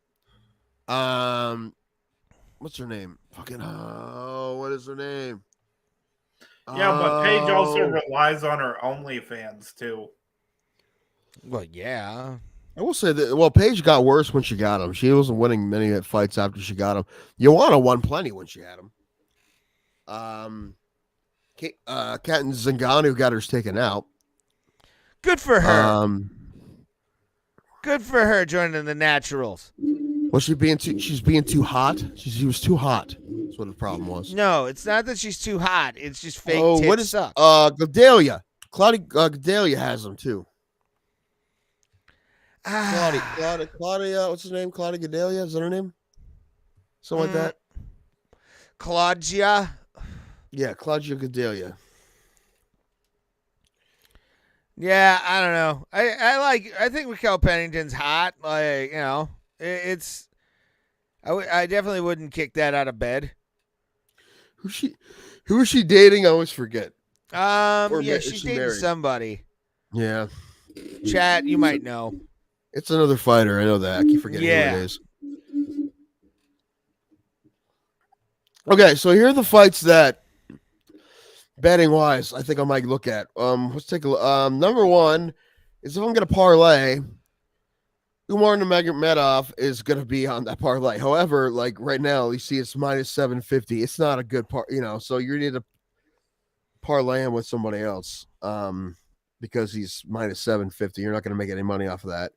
What's her name? Fucking what is her name? Yeah, but Paige also relies on her OnlyFans too. Well, yeah. I will say that. Well, Paige got worse when she got him. She wasn't winning many fights after she got him. Joanna won plenty when she had him. Kat Zingano got hers taken out. Good for her. Um, Good for her joining the Naturals. was she being too? She's being too hot. She was too hot. That's what the problem was. No, it's not that she's too hot. It's just fake Oh, tits what is suck. Gadelia? Claudia Gadelia has them too. Ah. Claudia, what's her name? Claudia Gadelia, is that her name? Something like that. Claudia. Yeah, Claudia Gadelia. Yeah, I don't know. I think Raquel Pennington's hot. Like, you know, it's. I definitely wouldn't kick that out of bed. Who is she dating? I always forget. Yeah, is she's she dating married? somebody. Yeah, Chat, you might know. it's another fighter. I know that. I keep forgetting who Yeah. it is. Okay, so here are the fights that betting wise, I think I might look at. Let's take a look. Number one is if I'm gonna parlay, Umar Nurmagomedov is gonna be on that parlay. However, like right now, you see it's minus 750. It's not a good so you need to parlay him with somebody else. Because he's minus 750. You're not gonna make any money off of that.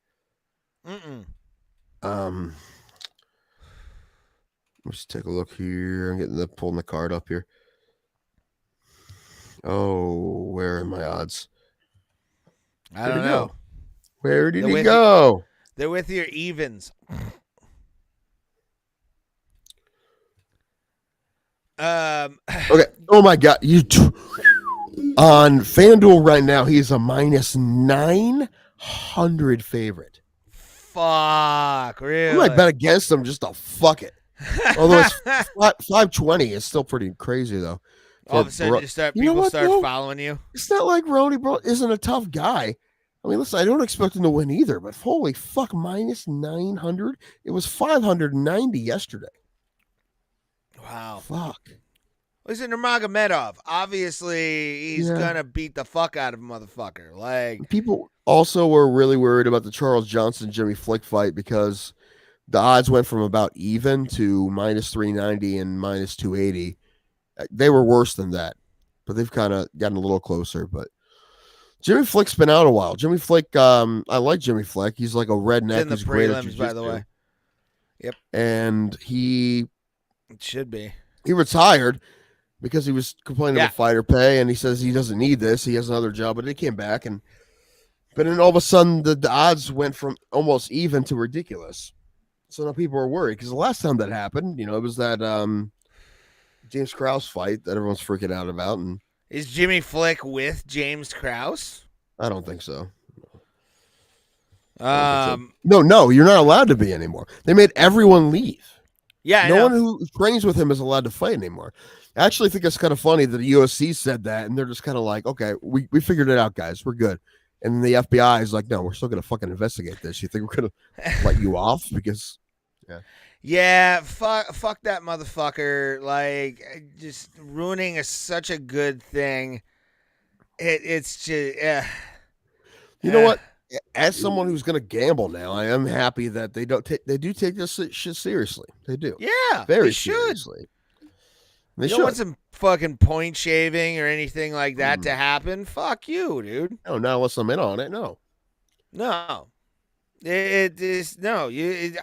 Let's take a look here. I'm pulling the card up here. Oh, where are my odds? I don't know. Where did he go? They're with your evens. Okay. Oh my God. On FanDuel right now, he's a minus 900 favorite. Fuck, really? I might bet against him just to fuck it. Although it's 520, it's still pretty crazy though. All of a sudden, people start following you. It's not like Rony Bro isn't a tough guy. I mean, listen, I don't expect him to win either, but holy fuck, minus 900. It was 590 yesterday. Wow. Fuck. Listen, Nurmagomedov. Obviously, he's gonna beat the fuck out of a motherfucker. Like, people also were really worried about the Charles Johnson Jimmy Flick fight because the odds went from about even to minus 390 and minus 280. They were worse than that, but they've kind of gotten a little closer. But Jimmy Flick's been out a while. Jimmy Flick, I like Jimmy Flick. He's like a redneck. It's in the prelims, by the way. Yep. And it should be. He retired because he was complaining about fighter pay, and he says he doesn't need this. He has another job, but he came back, but then all of a sudden the odds went from almost even to ridiculous. So now people are worried because the last time that happened, it was that James Krause fight that everyone's freaking out about. And is Jimmy Flick with James Krause? I don't think so. No, you're not allowed to be anymore. They made everyone leave. Yeah, no one who trains with him is allowed to fight anymore. I actually think it's kind of funny that the UFC said that, and they're just kind of like, okay, we figured it out, guys. We're good. And the FBI is like, no, we're still going to fucking investigate this. You think we're going to let you off? Because, yeah, fuck that motherfucker. Like, just ruining such a good thing. It's just, you know what? As someone who's going to gamble now, I am happy that they do take this shit seriously. They do. Yeah, very seriously. They don't want some fucking point shaving or anything like that to happen. Fuck you, dude. No, not unless I'm in on it. No. It is no.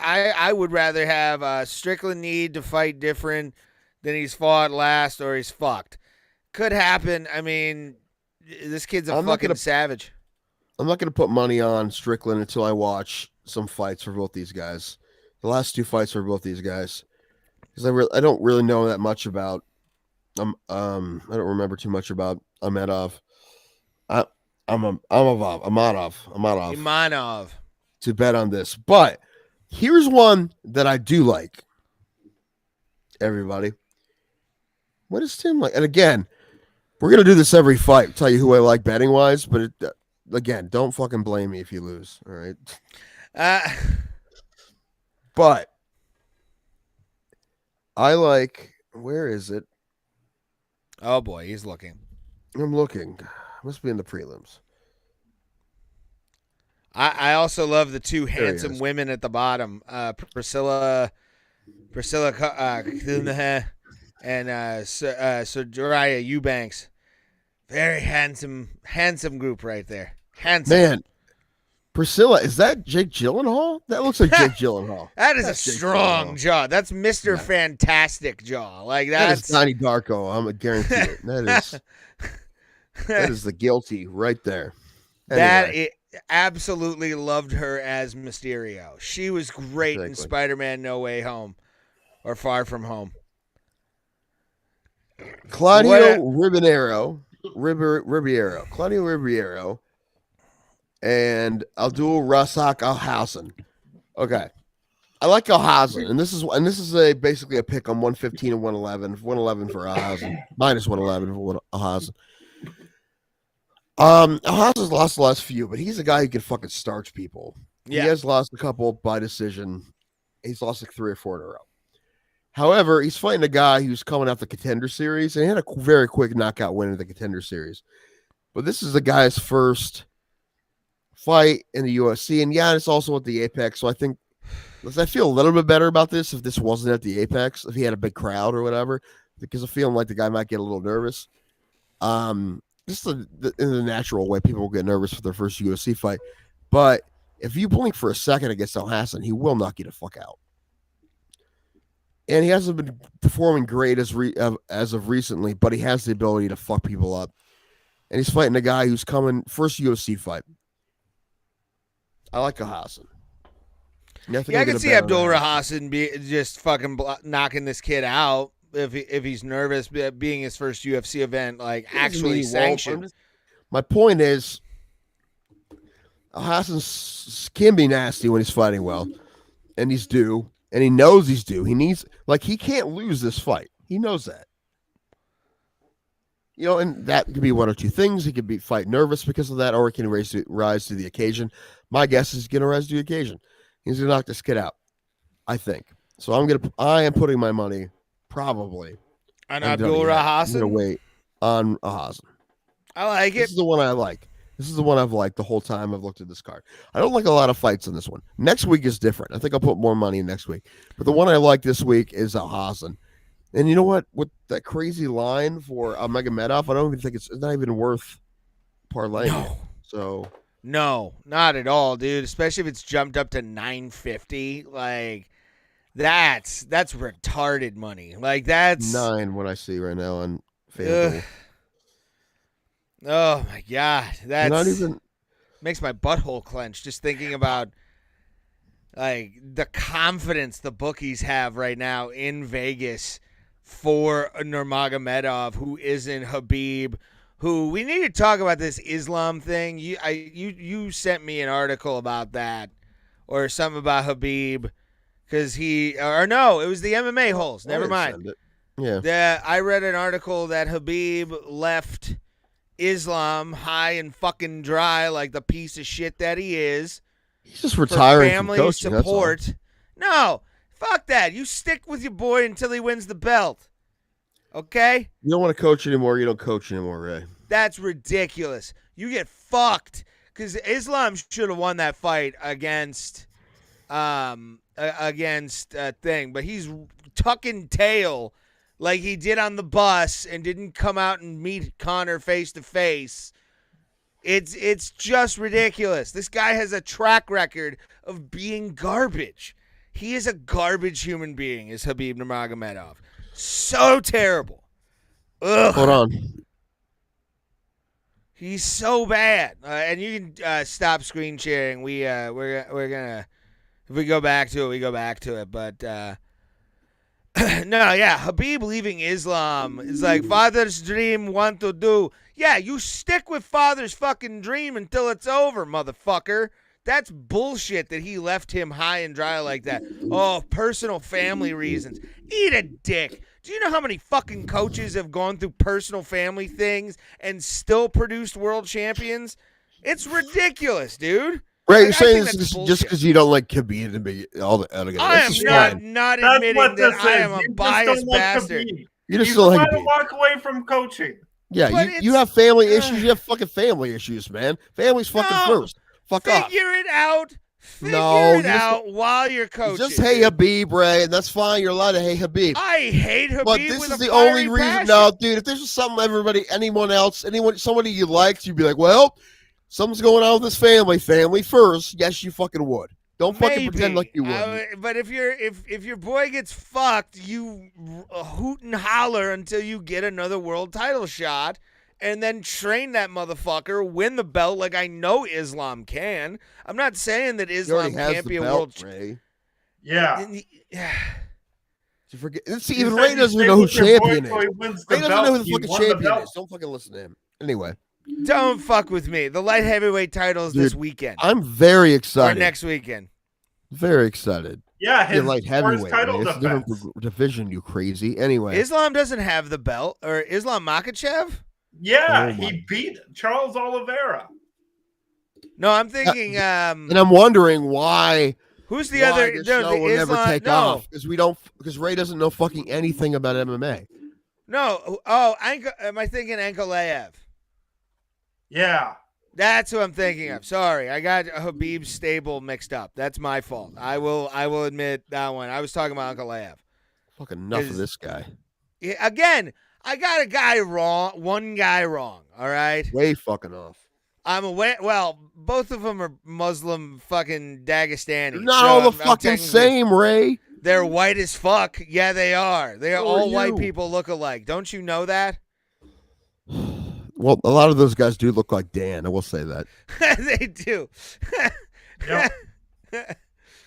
I would rather have Strickland need to fight different than he's fought last, or he's fucked. Could happen. I mean, this kid's a fucking savage. I'm not going to put money on Strickland until I watch some fights for both these guys. The last two fights for both these guys, because I don't really know that much about. I don't remember too much about Amadov. Imanov. To bet on this, but here's one that I do like. Everybody, what is Tim like? And again, we're gonna do this every fight. Tell you who I like betting wise, but again, don't fucking blame me if you lose. All right. But I like. Where is it? Oh boy, he's looking. I'm looking. Must be in the prelims. I also love the two handsome women at the bottom. Priscilla And so Jariah Eubanks, very handsome group right there. Handsome. Man, Priscilla, is that Jake Gyllenhaal? That looks like Jake Gyllenhaal. That is That's a Jake strong Gyllenhaal. jaw. That's Mr. Yeah. Fantastic jaw. Like That is that's Donnie Darko. I'm a guarantee it. That is the guilty right there. That Anyway. it absolutely loved her as Mysterio. She was great in Exactly. Spider-Man No Way Home or Far From Home. Claudio Ribeiro. Claudio Ribeiro. And Abdul Razak Alhassan. Okay. I like Alhassan. And this is basically a pick on 115 and 111. 111 for Alhassan. Minus 111 for Alhassan. Alhassan's lost the last few, but he's a guy who can fucking starch people. Yeah. He has lost a couple by decision. He's lost like 3 or 4 in a row. However, he's fighting a guy who's coming out the Contender Series, and he had a very quick knockout win in the Contender Series. But this is the guy's first fight in the UFC, and yeah, it's also at the Apex. So I feel a little bit better about this if this wasn't at the Apex, if he had a big crowd or whatever, because I'm feeling like the guy might get a little nervous. Just in the natural way people will get nervous for their first UFC fight. But if you blink for a second against Alhassan, he will knock you the fuck out. And he hasn't been performing great as of recently, but he has the ability to fuck people up. And he's fighting a guy who's coming first UFC fight. I like Alhassan. Yeah, I can see Abdul Hassan be just fucking knocking this kid out if he's nervous, being his first UFC event, like actually sanctioned. My point is, Alhassan can be nasty when he's fighting well, and he's due, and he knows he's due. He can't lose this fight. He knows that. And that could be one or two things. He could be fight nervous because of that, or he can rise to the occasion. My guess is he's going to rise to the occasion. He's going to knock this kid out, I think. So I am putting my money probably on Abdul Hassan. I'm going to wait on Hassan. I like it. This is the one I like. This is the one I've liked the whole time I've looked at this card. I don't like a lot of fights in this one. Next week is different. I think I'll put more money in next week. But the one I like this week is Hassan. And you know what? With that crazy line for Magomedov, I don't even think it's not even worth parlaying. No. So no, not at all, dude. Especially if it's jumped up to 950. Like that's retarded money. Like that's 9 what I see right now on FanDuel. Oh my god, that's not even makes my butthole clench just thinking about like the confidence the bookies have right now in Vegas for Nurmagomedov, who isn't Habib. Who we need to talk about this Islam thing. You sent me an article about that, or something about Habib, because it was the MMA holes. Never mind. Yeah, I read an article that Habib left Islam high and fucking dry, like the piece of shit that he is. He's just retiring family from coaching, support. No, fuck that. You stick with your boy until he wins the belt. Okay? You don't want to coach anymore. You don't coach anymore, Ray. That's ridiculous. You get fucked because Islam should have won that fight against thing, but he's tucking tail like he did on the bus and didn't come out and meet Conor face to face. It's just ridiculous. This guy has a track record of being garbage. He is a garbage human being, is Habib Nurmagomedov. So terrible. Ugh. Hold on. He's so bad. And you can stop screen sharing. We're gonna, if we go back to it, we go back to it. But no, yeah, Habib leaving Islam is like father's dream, want to do. Yeah, you stick with father's fucking dream until it's over, motherfucker. That's bullshit that he left him high and dry like that. Oh, personal family reasons. Eat a dick. Do you know how many fucking coaches have gone through personal family things and still produced world champions? It's ridiculous, dude. Right, you're saying this is just because you don't like Khabib and be all the other guys. I am not admitting that I am a biased bastard. You just still trying to walk away from coaching. Yeah, you have family issues. You have fucking family issues, man. Family's fucking first. Fuck off. Figure it out. Figure it just- out while you're coaching. Just hey dude. Habib, Ray, and that's fine. You're allowed to hey Habib. I hate Habib But this with is a the only fiery reason. passion. No, dude, if there's just something somebody you liked, you'd be like, well, something's going on with this family. Family first. Yes, you fucking would. Don't fucking pretend like you would. But if your boy gets fucked, you hoot and holler until you get another world title shot, and then train that motherfucker, win the belt like I know Islam can. I'm not saying that He Islam already has can't the be a belt, world. Ray. Yeah. You forget. See, You even said Ray you doesn't stay know who with your boy champion till he is. wins the Ray doesn't belt. know who the He fucking won the champion belt. is. Don't fucking listen to him. Anyway, Don't fuck with me. The light heavyweight title is Dude, this weekend I'm very or excited. next weekend. Very excited. Yeah, You're his light first heavyweight. title Man. It's a different defense. division. You crazy. Anyway, Islam doesn't have the belt, or Islam Makhachev? Yeah, Oh my- he beat Charles Oliveira. No, I'm thinking. and I'm wondering why. Who's the why other? this No, show the will never Islam. take No, off because Ray doesn't know fucking anything about MMA. no. Oh, am I thinking Ankalaev? Yeah. That's who I'm thinking of. Sorry, I got Habib's stable mixed up. That's my fault. I will admit that one. I was talking about Ankalaev. Fucking enough of this guy. Yeah, again, I got a guy wrong. One guy wrong. All right. Way fucking off. I'm aware. Well, both of them are Muslim fucking Dagestani. They're not so all the I'm fucking technically- same, Ray. They're white as fuck. Yeah, they are. They are So are all white you. people look alike. Don't you know that? Well, a lot of those guys do look like Dan. I will say that. They do. Yep.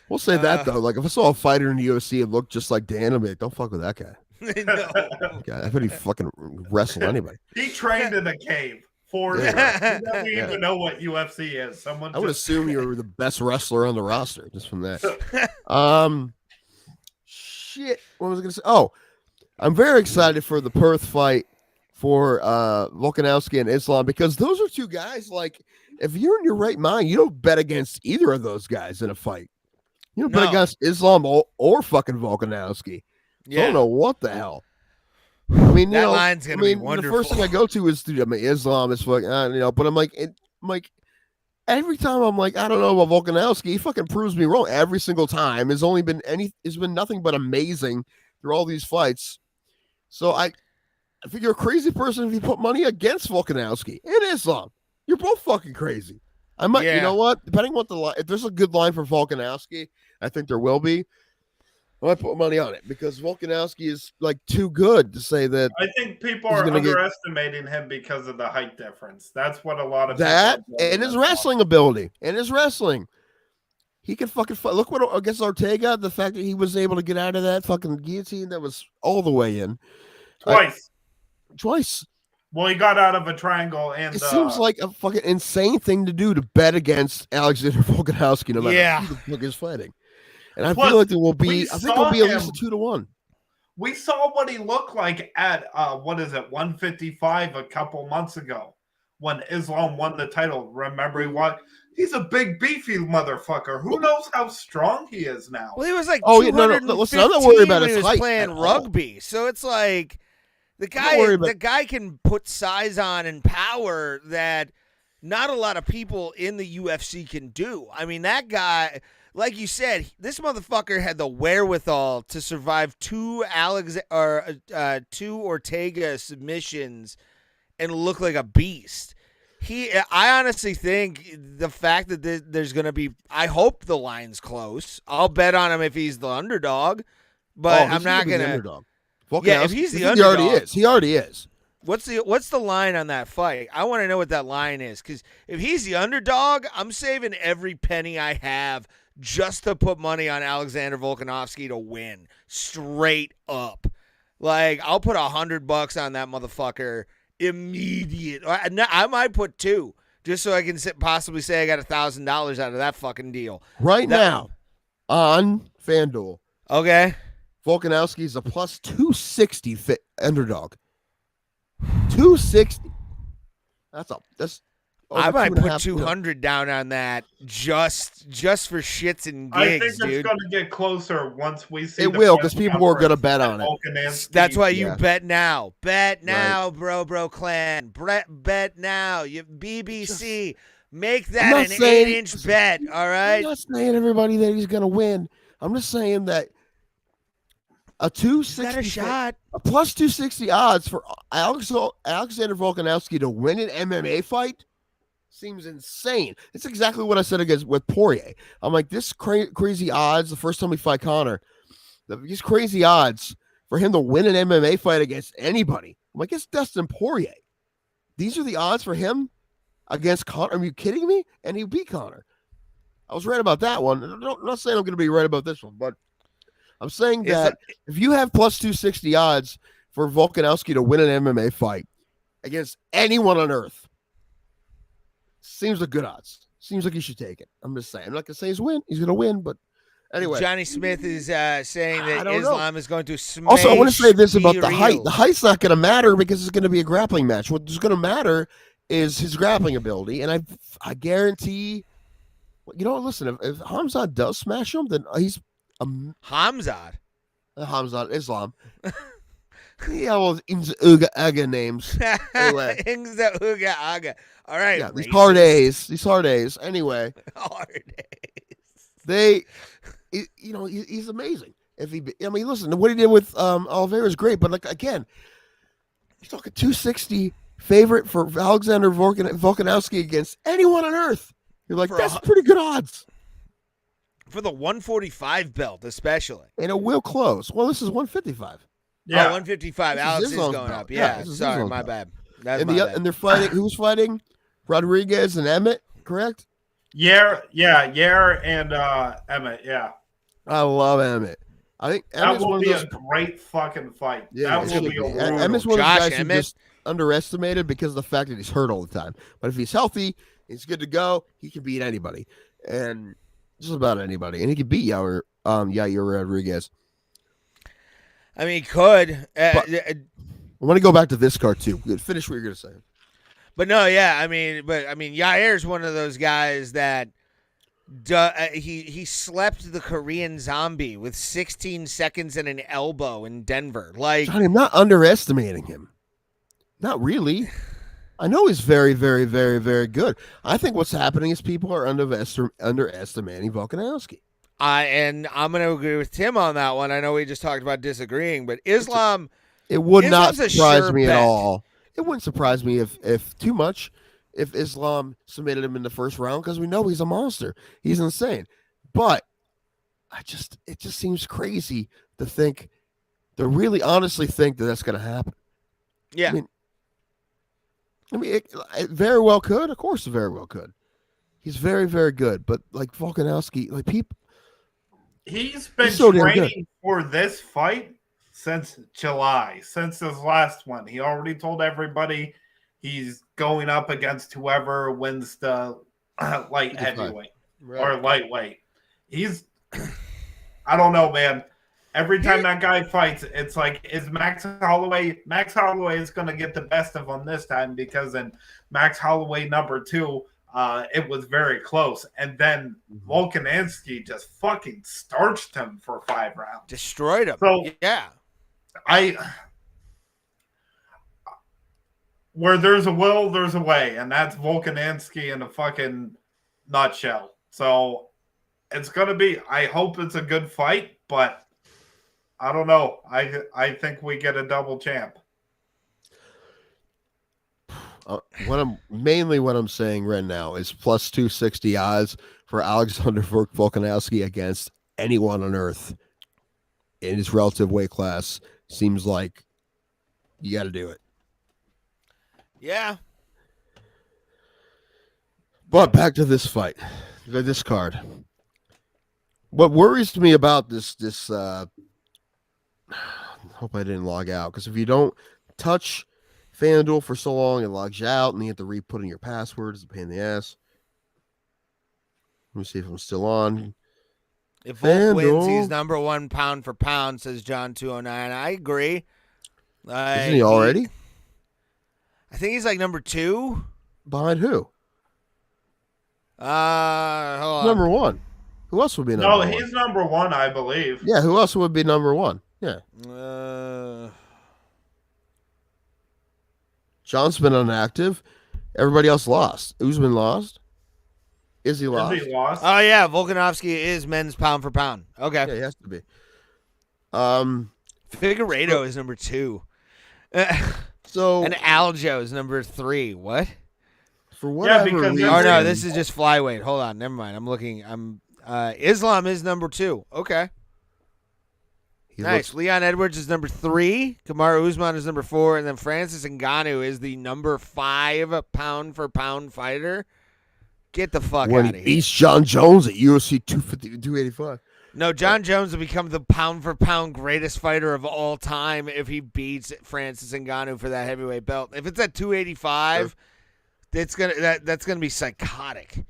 We'll say that though. Like if I saw a fighter in the UFC and looked just like Dan, I'd be like, "Don't fuck with that guy." No. God, I bet he'd fucking wrestle anybody. He trained in a cave for sure. He Yeah. doesn't Yeah. even know what UFC is. Someone I would just assume you were the best wrestler on the roster just from that. Shit. What was I gonna say? Oh, I'm very excited for the Perth fight for Volkanovski and Islam because those are two guys. Like, if you're in your right mind, you don't bet against either of those guys in a fight. You don't bet No. against Islam or fucking Volkanovski. So I Yeah. don't know what the hell. I mean, That line's gonna be the wonderful. first thing I go to is Islam is fucking, but I'm like, every time I'm like, I don't know about Volkanovski, he fucking proves me wrong every single time. It's been nothing but amazing through all these fights. So I think you're a crazy person if you put money against Volkanovski and Islam. You're both fucking crazy. I might, you Yeah. know what? Depending what the line, if there's a good line for Volkanovski, I think there will be. I might put money on it because Volkanovski is like too good to say that. I think people He's are gonna get- underestimating him because of the height difference. That's what a lot of That people are and his doing. wrestling ability and his wrestling. He can fucking fight. Look what against Ortega, the fact that he was able to get out of that fucking guillotine that was all the way in twice. Well, he got out of a triangle and It seems like a fucking insane thing to do to bet against Alexander Volkanovski, no matter Yeah. who the fuck is fighting. And I Plus, feel like there will be. we I think saw there'll be at least him- a 2-1. we saw what he looked like at 155 a couple months ago when Islam won the title. Remember, he's a big beefy motherfucker. Who knows how strong he is now? Well, he was like, Oh, yeah, no, listen, I'm not worried about when his he was height playing at all. rugby. So it's like the I'm not worried guy, about- can put size on and power that not a lot of people in the UFC can do. I mean, that guy, like you said, this motherfucker had the wherewithal to survive two Ortega submissions and look like a beast. I honestly think the fact that there's going to be, I hope the line's close. I'll bet on him if he's the underdog, but I'm not going to. underdog. Yeah, if he's the He underdog. already is. He already is. What's the line on that fight? I want to know what that line is, because if he's the underdog, I'm saving every penny I have just to put money on Alexander Volkanovski to win, straight up. Like, I'll put $100 on that motherfucker immediate. I might put $2 just so I can possibly say I got $1,000 out of that fucking deal. Now on FanDuel, Okay. Volkanovski is a plus 260 fit underdog. 260. That's I over might put 2.5 $200 down on that just for shits and I think gigs, it's dude. going to get closer once we see. It the will, press 'cause people are gonna conference bet that on it. Volkanovski- That's why you Yeah. bet now. Bet now, bro clan. Bet now. You BBC. Make I'm that not an saying- 8-inch bet, all I'm right? not saying everybody that he's going to win. I'm just saying that a He's 260 got a shot. a plus 260 odds for Alexander Volkanovski to win an MMA fight seems insane. It's exactly what I said with Poirier. I'm like, this crazy odds the first time we fight Conor, these crazy odds for him to win an MMA fight against anybody. I'm like, it's Dustin Poirier. These are the odds for him against Conor. Are you kidding me? And he beat Conor. I was right about that one. I'm not saying I'm going to be right about this one, but I'm saying that if you have plus 260 odds for Volkanovski to win an MMA fight against anyone on earth, seems like good odds. Seems like you should take it. I'm just saying. I'm not going to say he's going to win, but anyway. Johnny Smith is saying that don't Islam is going to smash. Also, I want to say this about the height. reels. The height's not going to matter because it's going to be a grappling match. What's going to matter is his grappling ability, and I guarantee. Listen, if Hamzat does smash him, then he's Hamzat. Hamzat Islam. Yeah, well, Uga Aga names. Anyway. Ingza Uga Aga. All right. Yeah, these hard days. Anyway, Hard days. He's amazing. Listen, what he did with Oliveira is great, but again, you're talking 260 favorite for Alexander Volkanovski against anyone on earth. You're like, that's pretty good odds. For the 145 belt, especially. And it will close. Well, this is 155. Yeah. 155. This is Alex is Islam's going belt. up. Yeah, Yeah, this is sorry, Islam's my belt. bad. That's And my bad. and they're fighting. Who's fighting? Rodriguez and Emmett, correct? Yair and Emmett, yeah. I love Emmett. I think That Emmett's will one of be those. a great fucking fight. Yeah, that will be a brutal. Emmett's one of Josh those guys Emmett? who just underestimated because of the fact that he's hurt all the time. But if he's healthy, he's good to go. He can beat anybody, and just about anybody, and he can beat Yair Rodriguez. I mean, he could. I want to go back to this card too. Finish what you're going to say. But no, yeah. I mean, Yair's one of those guys that he slept the Korean Zombie with 16 seconds and an elbow in Denver. Like, Johnny, I'm not underestimating him. Not really. I know he's very, very, very, very good. I think what's happening is people are underestimating Volkanovski. and I'm going to agree with Tim on that one. I know we just talked about disagreeing, but Islam. It would not Islam's a surprise sure me bet. at all. It wouldn't surprise me if too much, if Islam submitted him in the first round because we know he's a monster. He's insane. But it just seems crazy to really honestly think that that's going to happen. Yeah. I mean, it very well could. Of course, it very well could. He's very, very good. But like Volkanovski, like people, He's been so damn training for this fight since July, since his last one. He already told everybody he's going up against whoever wins the light heavyweight or lightweight. I don't know, man. Every time that guy fights, it's like, is Max Holloway is going to get the best of him this time, because in Max Holloway #2, it was very close. And then Volkanovski just fucking starched him for 5 rounds. Destroyed him. So, yeah. Where there's a will, there's a way. And that's Volkanovski in a fucking nutshell. So it's going to be, I hope it's a good fight, but I don't know. I think we get a double champ. what I'm saying right now is plus 260 odds for Alexander Volkanovski against anyone on earth in his relative weight class. Seems like you got to do it. Yeah. But back to this fight, this card. What worries me about this hope I didn't log out, because if you don't touch FanDuel for so long, it logs you out, and you have to re-put in your password. It's a pain in the ass. Let me see if I'm still on. If Volk wins, FanDuel. he's #1 pound for pound, says John 209. I agree. Isn't he already? I think he's like #2. Behind who? Hold on. Number one. Who else would be number No, one? he's #1, I believe. Yeah, who else would be number one? Yeah. John's been inactive. Everybody else lost. Usman lost. Izzy lost. Izzy lost. Oh yeah, Volkanovski is men's pound for pound. Okay. Yeah, he has to be. Figueiredo is number 2. So And Aljo is number 3. What? for whatever because reason, Oh no, this is just flyweight. Hold on, never mind. I'm looking. Islam is number 2. Okay. he Nice. looks- Leon Edwards is number 3. Kamaru Usman is number 4. And then Francis Ngannou is the number 5 pound for pound fighter. Get the fuck when out he of here. beats John Jones at UFC 250 to 285. No, John Jones will become the pound for pound greatest fighter of all time if he beats Francis Ngannou for that heavyweight belt. If it's at 285, that's gonna be psychotic.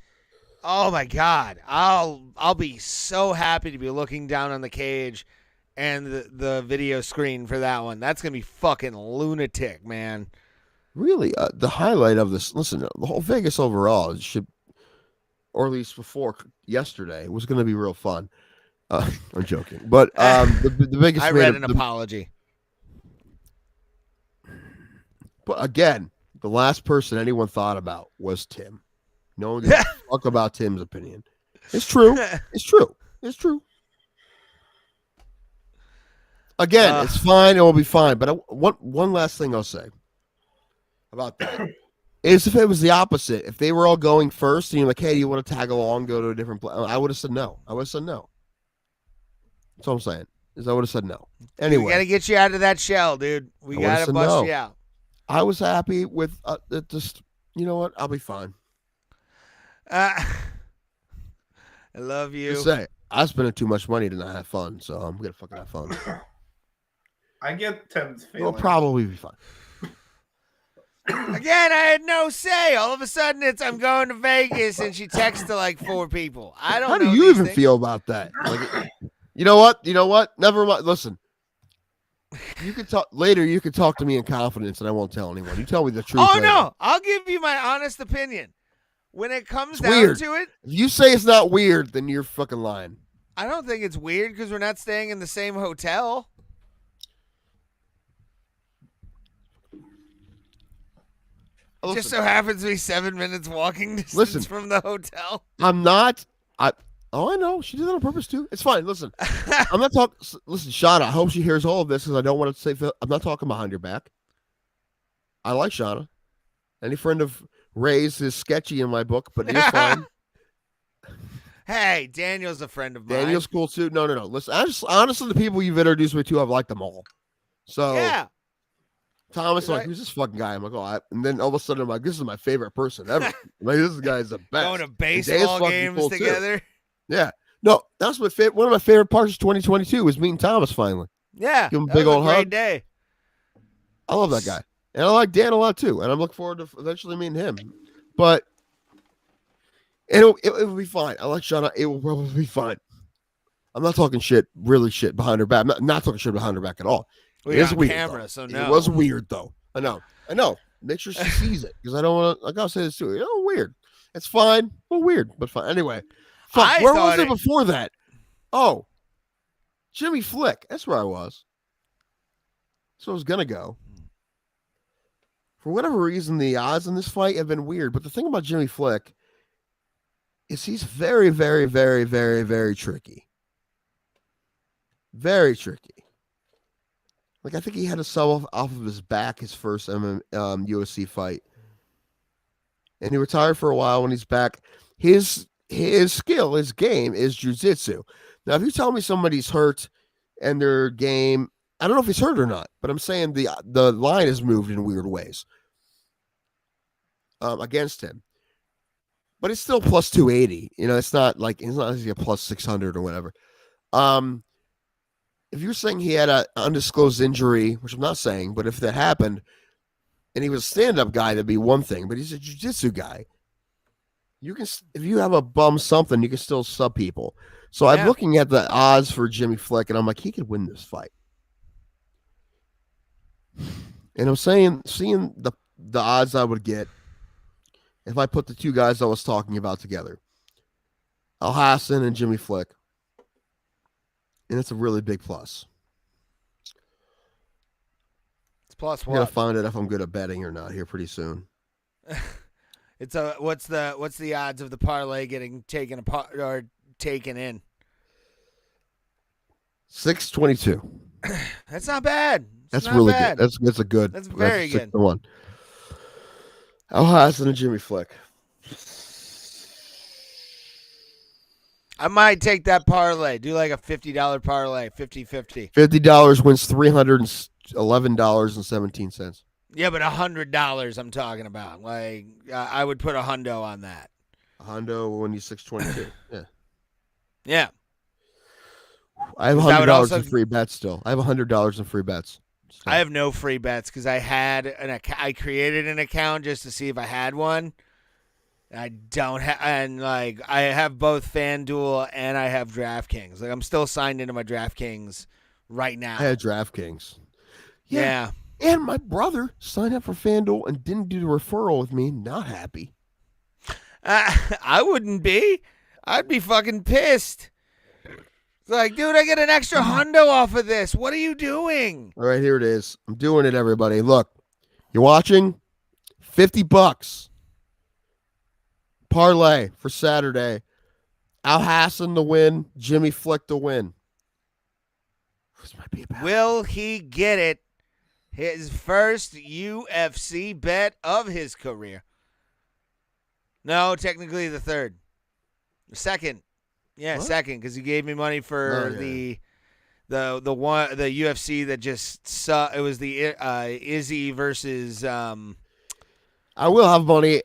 Oh my God, I'll be so happy to be looking down on the cage and the video screen for that one. That's gonna be fucking lunatic, man. Really, the highlight of this. Listen, the whole Vegas overall should, or at least before yesterday, was going to be real fun. I'm joking, but the biggest. I read an apology. But again, the last person anyone thought about was Tim. No one gave a fuck about Tim's opinion. It's true. It's true. It's true. Again, it's fine. It will be fine. But one last thing I'll say about that is if it was the opposite, if they were all going first and you're like, hey, do you want to tag along, go to a different place? I would have said no. I would have said no. That's all I'm saying. Is I would have said no. Anyway, We gotta get you out of that shell, dude. We I would've gotta said bust no. you out. I was happy with it. Just, you know what? I'll be fine. I love you. Just say I spent too much money to not have fun, so I'm gonna fucking have fun. I get Tim's It'll feeling. probably be fine. Again, I had no say. All of a sudden, it's I'm going to Vegas, and she texts to like 4 people. I don't How know. do you these even things. feel about that? Like, you know what? You know what? Never mind. Listen, you can talk later. You can talk to me in confidence, and I won't tell anyone. You tell me the truth. Oh later. no, I'll give you my honest opinion. When it comes It's down weird. to it, If you say it's not weird, then you're fucking lying. I don't think it's weird because we're not staying in the same hotel. It just so happens to be 7 minutes walking distance Listen. from the hotel. I'm not. I know she did that on purpose too. It's fine. Listen, I'm not talking. Listen, Shauna. I hope she hears all of this because I don't want to say. I'm not talking behind your back. I like Shauna. Any friend of Ray's is sketchy in my book, but it's fine. Hey, Daniel's a friend of mine. Daniel's cool too. No. Listen, honestly, the people you've introduced me to, I've liked them all. So Yeah. Thomas, Right. like, who's this fucking guy? I'm like, and then all of a sudden, I'm like, this is my favorite person ever. Like, this guy's the best. Going to And Dave's baseball fucking games cool, too. together. Yeah. No, that's my favorite. One of my favorite parts of 2022 was meeting Thomas finally. Yeah. Give him a that big was old a great hug. day. I love that guy. And I like Dan a lot too. And I'm looking forward to eventually meeting him. But it will be fine. I like Shauna. It will probably be fine. I'm not talking shit, really shit behind her back. I'm not talking shit behind her back at all. We're It is on weird, camera, though. so no. It was weird though. I know. Make sure she sees it because I don't want to. I gotta say this too. Weird. It's fine. Well, weird, but fine. Anyway, fuck. I Where thought was it before that? Oh, Jimmy Flick. That's where I was. So I was gonna go. For whatever reason, the odds in this fight have been weird. But the thing about Jimmy Flick is he's very, very, very, very, very tricky. Very tricky. Like, I think he had to sell off of his back his first UFC fight. And he retired for a while. When he's back, his skill, his game is jiu-jitsu. Now, if you tell me somebody's hurt and their game, I don't know if he's hurt or not, but I'm saying the line has moved in weird ways against him. But it's still plus 280. It's not like he's a plus 600 or whatever. If you're saying he had an undisclosed injury, which I'm not saying, but if that happened, and he was a stand-up guy, that'd be one thing. But he's a jiu-jitsu guy. If you have a bum something, you can still sub people. So I'm looking at the odds for Jimmy Flick, and I'm like, he could win this fight. And I'm seeing the odds I would get if I put the two guys I was talking about together, Al Hassan and Jimmy Flick. And it's a really big plus. It's plus I'm going what? to find out if I'm good at betting or not here pretty soon. It's a what's the odds of the parlay getting taken apart or taken in? 622. That's not bad. It's That's not really bad. good. That's a good. That's very a good. 6-1. Al Hassan and Jimmy Flick. I might take that parlay. Do like a $50 parlay, 50-50. $50 wins $311.17. Yeah, but $100 I'm talking about. Like I would put a hundo on that. A Hondo will win you 622. Yeah. Yeah. I have That would $100 also- in free bets still. I have $100 in free bets. So. I have no free bets because I created an account just to see if I had one. I don't have, and like I have both FanDuel and I have DraftKings. Like I'm still signed into my DraftKings right now. I had DraftKings. Yeah. And my brother signed up for FanDuel and didn't do the referral with me. Not happy. I wouldn't be. I'd be fucking pissed. It's like, dude, I get an extra hundo off of this. What are you doing? All right, here it is. I'm doing it, everybody. Look, you're watching. $50. Parlay for Saturday. Al Hassan to win. Jimmy Flick to win. This might be about. Will he get it? His first UFC bet of his career. No, technically the third. The second. Yeah, What? second, because he gave me money for Oh, yeah. the UFC that just saw. It was the Izzy versus. I will have money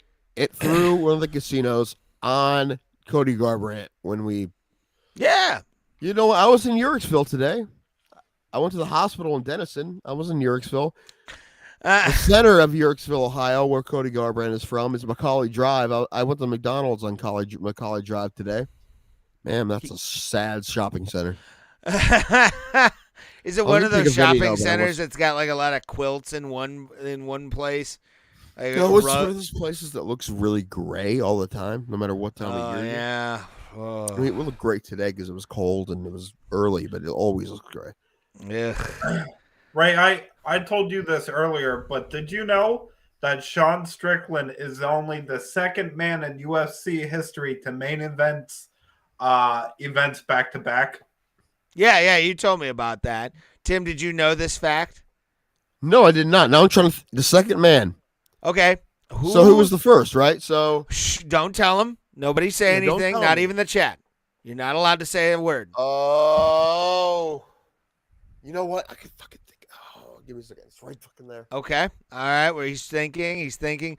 through one of the casinos on Cody Garbrandt when we. Yeah. You know, I was in Yorksville today. I went to the hospital in Denison. I was in Yorksville. The center of Yorksville, Ohio, where Cody Garbrandt is from, is Macaulay Drive. I went to McDonald's on Macaulay Drive today. Man, that's a sad shopping center. Is it I'll one of take those a video, shopping but I centers was- that's got like a lot of quilts in one place? Like No, a it's rug- one of those places that looks really gray all the time, no matter what time of year. yeah. I mean, it would look great today because it was cold and it was early, but it always looks gray. Yeah. Ray, I told you this earlier, but did you know that Sean Strickland is only the second man in UFC history to main events back to back? Yeah, you told me about that. Tim, did you know this fact? No, I did not. Now I'm trying to. The second man. Okay. So who was the first, right? So. Shh, don't tell him. Nobody say Yeah, don't anything, tell not him. even the chat. You're not allowed to say a word. Oh. You know what? I could fucking think. Oh, give me a second. It's right fucking there. Okay. All right. Where he's thinking.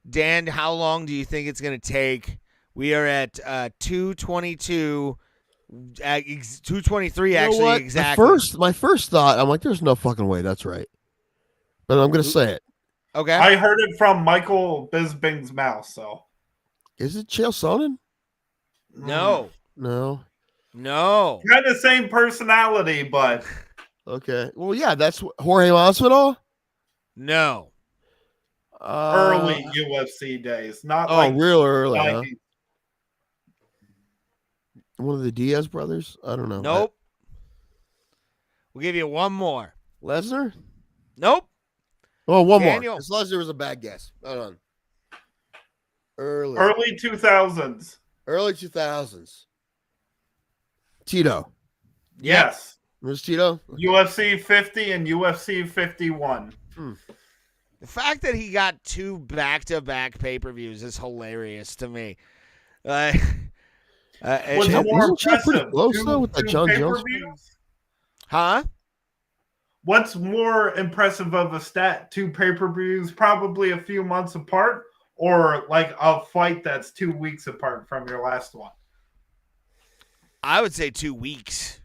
Dan, how long do you think it's going to take? We are at 2:22, 2:23 You know actually what? exactly. My first thought, I'm like, there's no fucking way that's right. But I'm gonna say it. Okay. I heard it from Michael Bisping's mouth, so. Is it Chael Sonnen? No. No. Kind of same personality, but. Okay. Well, yeah, that's Jorge Masvidal. No. Early UFC days, not Oh, like real early. Huh? 90s. One of the Diaz brothers? I don't know. Nope. We'll give you one more. Lesnar? Nope. Oh, one Daniel. more. This Lesnar was a bad guess. Hold on. Early 2000s. Early 2000s. Tito. Yes. Was Tito? UFC 50 and UFC 51. The fact that he got 2 back-to-back pay-per-views is hilarious to me. What's Champ- more wasn't Champ pretty impressive? close, though, with that John Jones? pay-per-views? Huh? What's more impressive of a stat? 2 pay-per-views, probably a few months apart, or like a fight that's 2 weeks apart from your last one? I would say 2 weeks.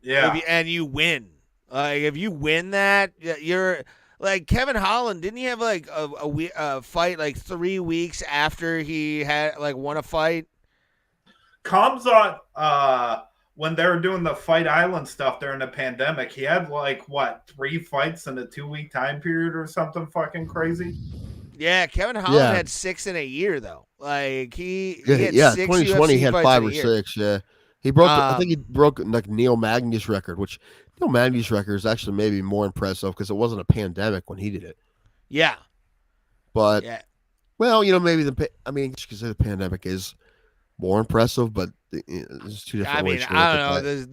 Yeah. And you win. Like if you win that, you're like Kevin Holland. Didn't he have like a fight like 3 weeks after he had like won a fight? Kamzat, when they were doing the Fight Island stuff during the pandemic, he had like what 3 fights in a 2-week time period or something fucking crazy. Yeah, Kevin Holland Yeah. had 6 in a year though. Like he Yeah, had yeah. 6 2020 UFC he had fights 5 in or a year. 6. Yeah, he broke. I think he broke like Neil Magny's record, which Neil Magny's record is actually maybe more impressive because it wasn't a pandemic when he did it. Yeah. But Yeah. Well, maybe just because the pandemic is more impressive, but there's two different I mean, ways. I don't know.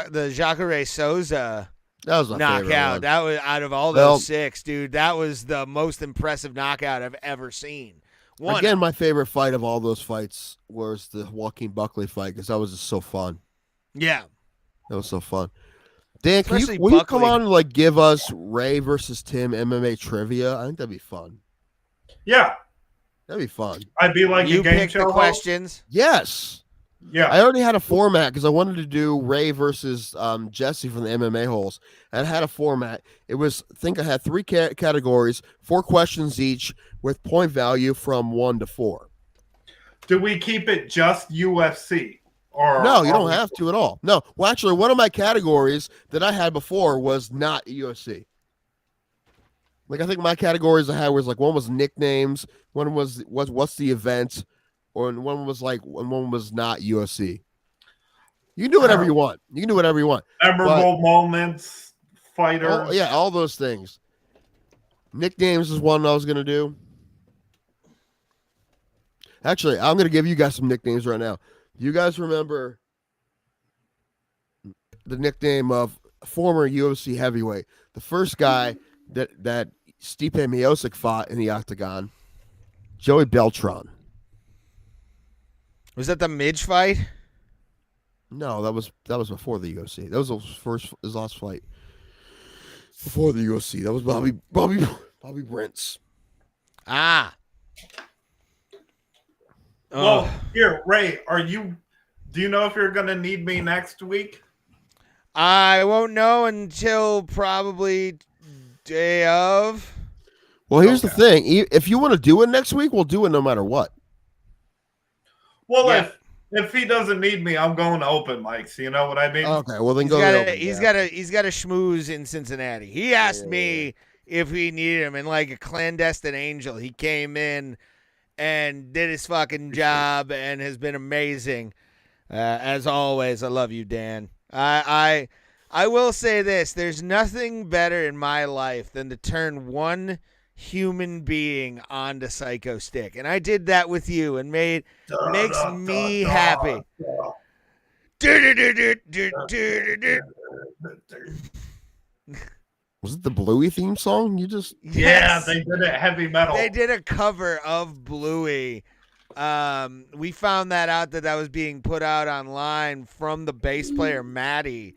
The Jacare Souza That was my favorite knockout. one. That was out of all Well- those 6, dude. That was the most impressive knockout I've ever seen. Again, my favorite fight of all those fights was the Joaquin Buckley fight because that was just so fun. Yeah. That was so fun. Dan, Especially will you Buckley. come on and give us Ray versus Tim MMA trivia? I think that'd be fun. Yeah, That'd be fun. I'd be like You a game pick show the host. questions. Yes. Yeah, I already had a format because I wanted to do Ray versus Jesse from the MMA holes. I had a format. It was, I think I had 3 categories, 4 questions each with point value from 1 to 4. do we keep it just UFC? Or No, you don't have to at all. No. Well, actually, one of my categories that I had before was not UFC. I think my categories I had was one was nicknames, one was what's the event, and one was one was not UFC. You can do whatever you want. You can do whatever you want. Memorable moments, fighters. All those things. Nicknames is one I was gonna do. Actually, I'm gonna give you guys some nicknames right now. You guys remember the nickname of former UFC heavyweight, the first guy that Stipe Miocic fought in the octagon, Joey Beltran. Was that the Midge fight? No, that was before the UFC. That was his last fight before the UFC. That was Bobby Brents. Ah. Well, Oh. here, Ray, do you know if you're going to need me next week? I won't know until probably day of. Well, here's the Okay. thing. If you want to do it next week, we'll do it no matter what. Well, Yeah. if he doesn't need me, I'm going to open mics. You know what I mean? Okay, well then He's go. got to a, open, he's yeah. got a schmooze in Cincinnati. He asked me if we needed him, and like a clandestine angel, he came in and did his fucking job and has been amazing. As always, I love you, Dan. I will say this: there's nothing better in my life than to turn one human being onto Psycho Stick, and I did that with you, and makes me happy. Was it the Bluey theme song? You just Yeah, Yes. they did it heavy metal. They did a cover of Bluey. We found that out that was being put out online from the bass player Maddie.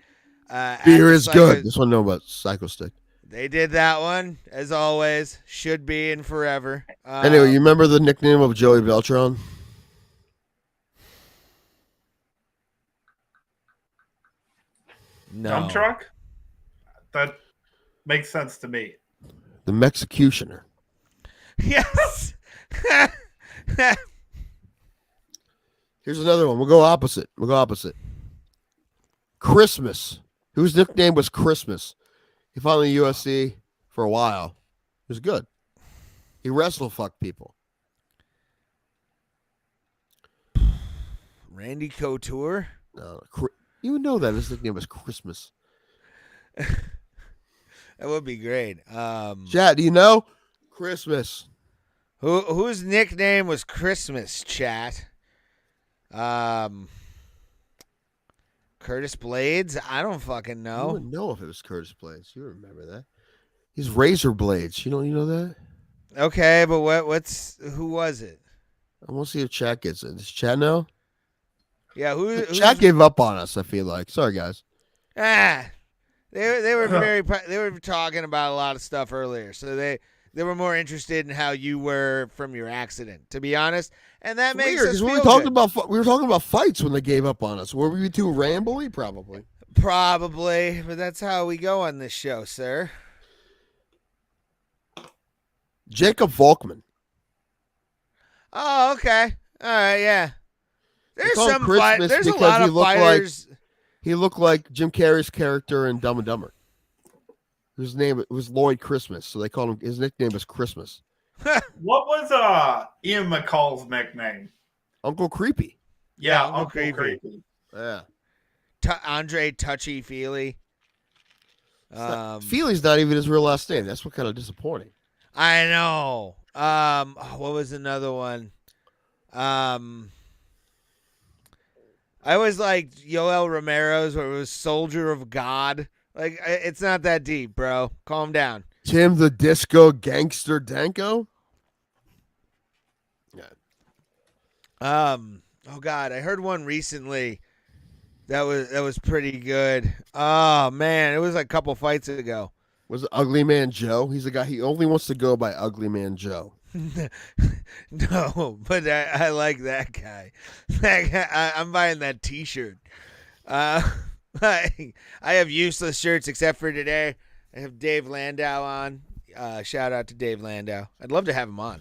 beer is good. This one know about Psycho Stick. They did that one, as always. Should be and forever. Anyway, you remember the nickname of Joey Beltran? no. Dump truck? That makes sense to me. The Mexicutioner. Yes. Here's another one. We'll go opposite. Christmas. Whose nickname was Christmas? He fought in the UFC for a while. It was good. He wrestle fucked people. Randy Couture. No, you know that his nickname was Christmas. That would be great. Chat, do you know? Christmas. Whose nickname was Christmas, chat? Curtis Blades? I don't fucking You know. wouldn't know if it was Curtis Blades. You remember that? He's Razor Blades. You know that? Okay, but who was it? I want to see if chat gets it. Does chat know? Yeah, Chat gave up on us, I feel like. Sorry, guys. They were they were talking about a lot of stuff earlier, so they were more interested in how you were from your accident, to be honest, and that makes Weird, us 'cause we feel were talking good. about we were talking about fights when they gave up on us. Were we too rambly? Probably. Probably, but that's how we go on this show, sir. Jacob Volkman. Oh, okay, all right, yeah. There's call him some Christmas There's a because lot he of looked like- fighters. He looked like Jim Carrey's character in Dumb and Dumber. His name was Lloyd Christmas, so they called him. His nickname was Christmas. What was Ian McCall's nickname? Uncle Creepy. Yeah, Uncle Uncle Creepy. Creepy. Yeah. Andre Touchy Feely. Feely's not even his real last name. That's what kind of disappointing. I know. What was another one? I always liked Yoel Romero's where it was Soldier of God. Like, it's not that deep, bro. Calm down. Tim the Disco Gangster Danko. Oh God, I heard one recently that was pretty good. Oh man, it was like a couple fights ago. Was it Ugly Man Joe? He's a guy. He only wants to go by Ugly Man Joe. No, but I like that guy. That guy, I'm buying that T-shirt. I have useless shirts except for today. I have Dave Landau on. Shout out to Dave Landau. I'd love to have him on.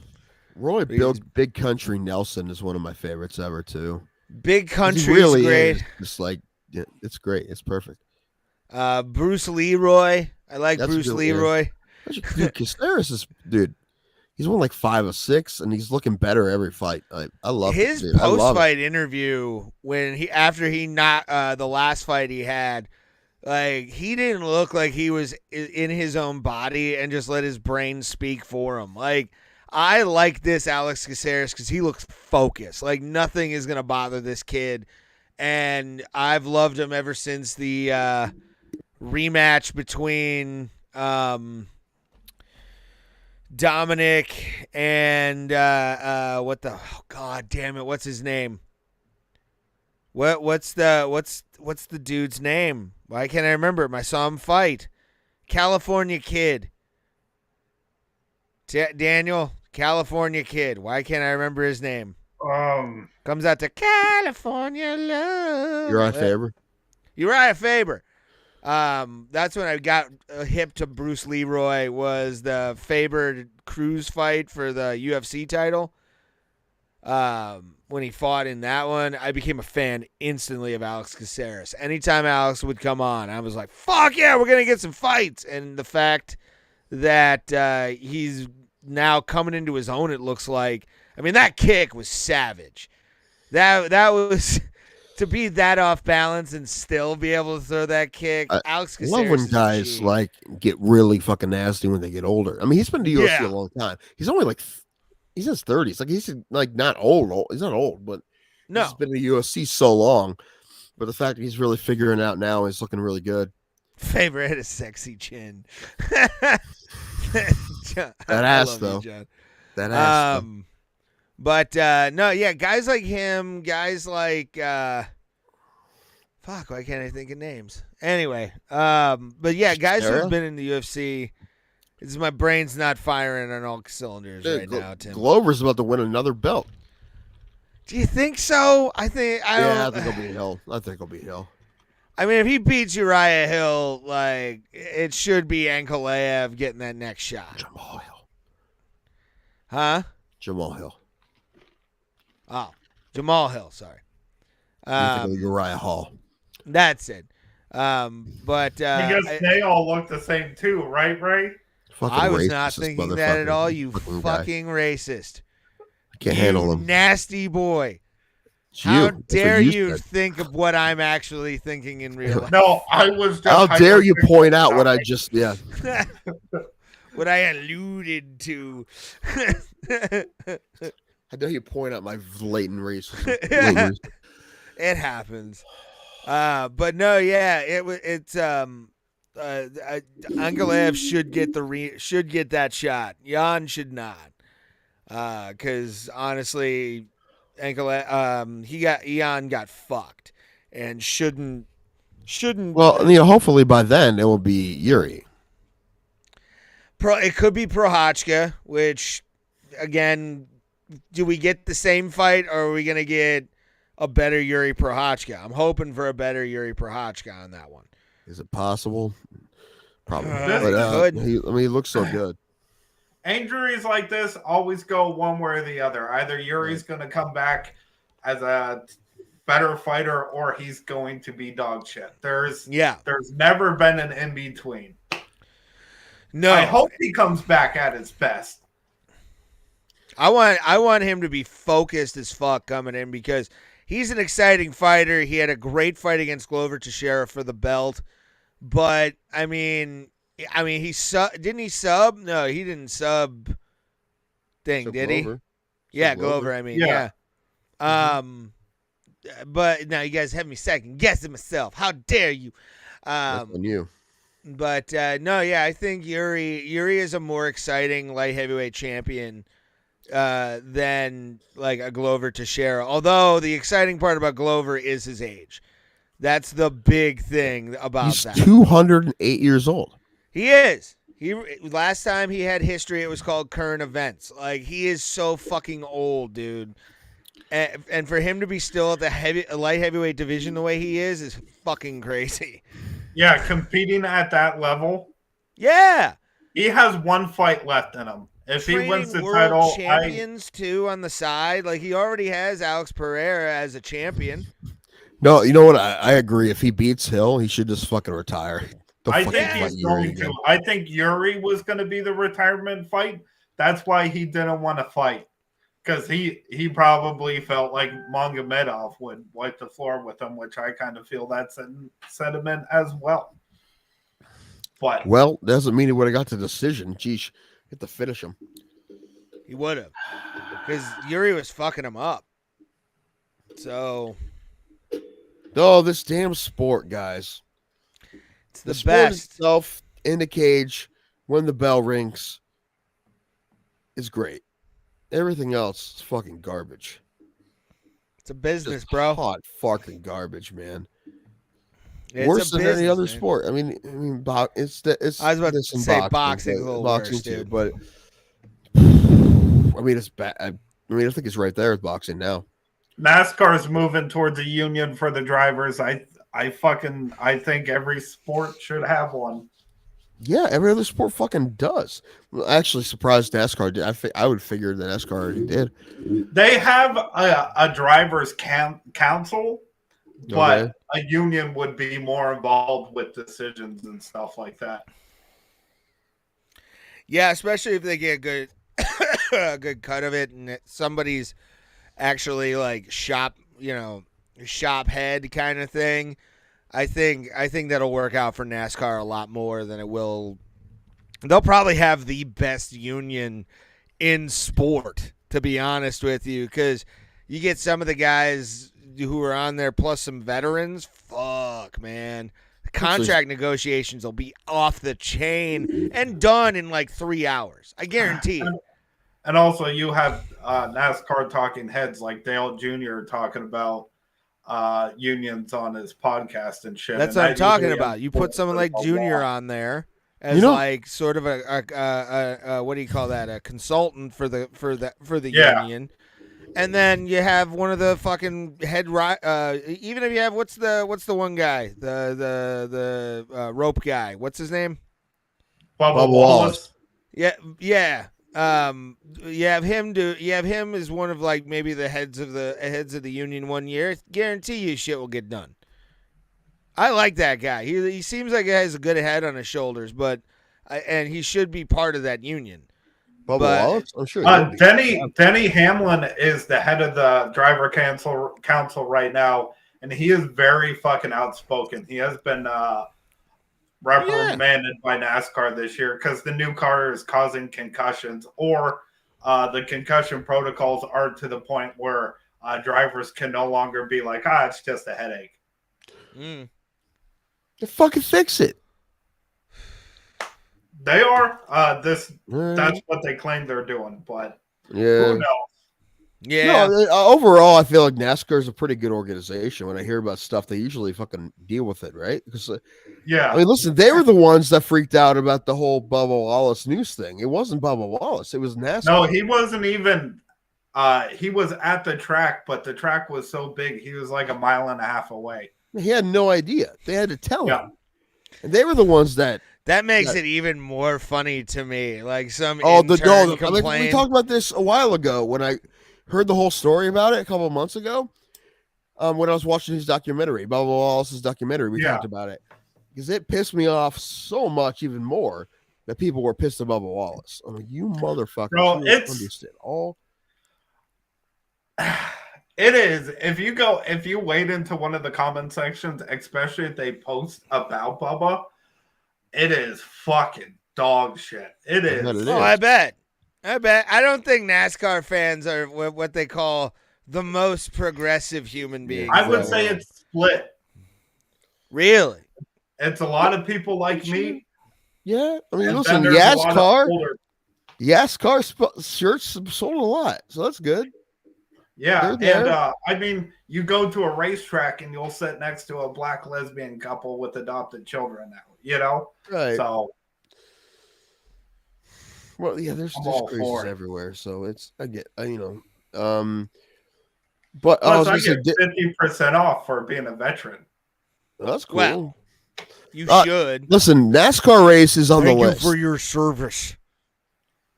Roy Big Country Nelson is one of my favorites ever too. Big Country really great. Is just like, yeah, it's great. It's perfect. Bruce Leroy. I like Bruce Leroy. Dude, Caceres is He's won like 5 or 6, and he's looking better every fight. I love his post-fight interview after he knocked the last fight he had. Like, he didn't look like he was in his own body and just let his brain speak for him. Like, I like this Alex Caceres because he looks focused. Like, nothing is going to bother this kid. And I've loved him ever since the rematch between Dominic and God damn it, what's his name? What's the dude's name? Why can't I remember him? I saw him fight. California Kid. Daniel, California Kid. Why can't I remember his name? Comes out to California Love. Uriah Faber. Uriah Faber. That's when I got hip to Bruce Leroy, was the Faber Cruz fight for the UFC title. When he fought in that one, I became a fan instantly of Alex Caceres. Anytime Alex would come on, I was like, fuck yeah, we're going to get some fights. And the fact that he's now coming into his own, it looks like. I mean, that kick was savage. That was... To be that off balance and still be able to throw that kick, Alex Caceres. I love when guys like get really fucking nasty when they get older. I mean, he's been in the UFC a long time. He's only like he's in his 30s. Like, he's like not old. He's not old, but he's been in the UFC so long. But the fact that he's really figuring it out now is looking really good. Favorite had a sexy chin. That ass though. That ass. But no, yeah, guys like him, guys like fuck, why can't I think of names? Anyway, but yeah, guys who've been in the UFC. It's my brain's not firing on all cylinders right now, Tim. Glover's about to win another belt. Do you think so? I think he'll be Hill. I think he'll be Hill. I mean, if he beats Uriah Hill, like, it should be Ankalaev getting that next shot. Jamal Hill. Huh? Jamal Hill. Oh, Jamal Hill, sorry. Uriah Hall. That's it. But I guess they all look the same too, right, Ray? I was not thinking that at all, you fucking racist. I can't handle him. Nasty boy. How dare you think of what I'm actually thinking in real life? No, I was just... How dare you point out what I just... Yeah. What I alluded to. How dare you point out my blatant racism? It happens. But no, yeah, it's Ankalaev should get that shot. Jan should not. Because honestly, Jan got fucked and shouldn't. Well, hopefully by then it will be Yuri. It could be Prochazka, which again, do we get the same fight or are we gonna get a better Yuri Prochazka? I'm hoping for a better Yuri Prochazka on that one. Is it possible? Probably. But, he looks so good. Injuries like this always go one way or the other. Either Yuri's going to come back as a better fighter or he's going to be dog shit. There's never been an in-between. No. I hope he comes back at his best. I want him to be focused as fuck coming in because he's an exciting fighter. He had a great fight against Glover Teixeira for the belt. But I mean, didn't he sub? No, he didn't sub thing, So did he? Glover. Yeah, Glover. Glover. I mean, Yeah. yeah. But now you guys have me second guessing myself. How dare you? That's on you. But no, yeah, I think Yuri is a more exciting light heavyweight champion than like a Glover Teixeira. Although the exciting part about Glover is his age. That's the big thing about He's that. 208 years old. He is. Last time he had history, it was called current events. Like, he is so fucking old, dude. And for him to be still at the light heavyweight division the way he is fucking crazy. Yeah, competing at that level. Yeah. He has one fight left in him. If he wins the world title, champions too on the side. Like, he already has Alex Pereira as a champion. No, you know what? I agree. If he beats Hill, he should just fucking retire. I think he's going to. I think Yuri was going to be the retirement fight. That's why he didn't want to fight. Because he probably felt like Magomedov would wipe the floor with him, which I kind of feel that's a sentiment as well. But well, doesn't mean he would have got the decision. Geesh, hit to finish him. He would have. Because Yuri was fucking him up. So. No, this damn sport, guys. It's the sport best. Itself in the cage when the bell rings is great. Everything else is fucking garbage. It's a business, Just bro. Hot fucking garbage, man. It's Worse than any other man. sport. I mean, it's. I was about to say boxing's a little boxing worse, too, dude. but I mean, it's bad. I mean, I think it's right there with boxing now. NASCAR's moving towards a union for the drivers. I think every sport should have one. Yeah, every other sport fucking does. I'm actually surprised NASCAR did. I would figure that NASCAR already did. They have a drivers council, but a union would be more involved with decisions and stuff like that. Yeah, especially if they get a good cut of it and somebody's actually like shop head kind of thing. I think that'll work out for NASCAR a lot more than it will. They'll probably have the best union in sport, to be honest with you, because you get some of the guys who are on there plus some veterans. Fuck, man. Contract negotiations will be off the chain and done in like 3 hours. I guarantee it. And also you have NASCAR talking heads like Dale Jr. talking about unions on his podcast and shit. That's and what I'm talking about. You put someone like Junior on there as like sort of a what do you call that? A consultant for the union. And then you have one of the fucking head even if you have what's the one guy? The rope guy. What's his name? Bubba Wallace. Yeah. You have him as one of like maybe the heads of the union one year. Guarantee you shit will get done. I like that guy. He seems like he has a good head on his shoulders, and he should be part of that union. Bubba Wallace? I'm sure. Denny Hamlin is the head of the driver council right now, and he is very fucking outspoken. He has been reprimanded by NASCAR this year because the new car is causing concussions, or the concussion protocols are to the point where drivers can no longer be like, it's just a headache. To fucking fix it. They are. That's what they claim they're doing, but who knows? Yeah. No, overall, I feel like NASCAR is a pretty good organization. When I hear about stuff, they usually fucking deal with it, right? Because, I mean, listen, they were the ones that freaked out about the whole Bubba Wallace news thing. It wasn't Bubba Wallace; it was NASCAR. No, he wasn't even. He was at the track, but the track was so big, he was like a mile and a half away. He had no idea. They had to tell him, and they were the ones that. That makes it even more funny to me. Like some we complained. talked about this a while ago when I heard the whole story about it a couple of months ago. When I was watching his documentary, Bubba Wallace's documentary, we talked about it because it pissed me off so much, even more, that people were pissed at Bubba Wallace. I'm like, you motherfucker! Bro, It is. If you wade into one of the comment sections, especially if they post about Bubba. It is fucking dog shit. It is. I bet. I bet. I don't think NASCAR fans are what they call the most progressive human beings. I would in the say world. it's split. Really. It's a lot of people like me. Yeah, I mean, and listen, then there's a lot of Car shirts sold a lot, so that's good. Yeah, They're and there. I mean, you go to a racetrack and you'll sit next to a black lesbian couple with adopted children now, you know? Right. So, Well, yeah, there's I'm all crazies for it. everywhere, so it's but Plus, I I was gonna get say, 50% off for being a veteran. that's cool. Well, you should. Listen, NASCAR race is on Thank the you list. for your service.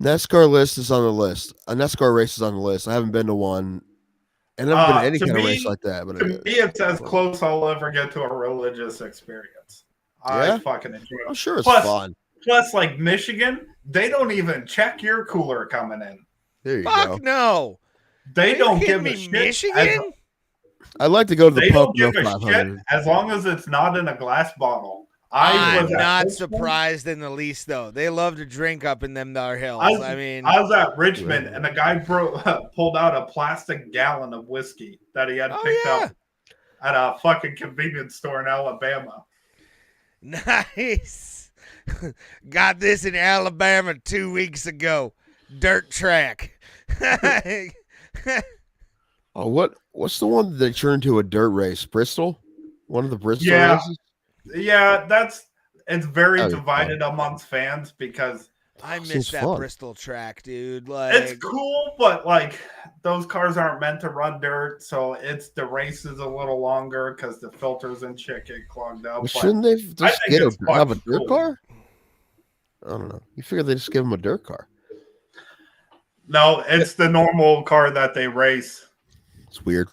NASCAR list is on the list. A NASCAR race is on the list. I haven't been to one. And I've never been to any To kind of me- race like that. But To me, it's as close I'll ever get to a religious experience. I Yeah? fucking enjoy it. I'm sure it's Plus- fun. Plus, like Michigan, they don't even check your cooler coming in. There you Fuck go. no. They Are you don't kidding give a me, shit. Michigan? I'd like to go to the They don't Pocono give a 500. shit as long as it's not in a glass bottle. I'm was at not Richmond. surprised in the least, though. They love to drink up in them there hills. I I was at Richmond and the guy pulled out a plastic gallon of whiskey that he had picked up at a fucking convenience store in Alabama. Nice. Got this in Alabama 2 weeks ago. Dirt track. Oh, what's the one that turned into a dirt race? Bristol? One of the Bristol Yeah. races? Yeah, it's very That'd be divided amongst fans because I Seems miss that fun. Bristol track, dude. Like, it's cool, but like those cars aren't meant to run dirt, so the race is a little longer because the filters and shit get clogged up. Well, but shouldn't they just think get it's have a fucking dirt cool. car? I don't know. You figure they just give them a dirt car. No, it's the normal car that they race. It's weird.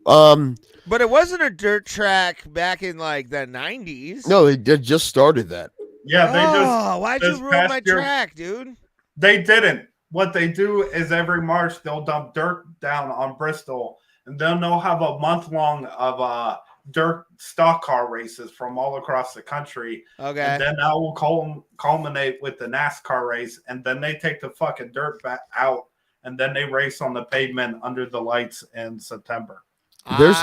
but it wasn't a dirt track back in like the 90s. No, they did just started that. Yeah, they why'd this you ruin past my year- track, dude? They didn't. What they do is every March they'll dump dirt down on Bristol, and then they'll have a month long of dirt stock car races from all across the country. Okay. And then that will culminate with the NASCAR race, and then they take the fucking dirt back out, and then they race on the pavement under the lights in September. There's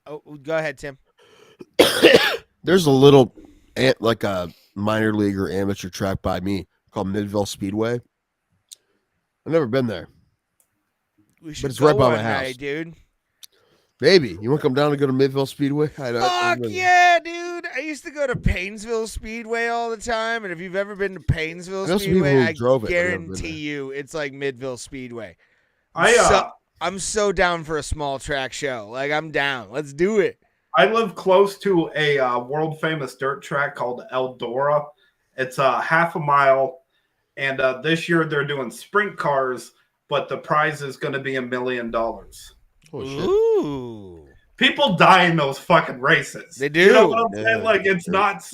Oh, go ahead, Tim. There's a little like a minor league or amateur track by me called Midville Speedway. I've never been there. We should it's right go by my one house. night, dude. Maybe you want to come down and go to Midville Speedway? Fuck yeah, dude! I used to go to Paynesville Speedway all the time, and if you've ever been to Paynesville I know some Speedway, people who I drove it, but I've never been guarantee you it's like Midville Speedway. I I'm so down for a small track show. Like, I'm down. Let's do it. live close to a world famous dirt track called Eldora. It's half a mile, and this year they're doing sprint cars, but the prize is going to be $1 million. Oh, shit. Ooh. People die in those fucking races. They do. You know what I'm saying? Yeah. Like, it's not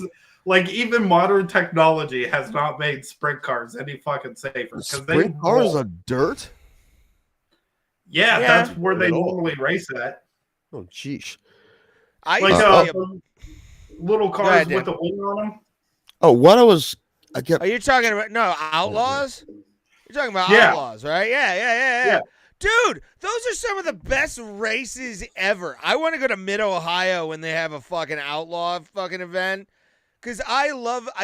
like even modern technology has not made sprint cars any fucking safer. 'cause they Sprint cars roll. on dirt? Yeah, Yeah. that's where they At all. normally race at. Oh, jeez. I Like used to be little cars ahead, with Dan. a wing on them. Oh, what I kept. Are you talking about Outlaws? You're talking about Yeah. Outlaws, right? Yeah. Yeah. Dude, those are some of the best races ever. I want to go to Mid Ohio when they have a fucking outlaw fucking event. Cause I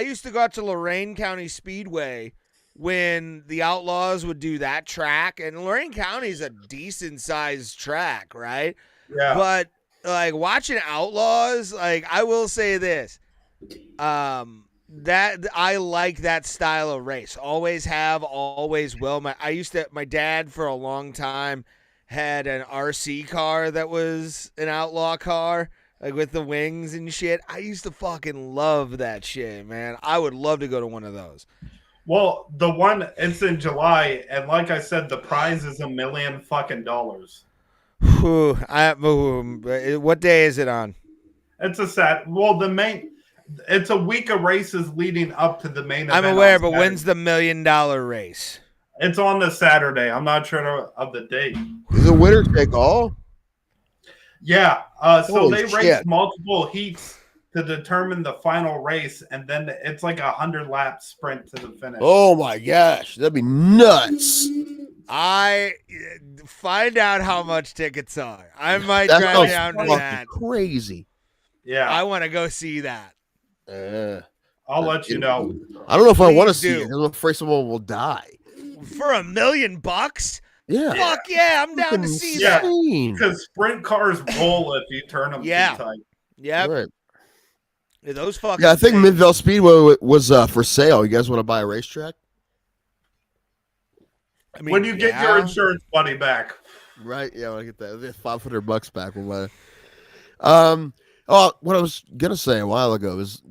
used to go out to Lorain County Speedway when the Outlaws would do that track, and Lorain County is a decent sized track, right? Yeah. But like watching Outlaws, like I will say this, that I like that style of race. Always have, always will. My dad for a long time had an RC car that was an outlaw car, like with the wings and shit. I used to fucking love that shit, man. I would love to go to one of those. Well, the one it's in July, and like I said, the prize is $1 million fucking dollars. Whew, what day is it on? It's it's a week of races leading up to the main event. I'm aware, on but Saturday. when's the $1 million race? It's on the Saturday. I'm not sure of the date. Is it winner take all? Yeah. So Holy they race shit. multiple heats to determine the final race, and then it's like 100-lap sprint to the finish. Oh my gosh, that'd be nuts. I find out how much tickets are. I might That drive sounds down to fucking that. crazy. Yeah, I want to go see that. I'll let you know. I don't know if I want to Please see do. it. I'm afraid someone will die. For $1 million? Yeah. Fuck yeah, I'm down to see that. Insane. Because sprint cars roll if you turn them Yeah. too tight. Yep. Right. Yeah, those fucking Yeah, I think things. Midvale Speedway was for sale. You guys want to buy a racetrack? I mean, When you get your yeah. insurance money back. Right. Yeah, when I get that, $500 back. We'll buy it. Oh, what I was gonna say a while ago is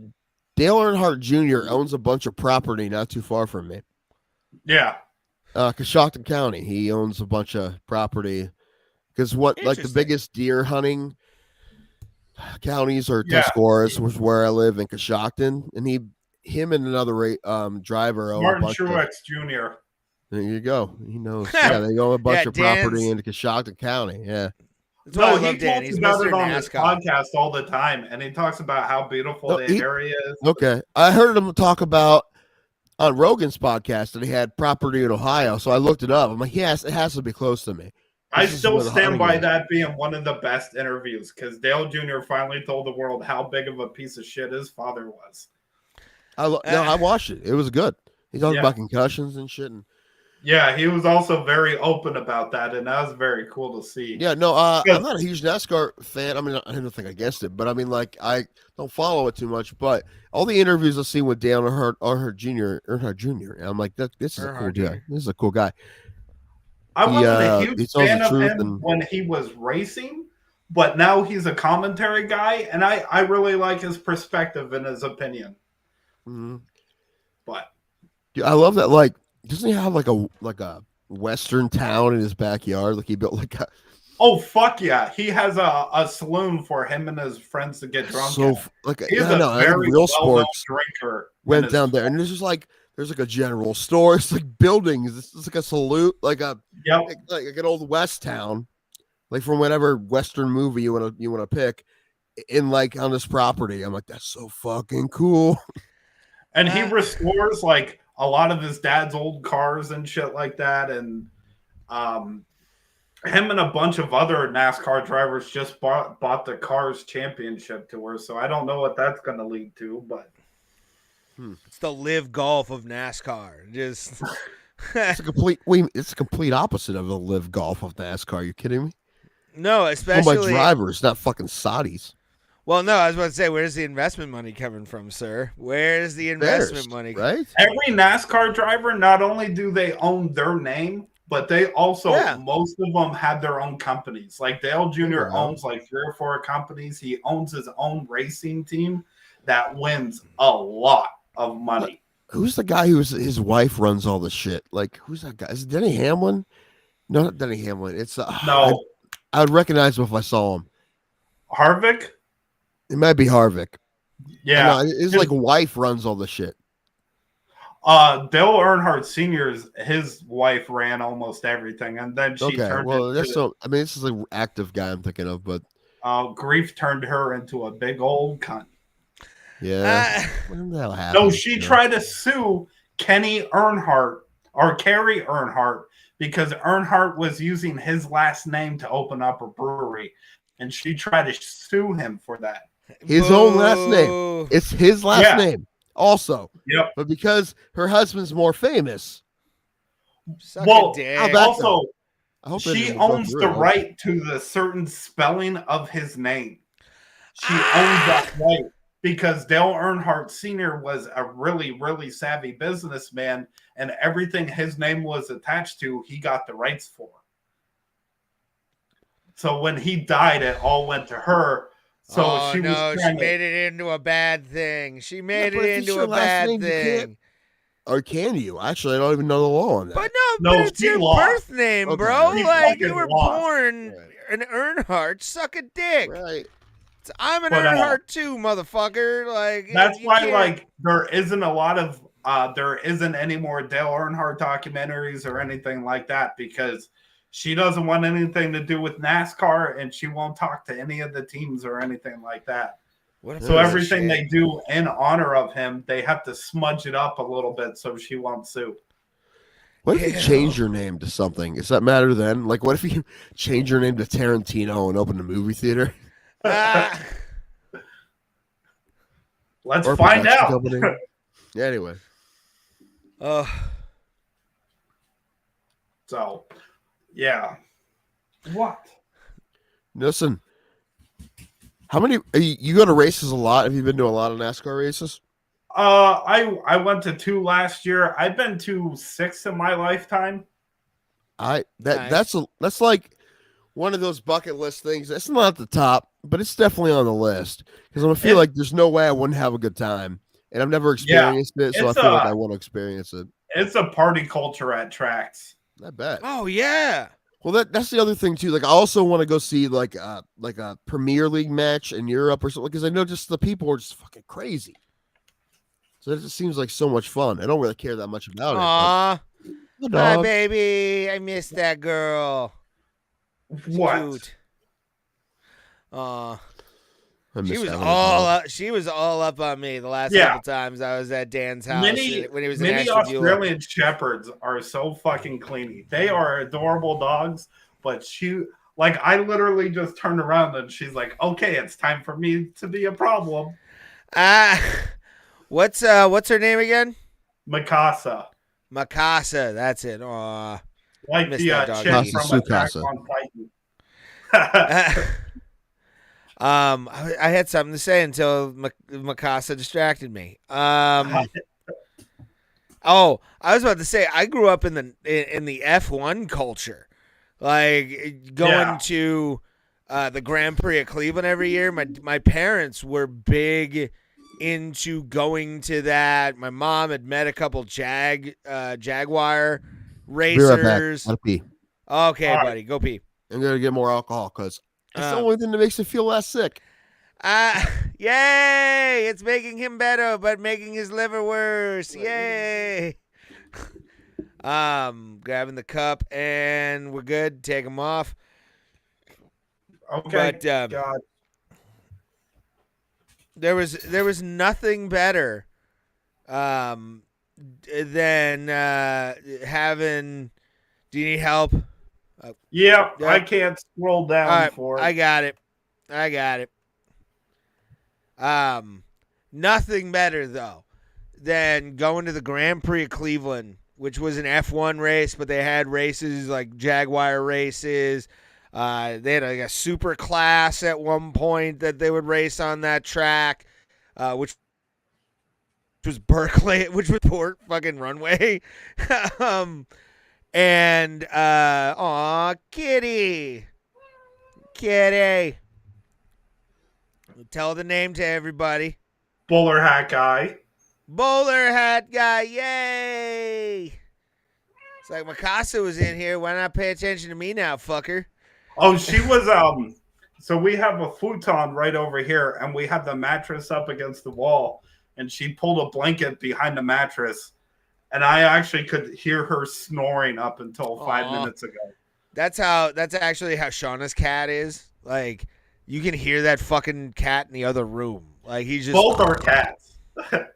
Dale Earnhardt Jr. owns a bunch of property not too far from me. Yeah. Coshocton County. He owns a bunch of property because like the Interesting. biggest deer hunting counties are Yeah. Tuscarawas, which is where I live in Coshocton, and him and another driver own a Martin bunch of. Truex Jr. There you go. He knows. Yeah, they own a bunch Yeah, of property Dan's- in Coshocton County. Yeah. That's why I No, he love Dan. talks He's about Mr. it on his NASCAR. podcast all the time, and he talks about how beautiful No, the he- area is. Okay. I heard him talk about on Rogan's podcast that he had property in Ohio, so I looked it up. I'm like, yes, it has to be close to me. I This is still where the stand hunting by is. that being one of the best interviews because Dale Jr. finally told the world how big of a piece of shit his father was. I watched it. It was good. He talked Yeah. about concussions and shit. And, Yeah, he was also very open about that, and that was very cool to see. yeah, no, Yeah. I'm not a huge NASCAR fan. I mean, I have nothing against it, but I mean, like, I don't follow it too much. But all the interviews I've seen with Dale Earnhardt Jr., and I'm like, this is a cool Earnhardt guy. This is a cool guy. I wasn't a he huge tells fan the of truth him and- when he was racing, but now he's a commentary guy, and I really like his perspective and his opinion. Mhm. But Dude, I love that. Like, doesn't he have like a western town in his backyard? Like he built like a oh fuck yeah, he has a saloon for him and his friends to get drunk. so at. like He's yeah, a no, I think very real well-known sports drinker. went and down there, and there's just like there's like a general store. It's like buildings. It's like a salute, like a Yep. like an old west town, like from whatever western movie you want to pick, in like on this property. I'm like, that's so fucking cool. And he restores like a lot of his dad's old cars and shit like that. And him and a bunch of other NASCAR drivers just bought the Cars Championship Tour. So I don't know what that's going to lead to, but It's the live golf of NASCAR. Just It's a complete opposite of the live golf of NASCAR. You kidding me? no, Oh, my especially. drivers, not fucking Saudis. Well, no, I was about to say, where's the investment money coming from, sir? Where's the investment Theirs, money? right? every NASCAR driver, not only do they own their name, but they also, Yeah. most of them have their own companies. Like Dale Jr. Yeah. owns like 3 or 4 companies. He owns his own racing team that wins a lot of money. Who's the guy who's his wife runs all the shit? Like, who's that guy? Is it Denny Hamlin? No, not Denny Hamlin. It's No, I would recognize him if I saw him. Harvick? It might be Harvick. Yeah. No, his like wife runs all the shit. Dale Earnhardt Sr.'s his wife ran almost everything, and then she Okay, turned well, into, that's so. I mean, this is an active guy I'm thinking of, but grief turned her into a big old cunt. yeah, what the hell happened? No, she you know? tried to sue Kenny Earnhardt or Kerry Earnhardt because Earnhardt was using his last name to open up a brewery, and she tried to sue him for that. His own last name. Boo. It's his last Yeah. name, also. Yep. But because her husband's more famous, Suck Well, a dick. how about- also, I hope that she didn't go owns through. the right to the certain spelling of his name. She owns that right because Dale Earnhardt Sr. was a really, really savvy businessman, and everything his name was attached to, he got the rights for. So when he died, it all went to her. So oh, she no, was she trying made to. it into a bad thing. She made but it if it's into your a last bad name, you thing. can't- Or can you? Actually, I don't even know the law on that. But No, but it's she your lost. birth name, Okay. bro. She Like, you fucking were lost. born Right. an Earnhardt. Suck a dick. Right. I'm an But, Earnhardt too, motherfucker. Like, That's you why, can't- like, there isn't a lot of, there isn't any more Dale Earnhardt documentaries or anything like that because she doesn't want anything to do with NASCAR and she won't talk to any of the teams or anything like that. What a So piece of everything shit. they do in honor of him, they have to smudge it up a little bit so she won't sue. What if you Ew. change your name to something? Does that matter then? Like, what if you change your name to Tarantino and open a movie theater? Ah. Let's Or a find production out. company? Yeah, anyway. So, yeah. What? Listen, how many? You go to races a lot? Have you been to a lot of NASCAR races? I went to 2 last year. I've been to 6 in my lifetime. Nice. That's like one of those bucket list things. It's not at the top, but it's definitely on the list because I feel like there's no way I wouldn't have a good time, and I've never experienced it, so I feel like I want to experience it. It's a party culture at tracks. I bet. Oh yeah. Well, that's the other thing too. Like, I also want to go see like a Premier League match in Europe or something because I know just the people are just fucking crazy. So it just seems like so much fun. I don't really care that much about Aw. it. Hi, baby. I miss that girl. She's What? cute. Aw. I miss She was having a all dog. up. She was all up on me the last Yeah. couple times I was at Dan's house when he was in Many Ashtabula. Australian Shepherds are so fucking cleany. They are adorable dogs, but I literally just turned around and she's like, "Okay, it's time for me to be a problem." What's her name again? Mikasa, Mikasa. That's it. Aw. like Miss the that dog. chick Mikasa from Attack Sukasa. on Titan. I had something to say until Mikasa distracted me. I was about to say I grew up in the F1 culture, like going to the Grand Prix of Cleveland every year. My parents were big into going to that. My mom had met a couple Jaguar Be right back. racers. Gotta pee. Okay, All right. buddy, go pee. I'm gonna get more alcohol because it's the Uh, only thing that makes me feel less sick. Yay! It's making him better, but making his liver worse. Yay! Grabbing the cup and we're good. Take him off. Okay, But God. there was nothing better, than having. Do you need help? Yeah, Yeah. I can't scroll down All right, for it. I got it. Nothing better though than going to the Grand Prix of Cleveland, which was an F1 race, but they had races like Jaguar races. They had like a super class at one point that they would race on that track, which was Berkeley, which was Port fucking Runway. Kitty. Tell the name to everybody. Bowler hat guy. Bowler hat guy, yay! It's like Mikasa was in here. Why not pay attention to me now, fucker? Oh, she was so we have a futon right over here and we have the mattress up against the wall and she pulled a blanket behind the mattress and I actually could hear her snoring up until 5 minutes ago. That's actually how Shauna's cat is. Like, you can hear that fucking cat in the other room. Like, he's just Both are cats.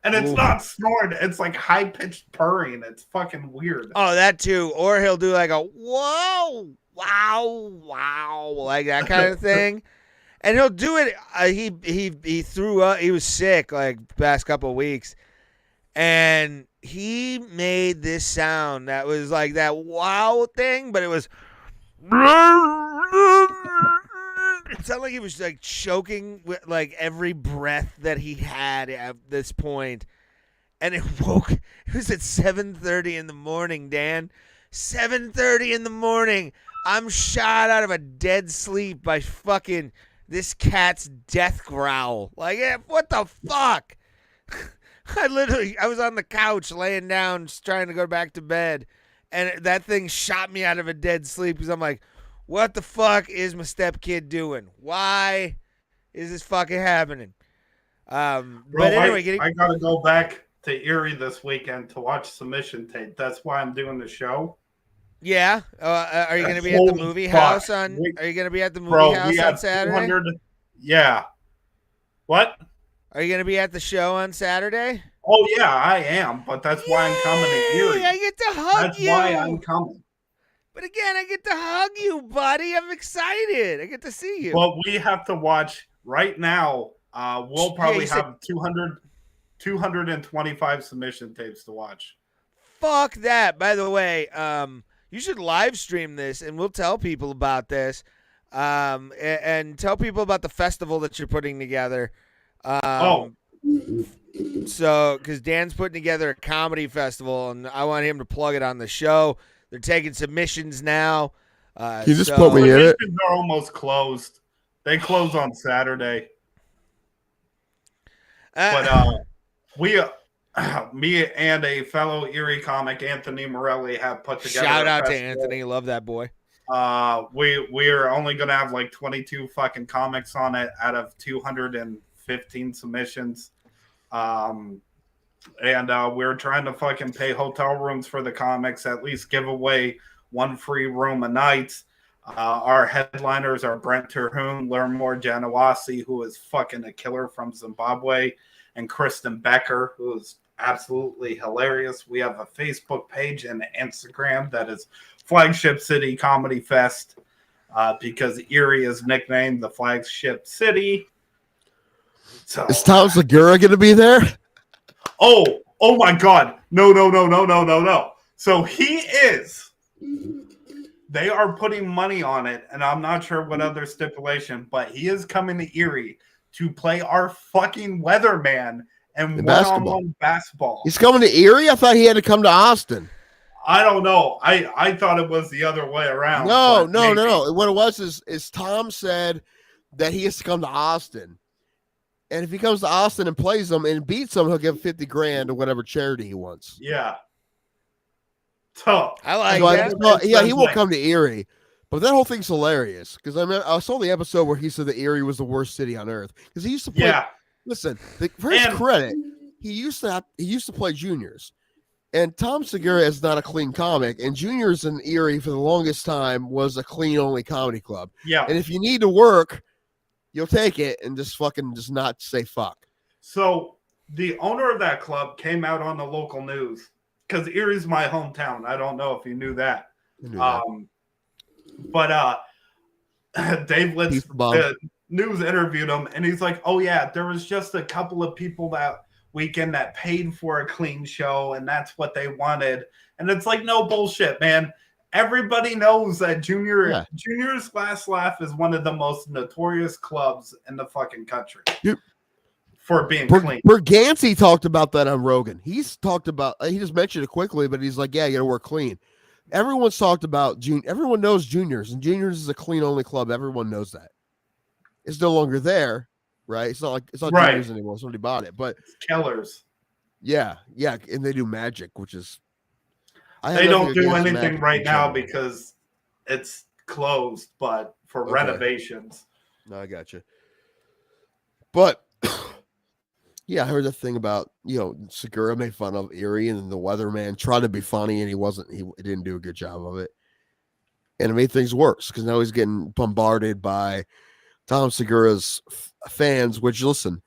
And it's Ooh. not snoring, it's like high pitched purring. It's fucking weird. Oh, that too. Or he'll do like a whoa, wow, like that kind of thing. And he'll do it. He threw up. He was sick like the past couple of weeks, and he made this sound that was like that wow thing, but it was. It sounded like he was like choking with like every breath that he had at this point. And it woke. It was at 7:30 in the morning, Dan. 7:30 in the morning. I'm shot out of a dead sleep by fucking this cat's death growl. Like, what the fuck? I was on the couch laying down, just trying to go back to bed, and that thing shot me out of a dead sleep because I'm like, what the fuck is my stepkid doing? Why is this fucking happening? Bro, But anyway, I gotta go back to Erie this weekend to watch submission tape. That's why I'm doing the show. yeah. Are you going to be at the Holy movie fuck. house on? Are you going to be at the movie Bro, house we on have Saturday? 200. Yeah. What? Are you going to be at the show on Saturday? Oh yeah, I am, but that's why I'm coming to Erie. I get to hug That's you. why I'm coming. But again, I get to hug you, buddy. I'm excited. I get to see you. But we have to watch right now. We'll probably have 225 submission tapes to watch. Fuck that. By the way, you should live stream this, and we'll tell people about this, and tell people about the festival that you're putting together. So, because Dan's putting together a comedy festival, and I want him to plug it on the show. They're taking submissions now. Can you just put me in it? Submissions are almost closed. They close on Saturday. But me and a fellow Erie comic, Anthony Morelli, have put together. Shout out to Anthony, love that boy. We are only gonna have like 22 fucking comics on it out of 215 submissions. And we're trying to fucking pay hotel rooms for the comics, at least give away one free room a night. Our headliners are Brent Terhune, Lermore Janawasi, who is fucking a killer from Zimbabwe, and Kristen Becker, who is absolutely hilarious. We have a Facebook page and Instagram that is Flagship City Comedy Fest, because Erie is nicknamed the Flagship City. So, is Tom Segura going to be there? Oh my God. No. So he is. They are putting money on it, and I'm not sure what other stipulation, but he is coming to Erie to play our fucking weatherman and one-on-one basketball. He's coming to Erie? I thought he had to come to Austin. I don't know. I thought it was the other way around. No. What it was is Tom said that he has to come to Austin. And if he comes to Austin and plays them and beats them, he'll give $50,000 to whatever charity he wants. Yeah. So I like that. Yeah, he won't come to Erie. But that whole thing's hilarious because I saw the episode where he said that Erie was the worst city on earth because he used to play. Yeah. Listen, for his credit, he used to play juniors, and Tom Segura is not a clean comic, and juniors in Erie for the longest time was a clean only comedy club. Yeah, and if you need to work, you'll take it and just not say fuck. So the owner of that club came out on the local news because Erie's my hometown. I don't know if you knew that. But Dave Litz, the news interviewed him, and he's like, "Oh yeah, there was just a couple of people that weekend that paid for a clean show, and that's what they wanted." And it's like, no bullshit, man. Everybody knows that Junior's Last Laugh is one of the most notorious clubs in the fucking country for being clean. Berganti talked about that on Rogan. He just mentioned it quickly, but he's like, "Yeah, you got to work clean." Everyone's talked about everyone knows Juniors, and Juniors is a clean only club. Everyone knows that. It's no longer there, right? It's not Juniors anymore. Somebody bought it, but it's Kellers. Yeah, and they do magic, which is they don't do anything right now because it's closed, but for renovations. No, I got you. But yeah, I heard the thing about, Segura made fun of Erie and the weatherman tried to be funny and he didn't do a good job of it. And it made things worse because now he's getting bombarded by Tom Segura's fans, which, listen,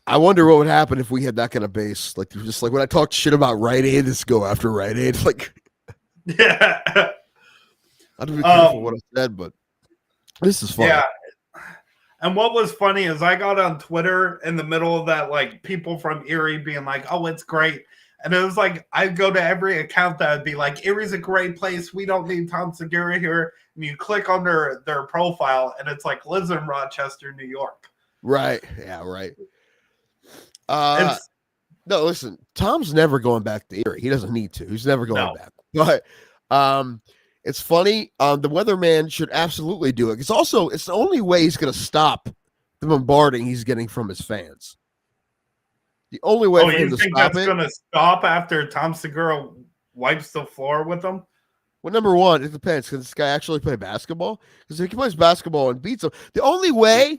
I wonder what would happen if we had that kind of base. Like, just like when I talked shit about Rite Aid, just go after Rite Aid. Like, yeah. I have to be careful what I said, but this is fun. Yeah. And what was funny is I got on Twitter in the middle of that, like, people from Erie being like, "Oh, it's great." And it was like, I'd go to every account that would be like, "Erie's a great place. We don't need Tom Segura here." And you click on their profile, and it's like, lives in Rochester, New York. Right. Yeah, right. No, listen, Tom's never going back to Erie. He doesn't need to. He's never going back. But it's funny. The weatherman should absolutely do it. It's the only way he's going to stop the bombarding he's getting from his fans. The only way for him to stop it. You think that's going to stop after Tom Segura wipes the floor with them? Well, number one, it depends. Can this guy actually play basketball? Because if he plays basketball and beats him, the only way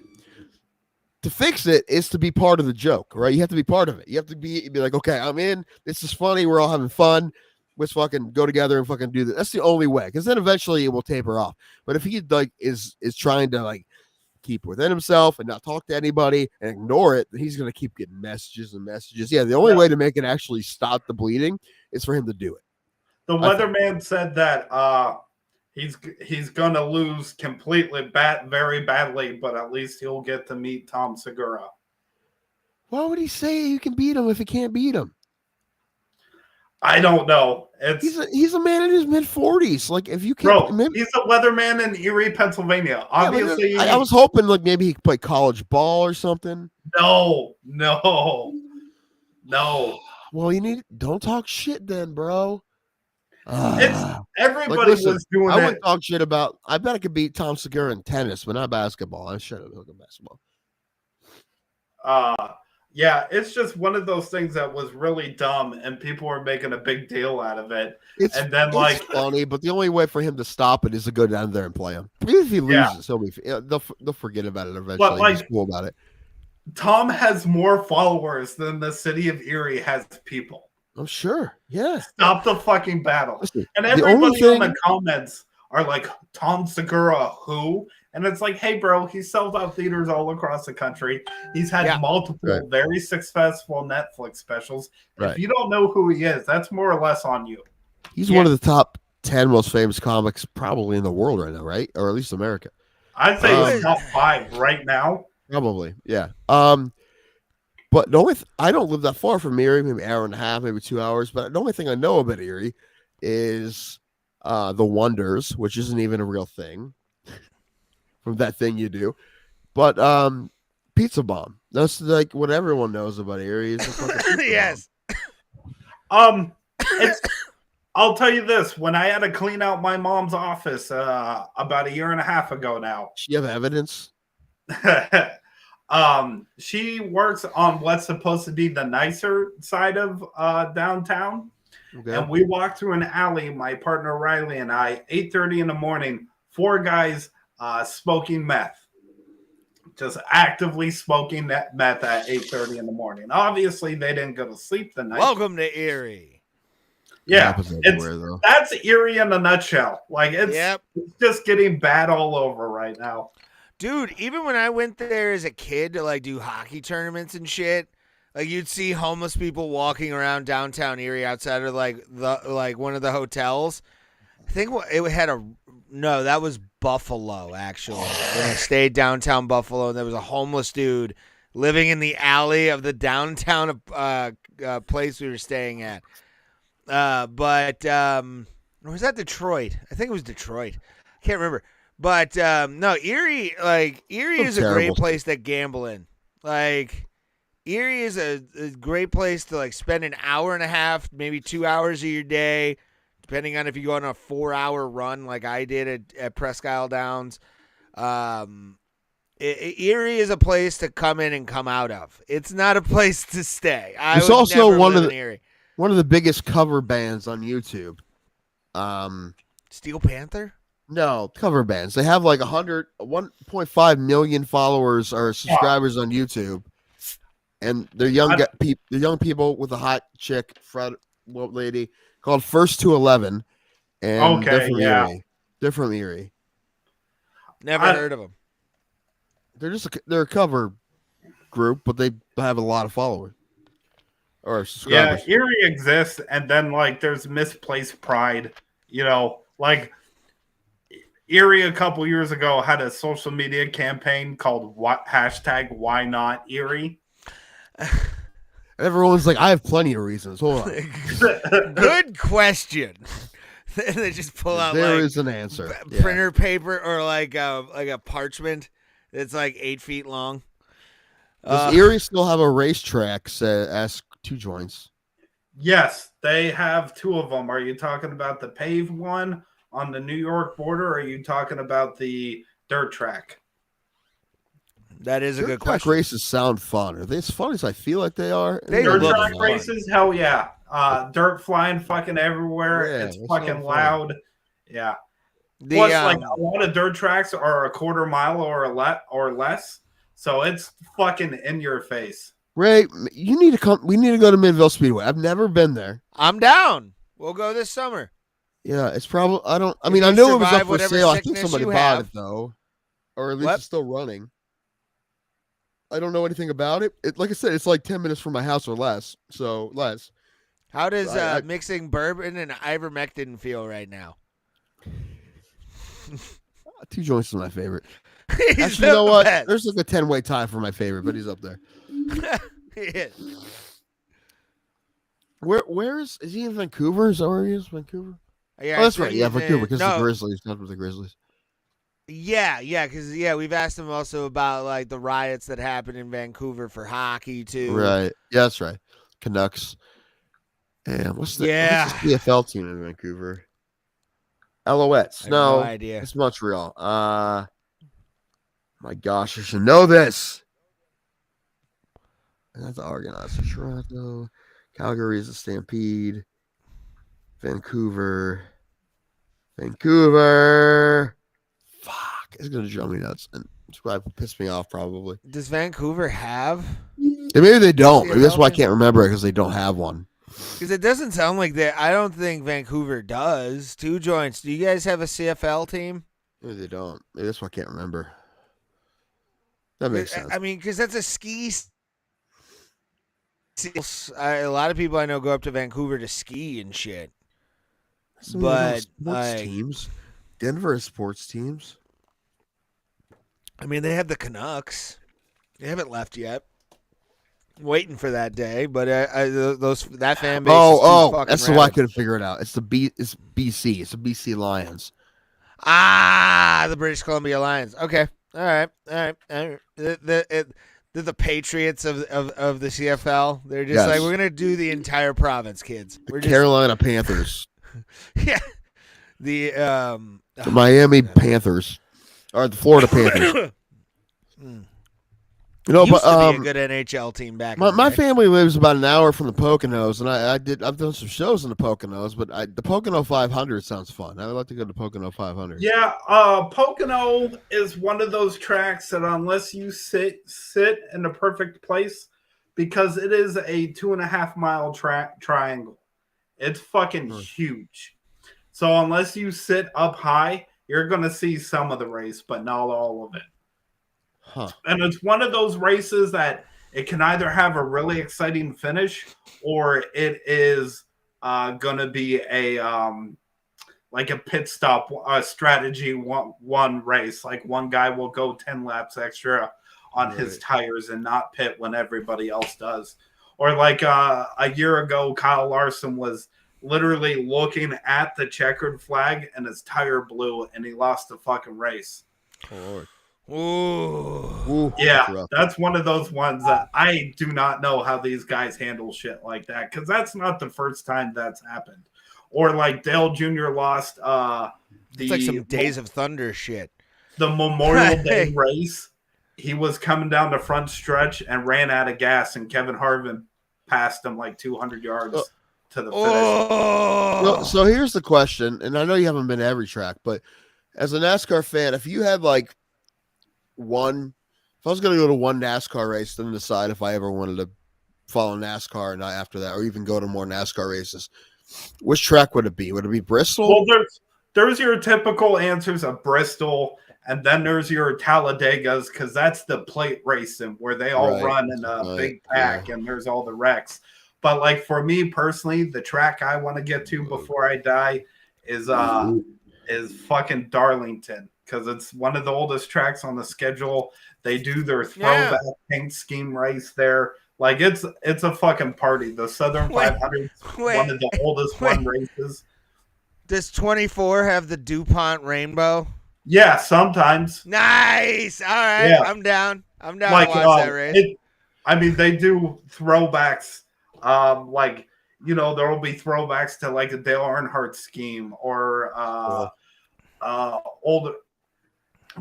to fix it is to be part of the joke, right? You have to be part of it. You have to be like, okay, I'm in. This is funny. We're all having fun. Let's fucking go together and fucking do this. That's the only way, because then eventually it will taper off. But if he is trying to like keep within himself and not talk to anybody and ignore it, then he's going to keep getting messages and messages. Yeah, the only way to make it actually stop the bleeding is for him to do it. The weatherman said that he's going to lose completely very badly, but at least he'll get to meet Tom Segura. Why would he say you can beat him if he can't beat him? I don't know. He's a man in his mid-40s. Like, if you can't, he's a weatherman in Erie, Pennsilvania. Obviously, I was hoping like maybe he could play college ball or something. No. Well, don't talk shit then, bro. Everybody was doing I it. wouldn't talk shit about. I bet I could beat Tom Segura in tennis, but not basketball. I should have looked at basketball. Yeah, it's just one of those things that was really dumb, and people were making a big deal out of it. It's funny, but the only way for him to stop it is to go down there and play him. Even if he loses, they'll forget about it eventually. But he's cool about it. Tom has more followers than the city of Erie has people. I'm sure. Yeah. Stop the fucking battle. Listen, and everybody in the comments are like, Tom Segura, who? And it's like, hey, bro, he sells out theaters all across the country. He's had multiple very successful Netflix specials. Right. If you don't know who he is, that's more or less on you. He's one of the top 10 most famous comics probably in the world right now, right? Or at least America. I'd say he's top 5 right now. Probably, yeah. But the only I don't live that far from Erie, maybe an hour and a half, maybe 2 hours. But the only thing I know about Erie is the Wonders, which isn't even a real thing. From that thing you do, but Pizza Bomb. That's like what everyone knows about Erie. Yes. I'll tell you this: when I had to clean out my mom's office about a year and a half ago now, you have evidence. She works on what's supposed to be the nicer side of downtown, and we walked through an alley. My partner Riley and I, 8:30 in the morning, 4 guys. Smoking meth, just actively smoking that meth at 8:30 in the morning. Obviously, they didn't go to sleep the night. Welcome to Erie. Yeah, that's Erie in a nutshell. Like it's just getting bad all over right now, dude. Even when I went there as a kid to like do hockey tournaments and shit, like you'd see homeless people walking around downtown Erie outside of like one of the hotels. I think it had No, that was Buffalo, actually. When I stayed downtown Buffalo, and there was a homeless dude living in the alley of the downtown place we were staying at. Or was that Detroit? I think it was Detroit. I can't remember. But no, Erie is a great place to gamble in. Like, Erie is a great place to like spend an hour and a half, maybe 2 hours of your day, depending on if you go on a 4-hour run like I did at Presque Isle Downs. Erie is a place to come in and come out of. It's not a place to stay. It's also one of the biggest cover bands on YouTube. Steel Panther? No, cover bands. They have like 1.5 million followers or subscribers on YouTube, and they're young people with a hot chick, lady called First to 11, and they're from Erie. Never heard of them. They're a cover group, but they have a lot of followers or subscribers. Yeah, Erie exists, and then like there's misplaced pride. You know, like Erie a couple years ago had a social media campaign called #Why Not Erie. Everyone's like, I have plenty of reasons. Hold on. Good question. They just pull out there is an answer. Printer paper or like a parchment that's like 8 feet long. Does Erie still have a racetrack? Ask 2 joints. Yes, they have 2 of them. Are you talking about the paved one on the New York border, or are you talking about the dirt track? That is a good question. Races sound fun. Are they as fun as I feel like they are? Dirt track races, hell yeah. Dirt flying fucking everywhere. Yeah, it's fucking loud. Yeah. Plus, like a lot of dirt tracks are a quarter mile or less, so it's fucking in your face. Ray, you need to come. We need to go to Midville Speedway. I've never been there. I'm down. We'll go this summer. Yeah, it's probably. I knew it was up for sale. I think somebody bought it though. or at least What? it's still running. I don't know anything about it. Like I said, it's like 10 minutes from my house or less. So less. How does I- mixing bourbon and ivermectin feel right now? 2 joints is my favorite. He's Actually, you know the what? best. There's like a 10-way tie for my favorite, but he's up there. He is. Where is he in Vancouver? Is that where he is? Vancouver? Yeah, Oh, that's so right. Yeah, he's Vancouver, in- because no, the Grizzlies. Not with the Grizzlies. Yeah, because we've asked him also about like the riots that happened in Vancouver for hockey too. Right. Yeah, that's right. Canucks. And what's the CFL team in Vancouver? Alouettes. I have No, no idea. it's Montreal. My gosh, I should know this. And that's the Argonauts. Toronto. Calgary is the Stampede. Vancouver. Fuck. It's going to drive me nuts. And it's going to piss me off, probably. Does Vancouver have? And maybe they don't. Maybe that's why I CFL? can't remember it, because they don't have one. Because it doesn't sound like that. I don't think Vancouver does. 2 joints. Do you guys have a CFL team? Maybe they don't. Maybe that's why I can't remember. That makes sense. I mean, because that's a ski. A lot of people I know go up to Vancouver to ski and shit. Some of them have But sports teams. Denver has sports teams. I mean, they have the Canucks. They haven't left yet. Waiting for that day, but that fan base. Is too fucking that's why I rabid. couldn't figure it out. It's It's BC. It's the BC Lions. The British Columbia Lions. Okay, all right. They're the Patriots of the CFL. They're just Yes. like, we're gonna do the entire province, kids. We're just Carolina Panthers. yeah. The The Miami Panthers. Or the Florida Panthers. You know, used but to be a good NHL team back. in the my day. family lives about an hour from the Poconos, and I've done some shows in the Poconos, but the Pocono 500 sounds fun. I would like to go to Pocono 500. Yeah, Pocono is one of those tracks that unless you sit in the perfect place, because it is a 2.5 mile triangle. It's fucking huge. So unless you sit up high, you're gonna see some of the race, but not all of it. Huh. And it's one of those races that it can either have a really exciting finish, or it is going to be a like a pit stop strategy one race. Like one guy will go 10 laps extra on his tires and not pit when everybody else does. Or like a year ago, Kyle Larson was literally looking at the checkered flag and his tire blew and he lost the fucking race. Oh, Lord. Ooh. Yeah, that's one of those ones that I do not know how these guys handle shit like that, because that's not the first time that's happened. Or like Dale Jr. lost It's like some Days of Thunder shit. the Memorial Day race. He was coming down the front stretch and ran out of gas, and Kevin Harvick passed him like 200 yards to the finish. So here's the question, and I know you haven't been to every track, but as a NASCAR fan, if you had like if I was going to go to one NASCAR race, then decide if I ever wanted to follow NASCAR or not after that, or even go to more NASCAR races, which track would it be? Would it be Bristol? Well, there's your typical answers of Bristol, and then there's your Talladegas, because that's the plate racing where they all run in a big pack and there's all the wrecks. But like for me personally, the track I want to get to before I die is fucking Darlington, because it's one of the oldest tracks on the schedule. They do their throwback paint scheme race there. Like it's a fucking party. The Southern 500 is one of the oldest one races. Does 24 have the DuPont rainbow? Yeah, sometimes. Nice. All right, Yeah. I'm down. I'm down Like, to watch that race. I mean, they do throwbacks. Like, you know, there will be throwbacks to like a Dale Earnhardt scheme or older.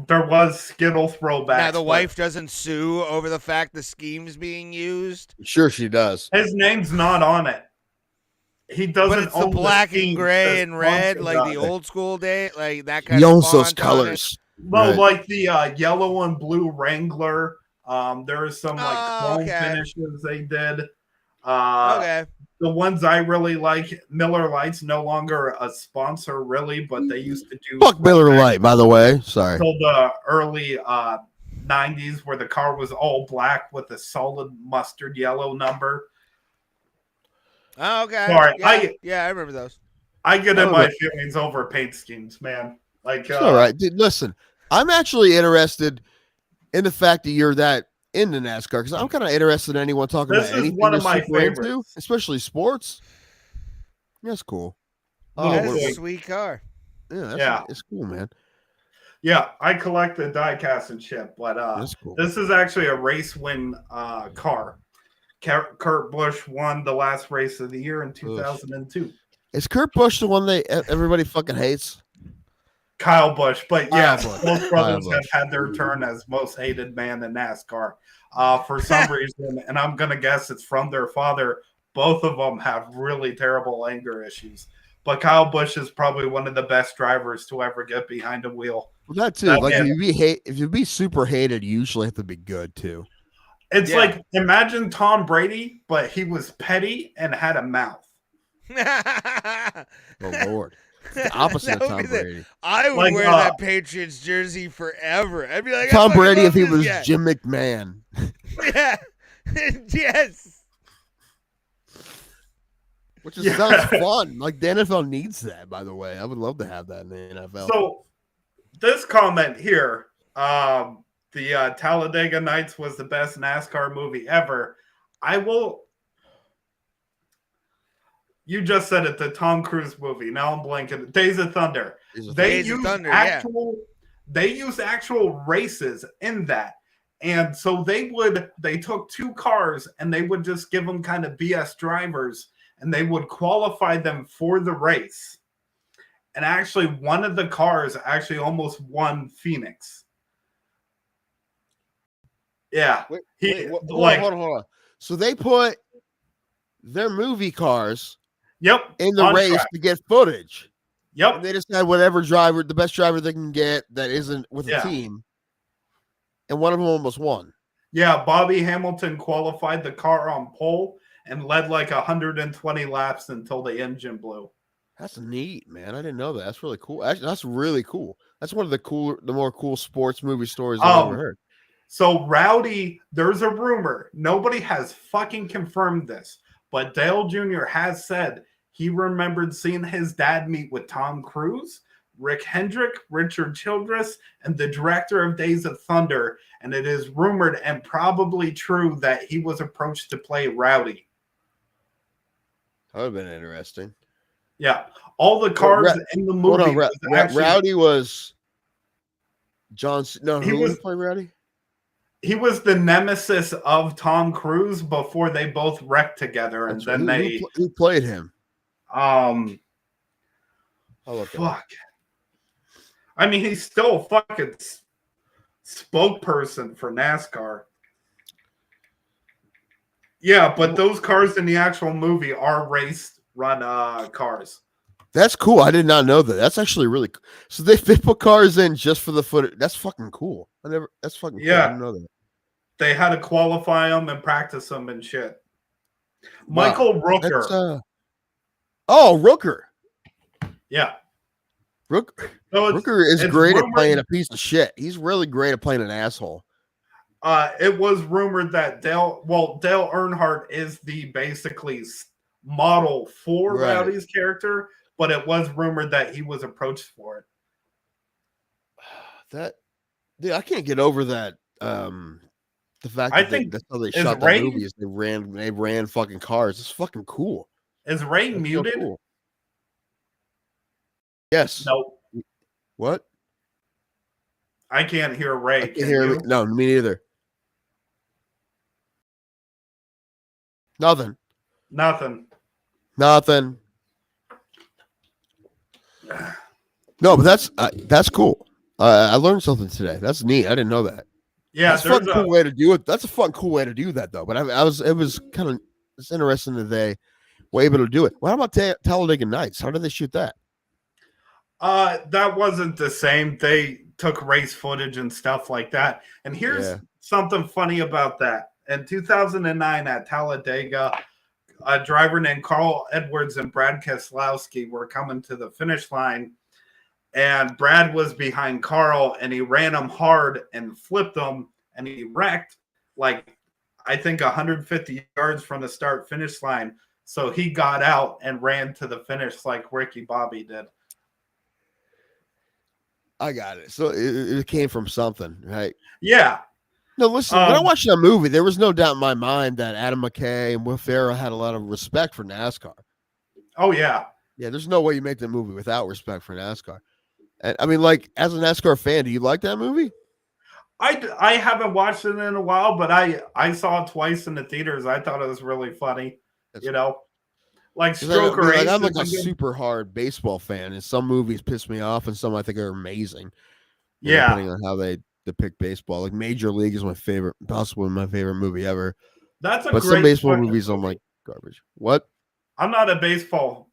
There was Skittle throwbacks. Now the wife doesn't sue over the fact the scheme's being used. Sure, she does. His name's not on it. He doesn't. But it's the own black scheme and gray that and red, sponsors like on the it. old school day, like that kind He of owns those font on colors. No, Right. like the yellow and blue Wrangler. There is some like chrome okay. finishes they did. Okay. the ones I really like, Miller Lite's no longer a sponsor, really, but they used to do. Fuck Miller Lite, by the way. Sorry. Until the early 90s, where the car was all black with a solid mustard yellow number. Oh, okay. Sorry, I remember those. I get in my feelings over paint schemes, man. Like, it's all right, dude. Listen, I'm actually interested in the fact that you're that into NASCAR because I'm kind of interested in anyone talking about anything one of my super into, favorites. especially sports. That's cool. That's a sweet car. Yeah, it's cool, man. Yeah, I collect the die-cast and shit, but That's cool. This is actually a race win car. Kurt Busch won the last race of the year in 2002. Is Kurt Busch the one everybody fucking hates? Kyle Busch, but yes, both brothers Kyle have had their turn as most hated man in NASCAR for some reason, and I'm gonna guess it's from their father. Both of them have really terrible anger issues, but Kyle Busch is probably one of the best drivers to ever get behind a wheel. Well, that too. Like if you be super hated, you usually have to be good too. It's like imagine Tom Brady, but he was petty and had a mouth. Oh Lord. The opposite of Tom Brady. I would wear that Patriots jersey forever. I'd be like, Tom Brady if he was Jim McMahon. Yeah. Yes. Which sounds fun. Like the NFL needs that, by the way. I would love to have that in the NFL. So this comment here, the Talladega Nights was the best NASCAR movie ever. You just said it, the Tom Cruise movie. Now I'm blanking. Days of Thunder. They use actual races in that. And so they took two cars and they would just give them kind of BS drivers and they would qualify them for the race. And actually one of the cars actually almost won Phoenix. Yeah. Hold on. So they put their movie cars in the race to get footage. Yep. And they just had whatever driver, the best driver they can get that isn't with a team. And one of them almost won. Yeah, Bobby Hamilton qualified the car on pole and led like 120 laps until the engine blew. That's neat, man. I didn't know that. That's really cool. Actually, that's really cool. That's one of the more cool sports movie stories I've ever heard. So Rowdy, there's a rumor. Nobody has fucking confirmed this, but Dale Jr. has said he remembered seeing his dad meet with Tom Cruise, Rick Hendrick, Richard Childress, and the director of Days of Thunder. And it is rumored and probably true that he was approached to play Rowdy. That would have been interesting. Yeah. All the cars in the movie. Rowdy was John. No, who was playing Rowdy? He was the nemesis of Tom Cruise before they both wrecked together, and then who played him? Fuck. I mean, he's still a fucking spokesperson for NASCAR. Yeah, but those cars in the actual movie are race-run cars. That's cool. I did not know that. That's actually really cool. So they put cars in just for the footage. That's fucking cool. That's fucking cool. I didn't know that. They had to qualify them and practice them and shit. Michael Rooker. Rooker. Yeah. Rooker is great at playing a piece of shit. He's really great at playing an asshole. It was rumored that Dale Earnhardt is the basically model for Rowdy's character, but it was rumored that he was approached for it. I can't get over that. The fact that that's how they shot the movie is they ran fucking cars. It's fucking cool. Is Ray muted? So cool. Yes. No. What? I can't hear Ray. Can you? No, me neither. Nothing. Nothing. No, but that's cool. I learned something today. That's neat. I didn't know that. Yeah, that's a fun, cool way to do it. That's a fun, cool way to do that, though. But it was kind of interesting that they were able to do it. What about Talladega Nights? How did they shoot that? That wasn't the same. They took race footage and stuff like that. And here's something funny about that. In 2009 at Talladega, a driver named Carl Edwards and Brad Keselowski were coming to the finish line, and Brad was behind Carl, and he ran him hard and flipped him, and he wrecked like I think 150 yards from the start finish line. So he got out and ran to the finish like Ricky Bobby did. I got it. So it came from something, right? Yeah. No, listen, when I watched that movie, there was no doubt in my mind that Adam McKay and Will Ferrell had a lot of respect for NASCAR. Oh, yeah. Yeah, there's no way you make that movie without respect for NASCAR. And I mean, like, as a NASCAR fan, do you like that movie? I haven't watched it in a while, but I saw it twice in the theaters. I thought it was really funny. Like Stroker Ace. I'm like a super hard baseball fan, and some movies piss me off, and some I think are amazing. Yeah, depending on how they depict baseball. Like Major League is my favorite, possibly my favorite movie ever. That's a but great some baseball movies I'm like garbage. What? I'm not a baseball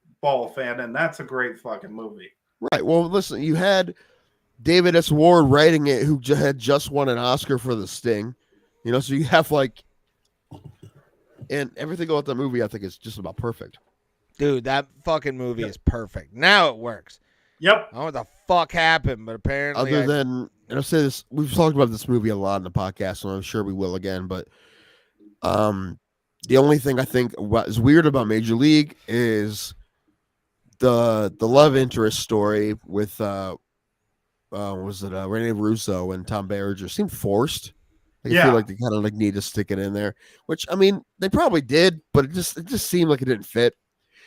fan, and that's a great fucking movie. Right. Well, listen, you had David S. Ward writing it, who had just won an Oscar for The Sting. So you have like, and everything about that movie, I think is just about perfect. Dude, that fucking movie is perfect. Now it works. Yep. I don't know what the fuck happened, but apparently Other than, and I'll say this, we've talked about this movie a lot in the podcast, and I'm sure we will again, but the only thing I think is weird about Major League is the love interest story with Rene Russo and Tom Berenger seemed forced. I feel like they kind of like need to stick it in there, which I mean they probably did, but it just seemed like it didn't fit.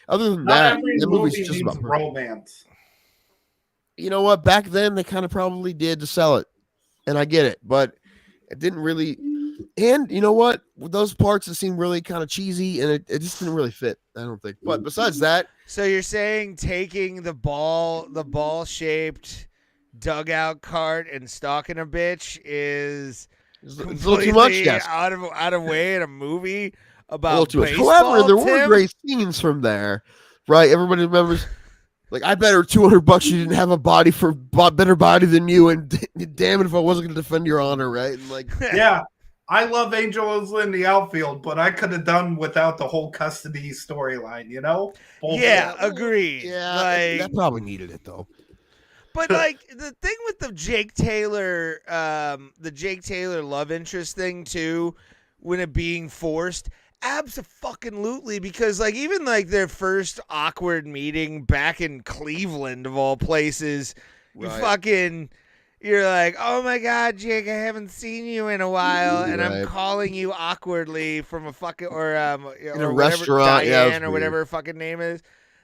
Other than that, the movie's just about romance. You know what? Back then they kind of probably did to sell it, and I get it, but it didn't really. And you know what? With those parts, it seemed really kind of cheesy, and it just didn't really fit. I don't think. But besides that, so you're saying taking the ball shaped dugout cart and stalking a bitch is it's a little too much, yes. out of way in a movie about baseball. However, there were great scenes from there, right? Everybody remembers. Like, I bet her $200 you didn't have a better body than you, and damn it if I wasn't going to defend your honor, right? And like, yeah, I love Angels in the outfield, but I could have done without the whole custody storyline, Yeah, agreed. Yeah, like, that probably needed it though. But like the thing with the Jake Taylor love interest thing too, when it being forced. Abso-fucking-lutely, because like even like their first awkward meeting back in Cleveland of all places, right. you're like, oh my god, Jake, I haven't seen you in a while, and right. I'm calling you awkwardly from a fucking in a restaurant, Diane or whatever her fucking name is.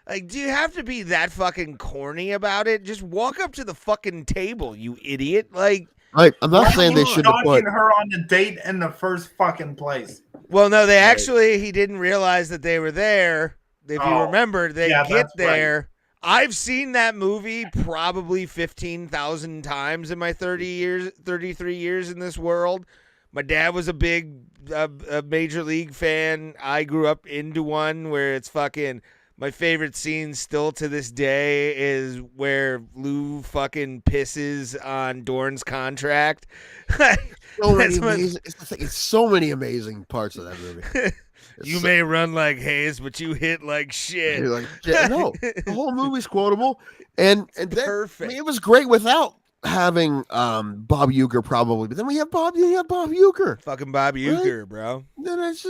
Like, do you have to be that fucking corny about it? Just walk up to the fucking table, you idiot! Like. Right, I'm not saying they should have put her on the date in the first fucking place. Well, no, he didn't realize that they were there. If you remember, they get there. Right. I've seen that movie probably 15,000 times in my 33 years in this world. My dad was a big a Major League fan. I grew up into one where it's fucking. My favorite scene still to this day is where Lou fucking pisses on Dorn's contract. It's so many amazing parts of that movie. You may run like Hayes, but you hit like shit. You're like, no, the whole movie's quotable, and perfect. I mean, it was great without having Bob Uecker probably, but then we have Bob Uecker, fucking Bob Uecker, right? Bro. Then it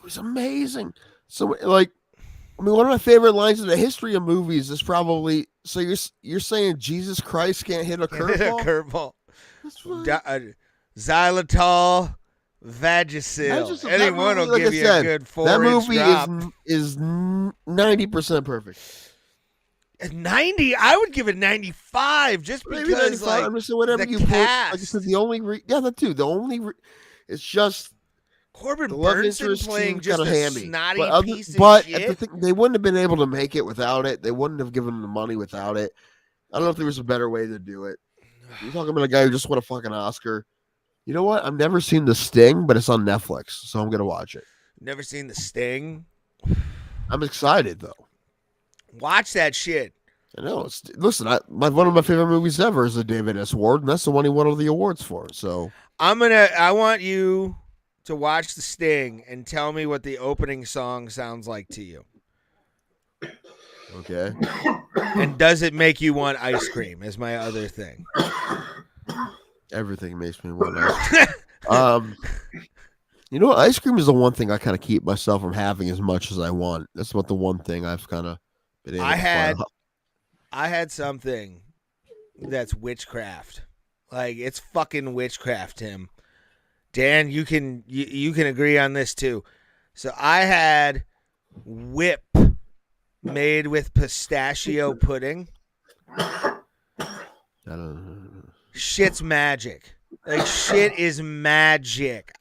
was amazing. So like. I mean, one of my favorite lines in the history of movies is probably, so you're saying Jesus Christ can't hit a curveball? Xylitol, Vagisil. Anyone will give you a good 4-inch drop. That movie is 90% perfect. 90? I would give it 95 just because, maybe 95, like, I'm just saying whatever you cast. Put. Like I said, the only that too. The only it's just Corbin Burnson playing just a snotty piece of shit. But they wouldn't have been able to make it without it. They wouldn't have given them the money without it. I don't know if there was a better way to do it. You're talking about a guy who just won a fucking Oscar. You know what? I've never seen The Sting, but it's on Netflix, so I'm gonna watch it. Never seen The Sting? I'm excited though. Watch that shit. I know. Listen, one of my favorite movies ever is the David S. Ward, and that's the one he won all the awards for. So I want you to watch The Sting and tell me what the opening song sounds like to you. Okay. And does it make you want ice cream? Is my other thing. Everything makes me want ice cream. You know what? Ice cream is the one thing I kind of keep myself from having as much as I want. That's about the one thing I've kind of been able to find. I had something that's witchcraft. Like, it's fucking witchcraft, Tim. Dan, you can agree on this too. So I had whip made with pistachio pudding. Shit's magic. Like, shit is magic.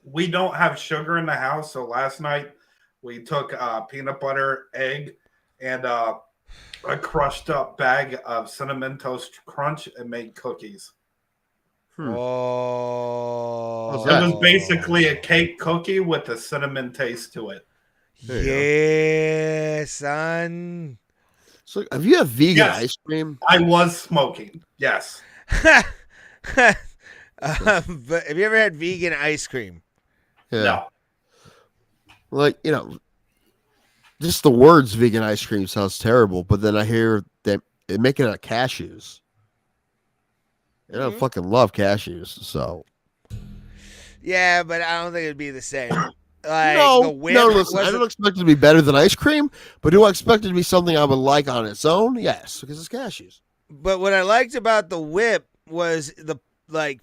We don't have sugar in the house, so last night we took peanut butter, egg, and a crushed up bag of Cinnamon Toast Crunch and made cookies. Oh. It was basically a cake cookie with a cinnamon taste to it. Yeah, son. So, have you had vegan ice cream? I was smoking. Yes. But have you ever had vegan ice cream? Yeah. No. Like, you know, just the words vegan ice cream sounds terrible, but then I hear that they make it out of cashews. And I fucking love cashews, so. Yeah, but I don't think it'd be the same. Like, No, listen, I don't expect it to be better than ice cream, but do I expect it to be something I would like on its own? Yes, because it's cashews. But what I liked about the whip was the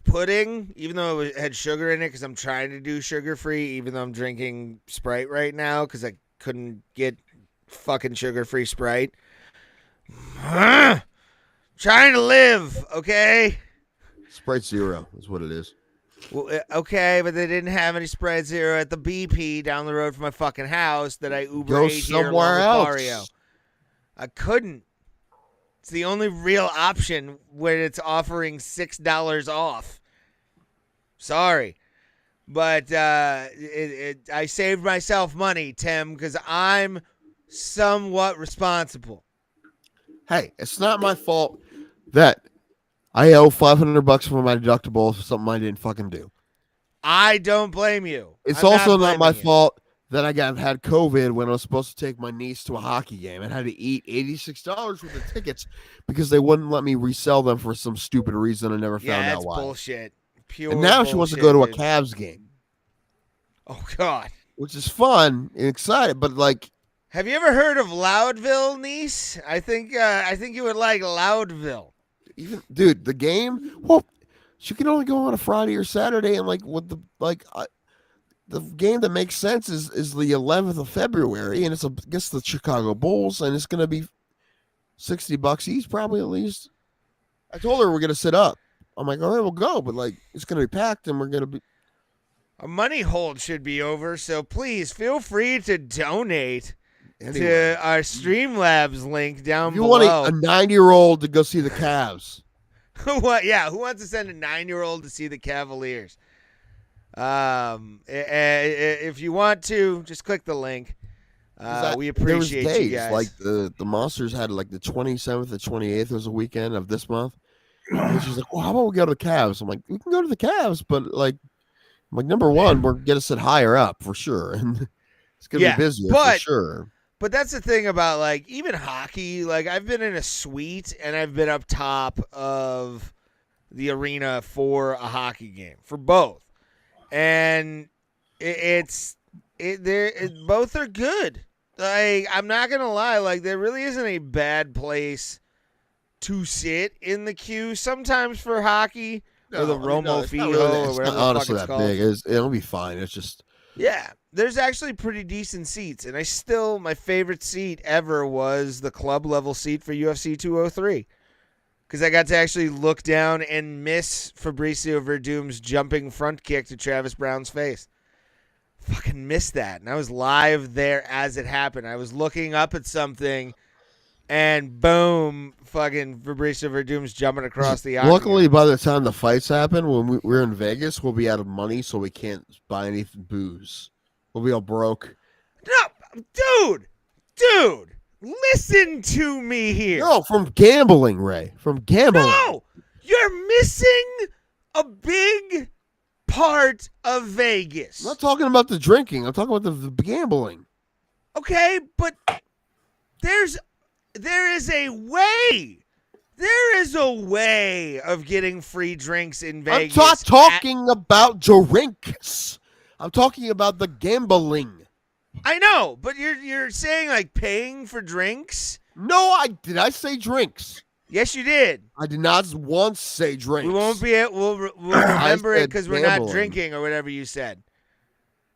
pudding, even though it had sugar in it, because I'm trying to do sugar-free, even though I'm drinking Sprite right now, because I couldn't get fucking sugar-free Sprite. Trying to live, okay? Sprite Zero is what it is. Well, okay, but they didn't have any Sprite Zero at the BP down the road from my fucking house that I Uber Go ate here somewhere along with else. Barrio. I couldn't. It's the only real option when it's offering $6 off. Sorry. But I saved myself money, Tim, because I'm somewhat responsible. Hey, it's not my fault that I owe $500 for my deductible for something I didn't fucking do. I don't blame you. It's I'm also not my blaming you. fault that I had COVID when I was supposed to take my niece to a hockey game and had to eat $86 worth of tickets because they wouldn't let me resell them for some stupid reason. I never found out why. Bullshit. Pure and now she wants to go to a dude. Cavs game. Oh, God. Which is fun and excited, but like. Have you ever heard of Loudville, niece? I think you would like Loudville. Even dude, the game. Well, she can only go on a Friday or Saturday, and the game that makes sense is the 11th of February, and it's against the Chicago Bulls, and it's gonna be $60 each, probably at least. I told her we're gonna sit up. I'm like, all right, we'll go, but like it's gonna be packed, and we're gonna be. A money hold should be over, so please feel free to donate. Anyway. To our Streamlabs link down If you below. want a 9-year-old to go see the Cavs. What? Yeah, who wants to send a 9-year-old to see the Cavaliers? If you want to, just click the link. We appreciate there was days, you guys. Like the Monsters had like the 27th and 28th was a weekend of this month. And she's like, well, how about we go to the Cavs? I'm like, we can go to the Cavs, but like number one, we're gonna sit higher up for sure, and it's gonna be busier for sure. But that's the thing about like even hockey. Like I've been in a suite and I've been up top of the arena for a hockey game for both, and both are good. Like I'm not gonna lie, like there really isn't a bad place to sit in the queue sometimes for hockey or the Romo Fijo or whatever the fuck it's called. Big. It'll be fine. It's just there's actually pretty decent seats, and my favorite seat ever was the club level seat for UFC 203 because I got to actually look down and miss Fabricio Verdum's jumping front kick to Travis Brown's face. Fucking missed that, and I was live there as it happened. I was looking up at something, and boom, fucking Fabricio Verdum's jumping across the octagon. Luckily, by the time the fights happen, when we're in Vegas, we'll be out of money, so we can't buy anything booze. We'll be all broke. No, dude, listen to me here. No, from gambling, Ray. From gambling. No, you're missing a big part of Vegas. I'm not talking about the drinking. I'm talking about the gambling. Okay, but there is a way. There is a way of getting free drinks in Vegas. I'm not talking about drinks. I'm talking about the gambling. I know, but you're saying like paying for drinks? No, did I say drinks? Yes, you did. I did not once say drinks. We won't be. We'll remember it said because we're not gambling. drinking or whatever you said.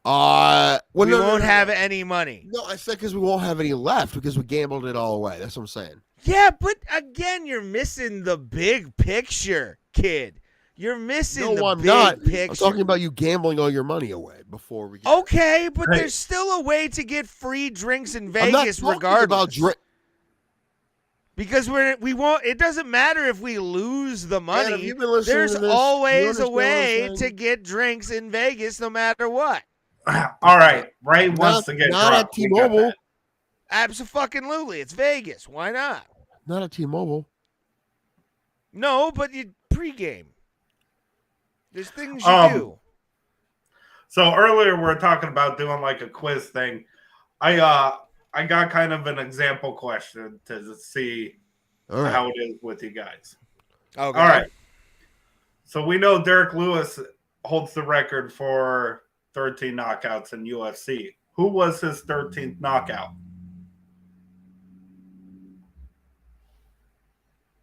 Well, we no, won't no, have no. any money. No, I said because we won't have any left because we gambled it all away. That's what I'm saying. Yeah, but again, you're missing the big picture, kid. You're missing the I'm big not. picture. I'm talking about you gambling all your money away before we. Okay, but there's still a way to get free drinks in Vegas, regardless. Because we won't. It doesn't matter if we lose the money. There's always a way to get drinks in Vegas, no matter what. All right, Ray wants to get not drunk. at T-Mobile. Absolutely, it's Vegas. Why not? Not at T-Mobile. No, but you pregame. There's things you do. So earlier we were talking about doing like a quiz thing. I got kind of an example question to see how it is with you guys. Okay. All right. So we know Derek Lewis holds the record for 13 knockouts in UFC. Who was his 13th knockout?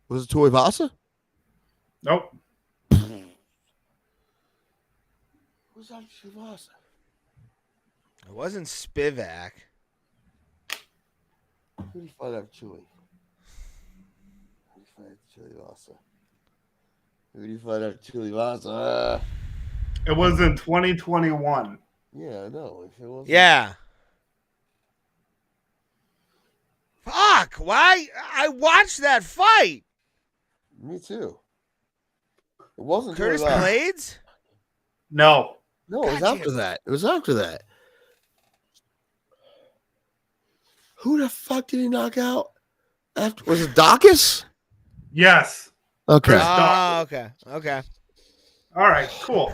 Was it Tuivasa? Nope. Who's that Tuivasa? It wasn't Spivak. Who did he fight out Chile? Who did he fight out Tuivasa? Who did he fight out Tuivasa? It was in 2021. Yeah, I know. If it wasn't... Yeah. Fuck! Why? I watched that fight. Me too. It wasn't Curtis Tuivasa. Blades? No. No, it was after that. It was after that. Who the fuck did he knock out? After was it Dawkins? Yes. Okay. Okay. Okay. All right. Cool.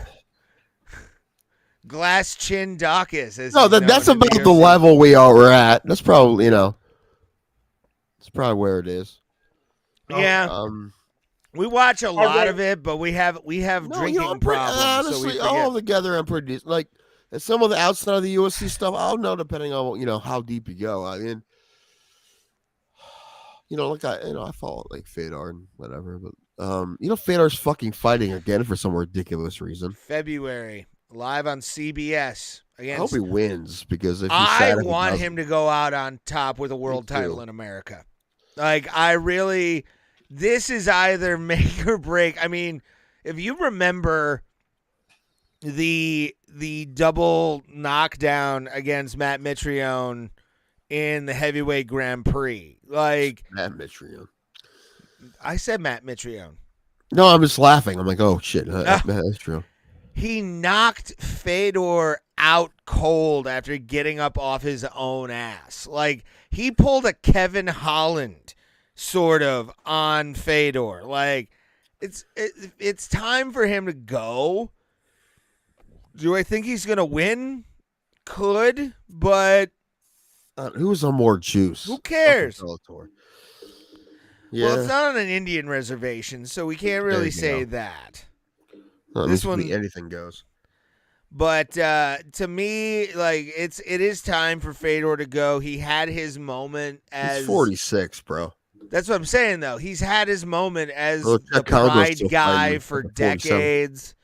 Glass chin Dawkins. No, that's about the level we are at. That's probably that's probably where it is. Yeah. We watch a lot of it, but we have drinking problems. Honestly, so all together, I'm pretty decent. Like some of the outside of the UFC stuff, I'll know depending on how deep you go. I mean, I follow like Fedor and whatever, but Fedor's fucking fighting again for some ridiculous reason. February, live on CBS against. I hope he wins because if I want him to go out on top with a world title in America. Like this is either make or break. I mean, if you remember the double knockdown against Matt Mitrione in the heavyweight Grand Prix, like Matt Mitrione. I said Matt Mitrione. No, I'm just laughing. I'm like, oh shit, that's true. He knocked Fedor out cold after getting up off his own ass. Like he pulled a Kevin Holland sort of on Fedor. Like it's time for him to go. Do I think he's gonna win? Could, but who's on more juice? Who cares? Yeah. Well, it's not on an Indian reservation, so we can't really say that. No, this one, anything goes. But to me, like it is time for Fedor to go. He had his moment as He's 46, bro. That's what I'm saying, though. He's had his moment as the Pride guy for decades.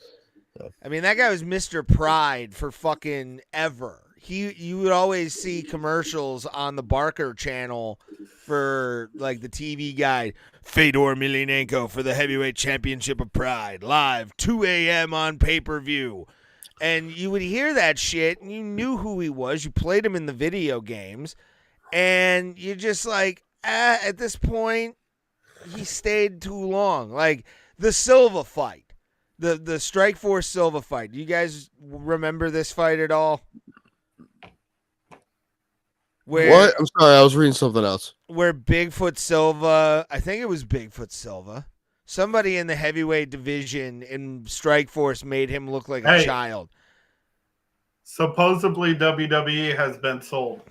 I mean, that guy was Mr. Pride for fucking ever. You would always see commercials on the Barker channel for like the TV guide. Fedor Emelianenko for the heavyweight championship of Pride, live 2 a.m. on pay-per-view. And you would hear that shit, and you knew who he was. You played him in the video games, and you're just like, at this point, he stayed too long. Like the Silva fight, the Strikeforce Silva fight. Do you guys remember this fight at all? What? I'm sorry, I was reading something else. Where Bigfoot Silva, I think it was Bigfoot Silva, Somebody in the heavyweight division in Strikeforce made him look like a Hey. child. Supposedly WWE has been sold.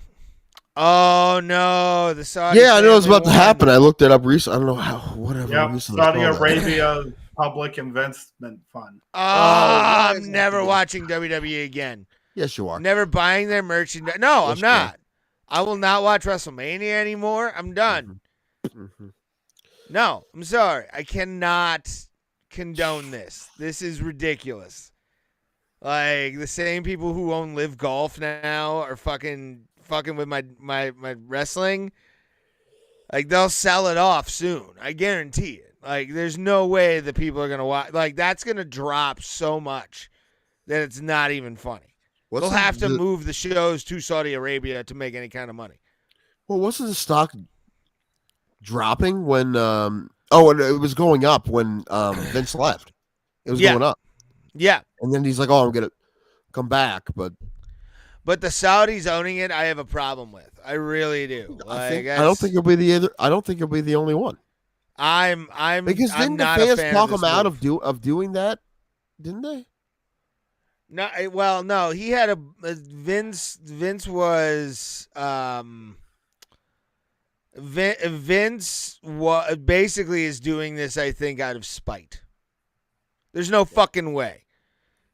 Oh no, the Saudi. Yeah, I know it's family about to won. happen. I looked it up recently. I don't know how. Whatever. Yep, recently I Saudi saw that. Arabia Public Investment Fund. Oh, why does I'm it never have to be- watching WWE again. Yes, you are. Never buying their merchandise. No, Yes, I'm you are. not. I will not watch WrestleMania anymore. I'm done. Mhm. No, I'm sorry. I cannot condone this. This is ridiculous. Like the same people who own Live Golf now are fucking with my wrestling. Like they'll sell it off soon. I guarantee it. Like there's no way that people are gonna watch. Like that's gonna drop so much that it's not even funny. They'll have to move the shows to Saudi Arabia to make any kind of money. Well, wasn't the stock dropping when? And it was going up when Vince left. It was Yeah. going up, Yeah. and then he's like, "Oh, I'm gonna come back," but But the Saudis owning it, I have a problem with. I really do. I don't think he'll be I don't think he'll be the only one. I'm Because I'm didn't the not a fans fan talk of him out move. of doing that? Didn't they? No, well, no, he had a Vince was Vince basically is doing this, I think, out of spite. There's no fucking way.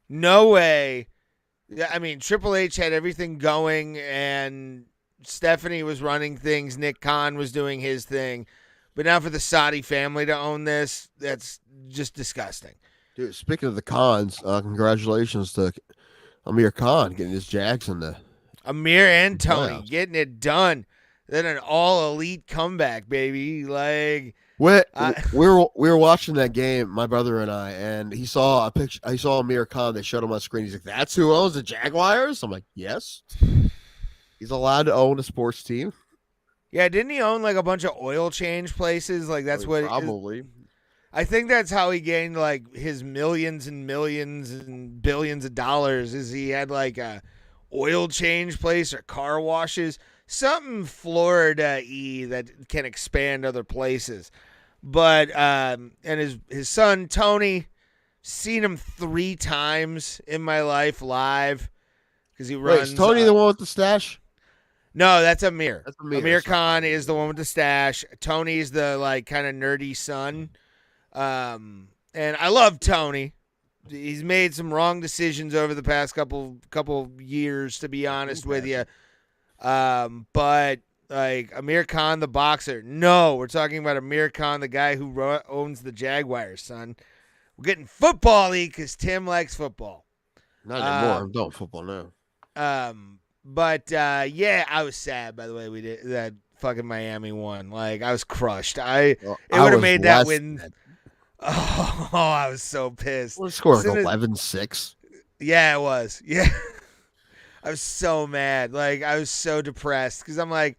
No way. I mean, Triple H had everything going, and Stephanie was running things. Nick Khan was doing his thing. But now for the Saudi family to own this, that's just disgusting. Dude, speaking of the cons, congratulations to Amir Khan getting his Jags in the Amir and Tony playoffs. getting it done. Then an all-elite comeback, baby. Like, we were watching that game, my brother and I, and he saw a picture. He saw Amir Khan. They showed him on screen. He's like, "That's who owns the Jaguars." I'm like, "Yes." He's allowed to own a sports team. yeah, didn't he own like a bunch of oil change places? Like that's what probably. I think that's how he gained like his millions and millions and billions of dollars. Is he had like a oil change place or car washes, something Florida-y that can expand other places. But and his son Tony, seen him 3 times in my life live because he Wait, runs. is Tony the one with the stash? No, that's Amir. That's Amir. Amir Khan is the one with the stash. Tony's the like kind of nerdy son. And I love Tony. He's made some wrong decisions over the past couple years, to be honest with you. But like Amir Khan, the boxer. No, we're talking about Amir Khan, the guy who owns the Jaguars, son. We're getting football-y because Tim likes football. Not anymore. I'm done with football now. But yeah, I was sad. By the way, we did that. Fucking Miami won. Like I was crushed. It would have made that win. Oh, I was so pissed. What score? Like As soon as- 11-6. Yeah, it was. Yeah. I was so mad. Like, I was so depressed because I'm like,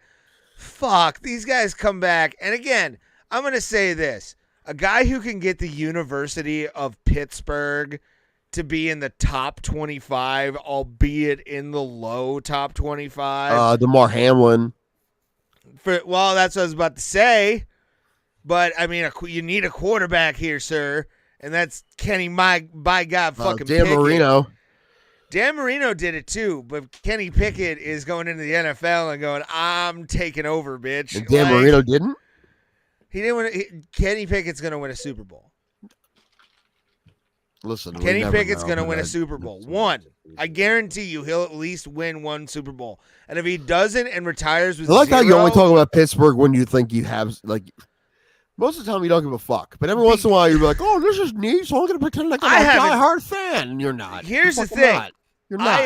fuck, these guys come back. And again, I'm going to say this. A guy who can get the University of Pittsburgh to be in the top 25, albeit in the low top 25. DeMar Hamlin. Well, that's what I was about to say. But, I mean, you need a quarterback here, sir. And that's Kenny, by God, fucking Dan Pickett. Marino. Dan Marino did it too, but Kenny Pickett is going into the NFL and going, I'm taking over, bitch. And Dan Marino didn't? He didn't win. Kenny Pickett's going to win a Super Bowl. Listen, Kenny Pickett's going to win a Super Bowl. One. I guarantee you he'll at least win one Super Bowl. And if he doesn't and retires with I like how you only zero- talk about Pittsburgh when you think you have, like, most of the time you don't give a fuck. But every once in a while you're like, oh, this is neat, so I'm going to pretend like I'm a diehard fan. And you're not. Here's You're the fucking thing. not. You're not.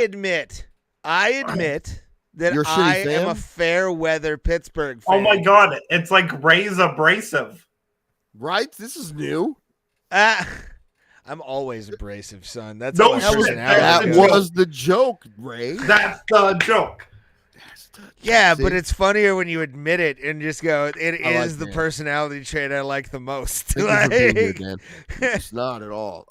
I admit that You're a shitty I am fan? a fair weather Pittsburgh fan. Oh my god, it's like Ray's abrasive. Right? This is new. I'm always abrasive, son. That's No how my shit. personality That goes. was the joke, Ray. That's the joke. Yeah, See? but it's funnier when you admit it and just go, it I like is the Dan. personality trait I like the most. Thank you for being here, Like, Dan. It's not at all.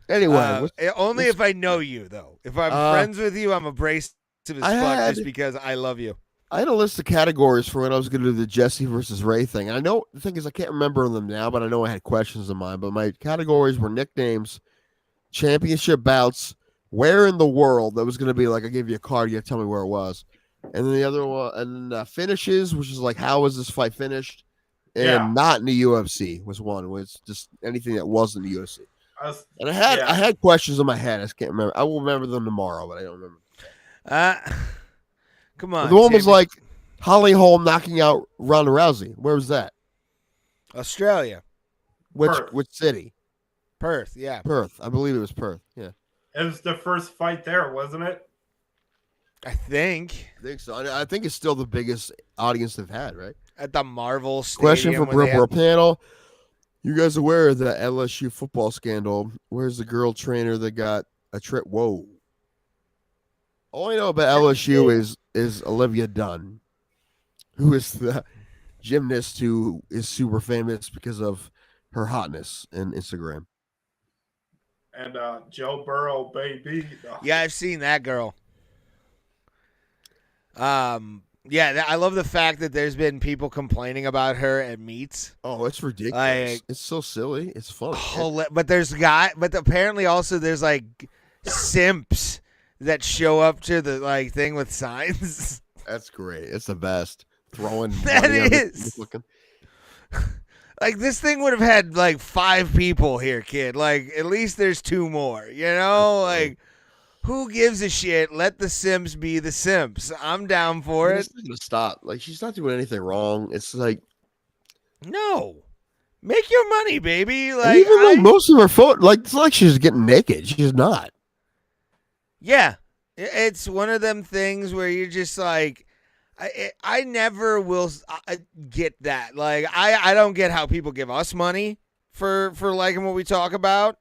Anyway, only if I know you, though. If I'm friends with you, I'm abrasive as I fuck had- just because I love you. I had a list of categories for when I was going to do the Jesse versus Ray thing. I know the thing is I can't remember them now, but I know I had questions in mind. But my categories were nicknames, championship bouts, where in the world. That was going to be like I gave you a card, you have to tell me where it was, and then the other one, and then finishes, which is like how was this fight finished, and Yeah. not in the UFC was one. It was just anything that wasn't the UFC. And I Yeah. had questions in my head. I just can't remember. I will remember them tomorrow, but I don't remember. Come on. The one was Timmy. like Holly Holm knocking out Ronda Rousey. Where was that? Australia. Perth. Which city? Perth, yeah. Perth. I believe it was Perth. Yeah. It was the first fight there, wasn't it? I think. I think so. I think it's still the biggest audience they've had, right? At the Marvel Stadium. Question for when they Bro had- panel. You guys aware of the LSU football scandal? Where's the girl trainer that got a trip? Whoa. All I know about LSU is Olivia Dunn, who is the gymnast who is super famous because of her hotness in Instagram. And Joe Burrow, baby. Yeah, I've seen that girl. Yeah, I love the fact that there's been people complaining about her at meets. Oh, it's ridiculous. Like- it's so silly. It's funny. But apparently also there's like simps that show up to the like thing with signs. That's great. It's the best. Throwing That money on the- is. looking. Like this thing would have had like 5 people here, kid. Like at least there's 2 more. You know, like who gives a shit? Let the Sims be the Sims. I'm down for it. It's not gonna stop. Like she's not doing anything wrong. It's like No, make your money, baby. and Like even like most of her photo, like it's like she's getting naked. She's not. yeah, it's one of them things where you're just like, I never will get that. Like I don't get how people give us money for liking what we talk about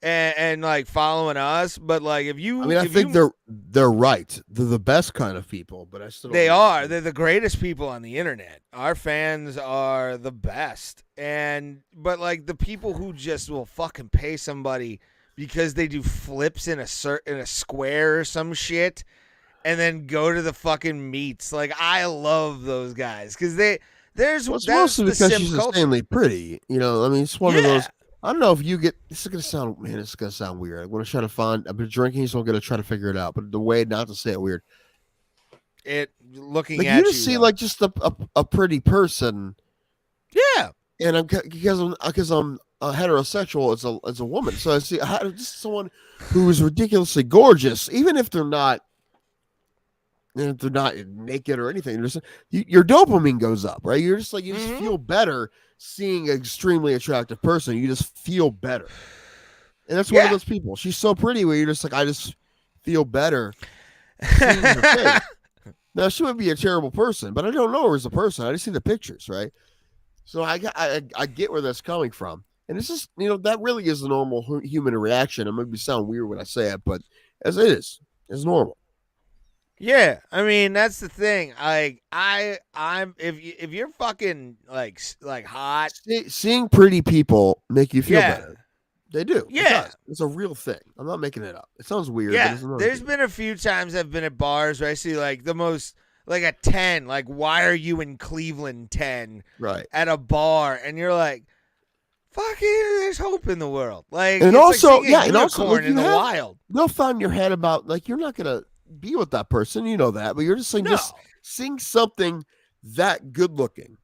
and like following us. But like if you, I mean, I think they're right. They're the best kind of people, but I still don't they understand. are. They're the greatest people on the internet. Our fans are the best. But like the people who just will fucking pay somebody because they do flips in a square or some shit, and then go to the fucking meets. Like I love those guys because there's Well, it's that's mostly the because sim she's culture. insanely pretty. You know, I mean, it's one of Yeah. those. I don't know if you get. This is gonna sound, man. It's gonna sound weird. I'm gonna try to find. I've been drinking, so I'm gonna try to figure it out. But the way not to say it weird. It looking Like at you just see though. like just a pretty person, yeah. and because I'm heterosexual as a woman, so I see just someone who is ridiculously gorgeous, even if they're not. And if they're not naked or anything, your dopamine goes up, right? You're just like you just feel better seeing an extremely attractive person. You just feel better, and that's one of those people. She's so pretty, where you're just like, I just feel better seeing her face. Now she would be a terrible person, but I don't know her as a person. I just see the pictures, right? So I get where that's coming from, and it's just that really is the normal human reaction. It might sound weird when I say it, but as it is, it's normal. Yeah, I mean that's the thing. Like I'm if you're fucking like hot, Seeing pretty people make you feel Yeah. better. They do. It Yeah. does. It's a real thing. I'm not making it up. It sounds weird. yeah. But it's not There's been a few times I've been at bars where I see like the most like a 10, like why are you in Cleveland 10 right at a bar, and you're like, fuck it, there's hope in the world. Like And it's also, like seeing a and also, unicorn like, in the you have- wild. they'll find in your head about like you're not gonna be with that person, you know that, but you're just saying No. just seeing something that good looking.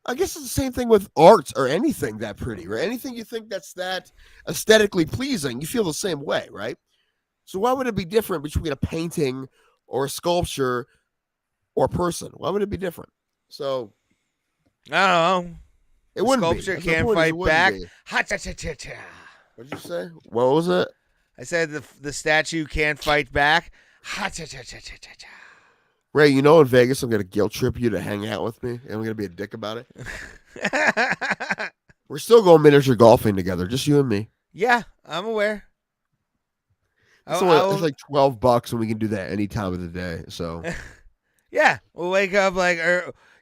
I guess it's the same thing with art or anything that pretty, right? Anything you think that's that aesthetically pleasing, you feel the same way, right? So why would it be different between a painting or a sculpture or a person? Why would it be different? So I don't know. it wouldn't be. Sculpture That's the can't point, is it fight wouldn't back. be. Ha-cha-cha-cha-cha. What'd you say? What was it? I said the statue can't fight back. Ha-cha-cha-cha-cha-cha. Ray, in Vegas, I'm gonna guilt trip you to hang out with me, and I'm gonna be a dick about it. We're still going miniature golfing together, just you and me. Yeah, I'm aware. It's like $12, and we can do that any time of the day. So Yeah, we'll wake up like,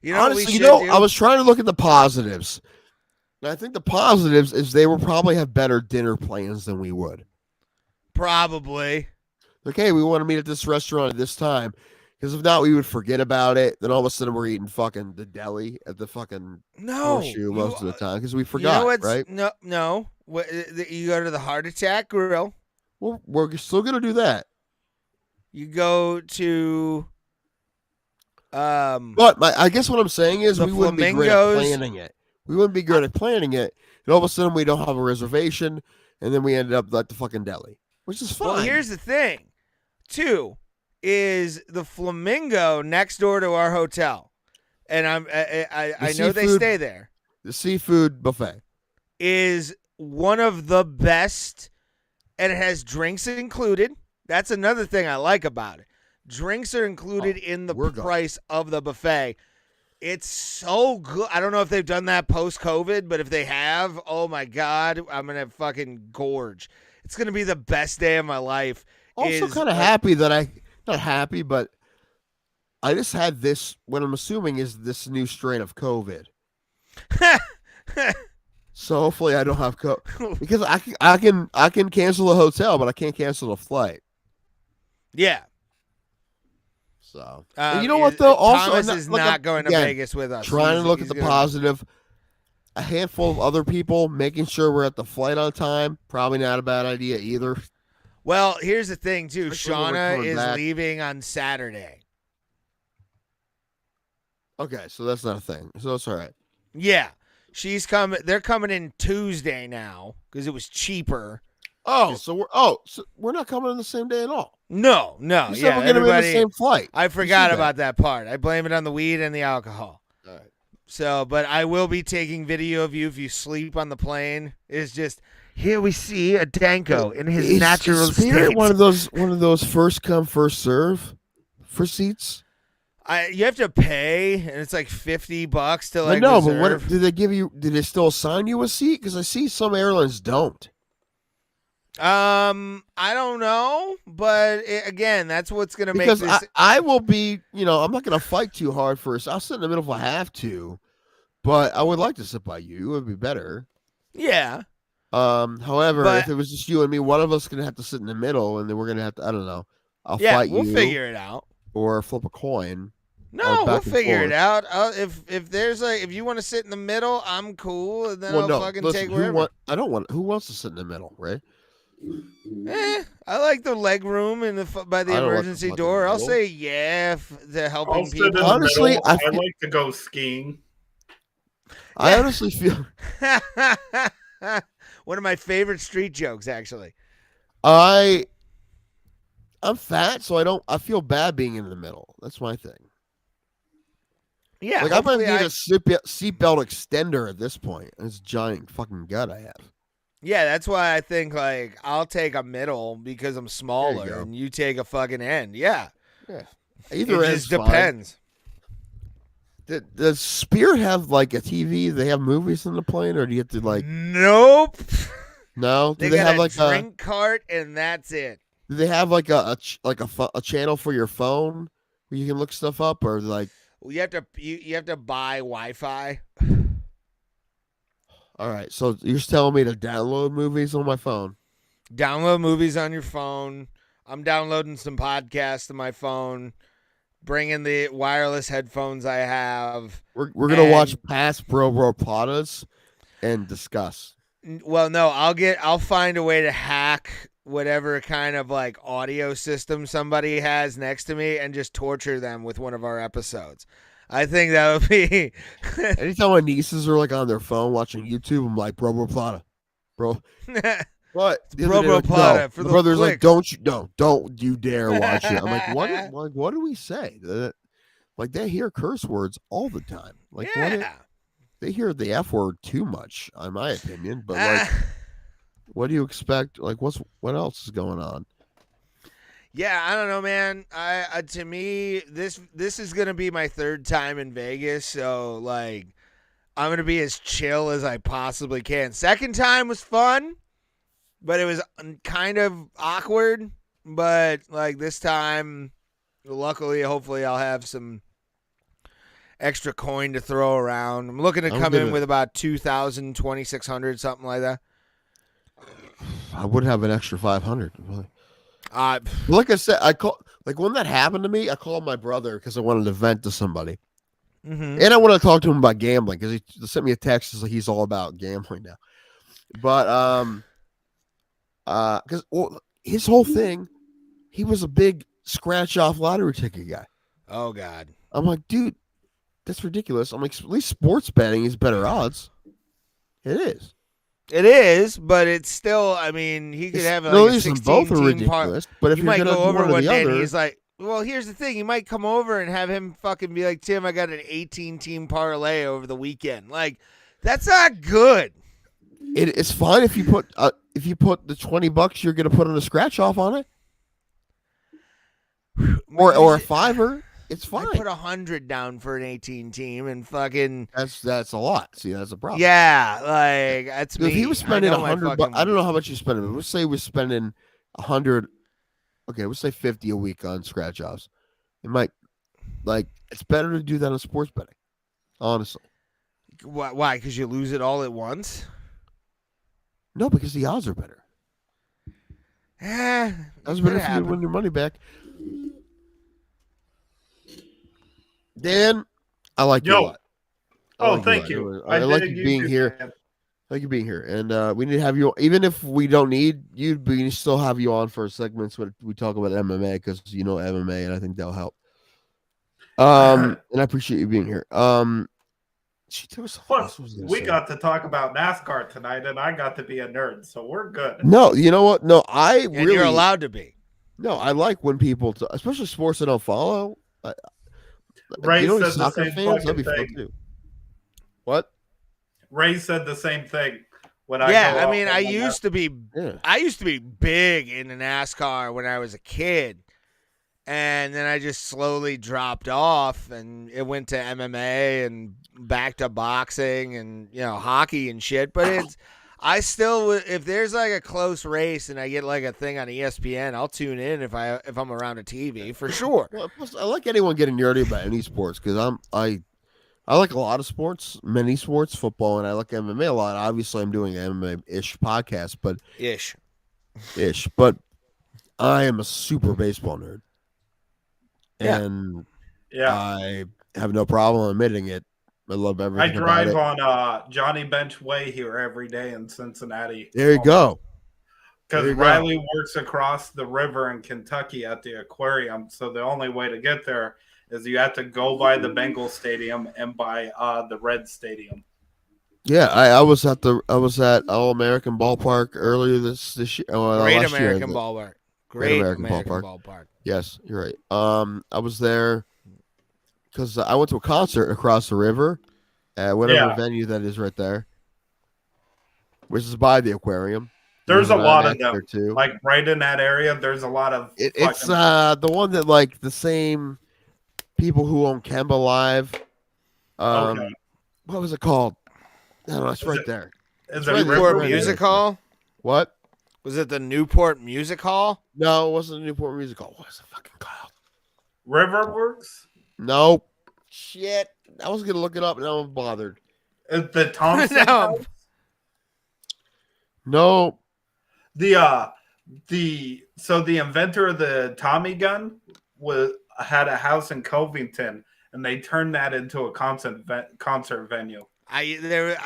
you know, honestly, what we should do? I was trying to look at the positives. And I think the positives is they will probably have better dinner plans than we would. Probably. Like, hey, we want to meet at this restaurant at this time. Because if not, we would forget about it. Then all of a sudden, we're eating fucking the deli at the fucking horseshoe most of the time because we forgot, right? No. You go to the Heart Attack Grill. Well, we're still gonna do that. You go to. But I guess what I'm saying is we wouldn't be great at planning it. We wouldn't be good at planning it, and all of a sudden we don't have a reservation, and then we ended up at the fucking deli, which is fine. Well, here's the thing, too, is the Flamingo next door to our hotel, and I know they stay there. The seafood buffet is one of the best, and it has drinks included. That's another thing I like about it. Drinks are included in the price of the buffet. It's so good. I don't know if they've done that post-COVID, but if they have, oh my God, I'm going to fucking gorge. It's going to be the best day of my life. Also kind of happy that not happy, but I just had this, what I'm assuming is this new strain of COVID. So hopefully I don't have COVID. Because I can cancel the hotel, but I can't cancel the flight. Yeah. So you know what though? Also, Thomas is not going to Vegas with us. Trying to look at the positive. A handful of other people making sure we're at the flight on time. Probably not a bad idea either. Well, here's the thing too. Shauna is back. leaving on Saturday. Okay, so that's not a thing. So it's all right. Yeah, she's coming. They're coming in Tuesday now because it was cheaper. So we're not coming on the same day at all. No. You said we're gonna be on the same flight. I forgot about that part. I blame it on the weed and the alcohol. All right. So, but I will be taking video of you if you sleep on the plane. It's just here we see a Danko in his natural state. One of those first come first serve for seats. You have to pay, and it's like $50 to like. No, reserve. but what did they give you? Did they still assign you a seat? Because I see some airlines don't. I don't know, but again, that's what's gonna make because this. I will be, I'm not gonna fight too hard for us. I'll sit in the middle if I have to, but I would like to sit by you. It would be better. Yeah. However, if it was just you and me, one of us is gonna have to sit in the middle, and then we're gonna have to. I don't know. I'll fight you. We'll figure it out. Or flip a coin. No, we'll figure it out. If you want to sit in the middle, I'm cool, and then take wherever. Who wants to sit in the middle, right? I like the leg room by the emergency door. I'll say to helping people. Honestly, I like to go skiing. I honestly feel one of my favorite street jokes, actually. I'm fat, so I feel bad being in the middle. That's my thing. Yeah, like I might need a seatbelt extender at this point. This giant fucking gut I have. Yeah, that's why I think like I'll take a middle because I'm smaller, and you take a fucking end. Yeah. Either it just depends. Does Spirit have like a TV? Do they have movies on the plane, or do you have to like? Nope. No. They have like a drink cart, and that's it. Do they have like a channel for your phone where you can look stuff up, or like? Well, you have to buy Wi-Fi. All right, so you're just telling me to download movies on my phone. Download movies on your phone. I'm downloading some podcasts to my phone. Bringing the wireless headphones I have. We're gonna watch past Bro Platas and discuss. Well, no, I'll find a way to hack whatever kind of like audio system somebody has next to me and just torture them with one of our episodes. I think that would be. Anytime my nieces are like on their phone watching YouTube, I'm like, Bro Plata, bro. What? Bro Plata for the brother's clicks. like, don't you dare watch it. I'm like, what? Like, what do we say? Like they hear curse words all the time. Like, they hear the F word too much, in my opinion. But like, what do you expect? Like, what else is going on? Yeah, I don't know, man. To me, this is gonna be my third time in Vegas, so like, I'm gonna be as chill as I possibly can. Second time was fun, but it was kind of awkward. But like this time, luckily, hopefully, I'll have some extra coin to throw around. I'm looking to come in with about 2,000, 2,600, something like that. I would have an extra 500. Like I said, Like when that happened to me, I called my brother because I wanted to vent to somebody, Mm-hmm. and I wanted to talk to him about gambling because he sent me a text. He's like, he's all about gambling now. But because his whole thing, he was a big scratch off lottery ticket guy. Oh God. I'm like, dude, that's ridiculous. I'm like, at least sports betting is better odds. It is. It is, but it's still. I mean, he could have like a reason 16 both are team ridiculous. But if you you're might gonna go do over one or one the day, and other, he's like, "Well, here's the thing. You might come over and have him fucking be like, Tim, I got an 18 team parlay over the weekend. Like, that's not good." it's fine if you put the $20 you're gonna put on a scratch off on it, or a $5. It's fine. I put 100 down for an 18 team and fucking. That's a lot. See, that's a problem. Yeah, like that's Dude, me. if he was spending I know my 100, fucking- I don't know how much he's spending. Let's say we're spending 100. Okay, let's say 50 a week on scratch offs. It might, like, it's better to do that on sports betting. Honestly, Why? Because you lose it all at once. no, because the odds are better. Eh, Odds it better could if you happen. win your money back. Dan, I like you a Yo. lot. I Oh, like thank a you. lot. I like dig you being too, here. man. Thank you being here, and we need to have you. Even if we don't need you, we can still have you on for segments when we talk about MMA because you know MMA, and I think that'll help. And I appreciate you being here. Plus, we got to talk about NASCAR tonight, and I got to be a nerd, so we're good. No, you know what? No, I And really. you're allowed to be. No, I like when people, especially sports I don't follow. Ray you know, any said the soccer same fans, that'd be fucking fun thing. too. What? Ray said the same thing when I. Yeah, go I out mean, on I my used to be. Yeah. I used to be big into NASCAR when I was a kid, and then I just slowly dropped off, and it went to MMA and back to boxing and hockey and shit. But it's. I still, if there's like a close race and I get like a thing on ESPN, I'll tune in if I'm around a TV for sure. Well, plus, I like anyone getting nerdy about any sports because I like a lot of sports, many sports, football, and I like MMA a lot. Obviously, I'm doing an MMA-ish podcast, but but I am a super baseball nerd, and I have no problem admitting it. I love everything. I drive about it. on Johnny Bench Way here every day in Cincinnati. There you go. Because Riley works across the river in Kentucky at the aquarium, so the only way to get there is you have to go by the Bengal Stadium and by the Red Stadium. Yeah, I was at All American Ballpark earlier this year. Great American Ballpark. Great American Ballpark. Yes, you're right. I was there because I went to a concert across the river at whatever venue that is right there, which is by the aquarium. There's a lot of them. Too. Like right in that area, there's a lot of. It's the one that like the same people who own Kemba Live. Okay. What was it called? I don't know. It's right there. Is it Newport Music Hall? What? Was it the Newport Music Hall? No, it wasn't the Newport Music Hall. What is it fucking called? Riverworks? Nope. Shit. I was gonna look it up and now I'm bothered. The Thompson House? No. The inventor of the Tommy gun had a house in Covington, and they turned that into a concert venue.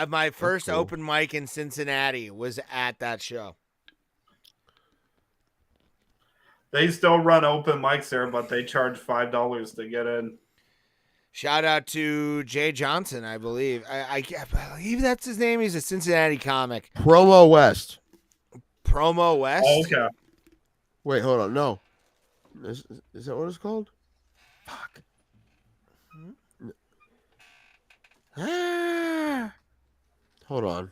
My first open mic in Cincinnati was at that show. They still run open mics there, but they charge $5 to get in. Shout out to Jay Johnson, I believe. I believe that's his name. He's a Cincinnati comic. Promo West. Promo West? Oh, okay. Wait, hold on. No. Is that what it's called? Fuck. Hold on.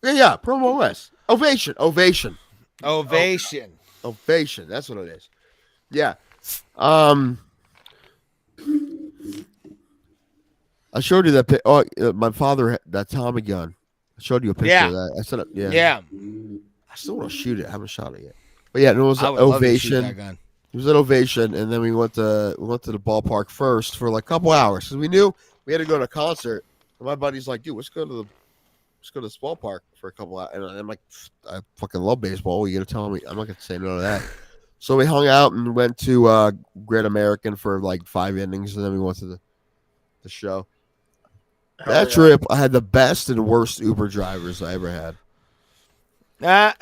Yeah, Promo West. Ovation. That's what it is. Yeah. I showed you that. My father had that Tommy gun. I showed you a picture of that. I said, yeah. I still want to shoot it. I haven't shot it yet. But yeah, it was an Ovation. It was an Ovation, and then we went to the ballpark first for like a couple hours because we knew we had to go to a concert. And my buddy's like, dude, let's go to this ballpark for a couple hours. And I'm like, I fucking love baseball. You gonna tell me? I'm not gonna say no to that. So we hung out and went to Great American for like 5 innings, and then we went to the show. Hell That yeah. trip, I had the best and worst Uber drivers I ever had. The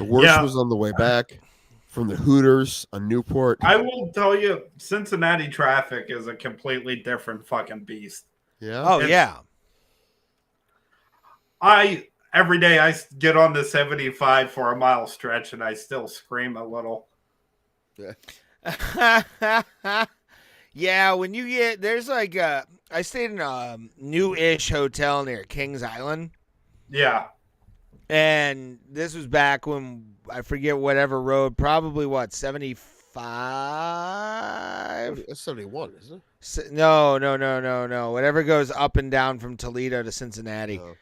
worst Yeah. was on the way back from the Hooters on Newport. I will tell you, Cincinnati traffic is a completely different fucking beast. Yeah. Oh It's- yeah. Every day I get on the 75 for a mile stretch and I still scream a little. Yeah, when you get there's like I stayed in a new-ish hotel near Kings Island, Yeah. and this was back when I forget whatever road, probably what 75. That's 71, isn't it? No. Whatever goes up and down from Toledo to Cincinnati. Oh.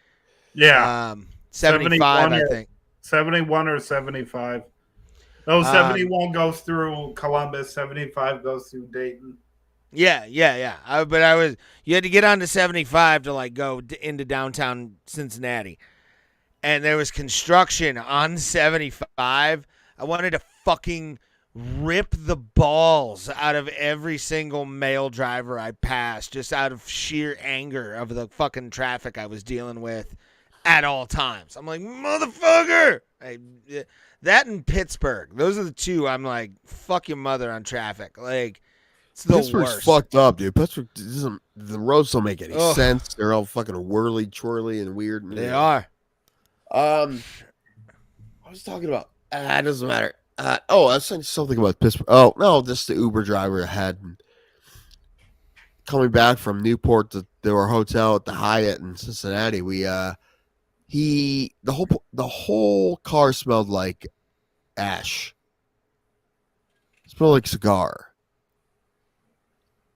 Yeah. 75, 71 I or- think. 71 or 75. No, 71 goes through Columbus, 75 goes through Dayton. Yeah. You had to get onto 75 to like go into downtown Cincinnati, and there was construction on 75. I wanted to fucking rip the balls out of every single male driver I passed, just out of sheer anger of the fucking traffic I was dealing with at all times. I'm like, motherfucker! That and Pittsburgh. Those are the two I'm like, fuck your mother on traffic. Like, it's the Pittsburgh's worst. fucked up, dude. Pittsburgh doesn't. The roads don't make any Ugh. sense. They're all fucking whirly, twirly, and weird. They are. I was talking about. It doesn't matter. I was saying something about Pittsburgh. Oh no, this the Uber driver had coming back from Newport to our hotel at the Hyatt in Cincinnati. The whole car smelled like ash. It smelled like cigar.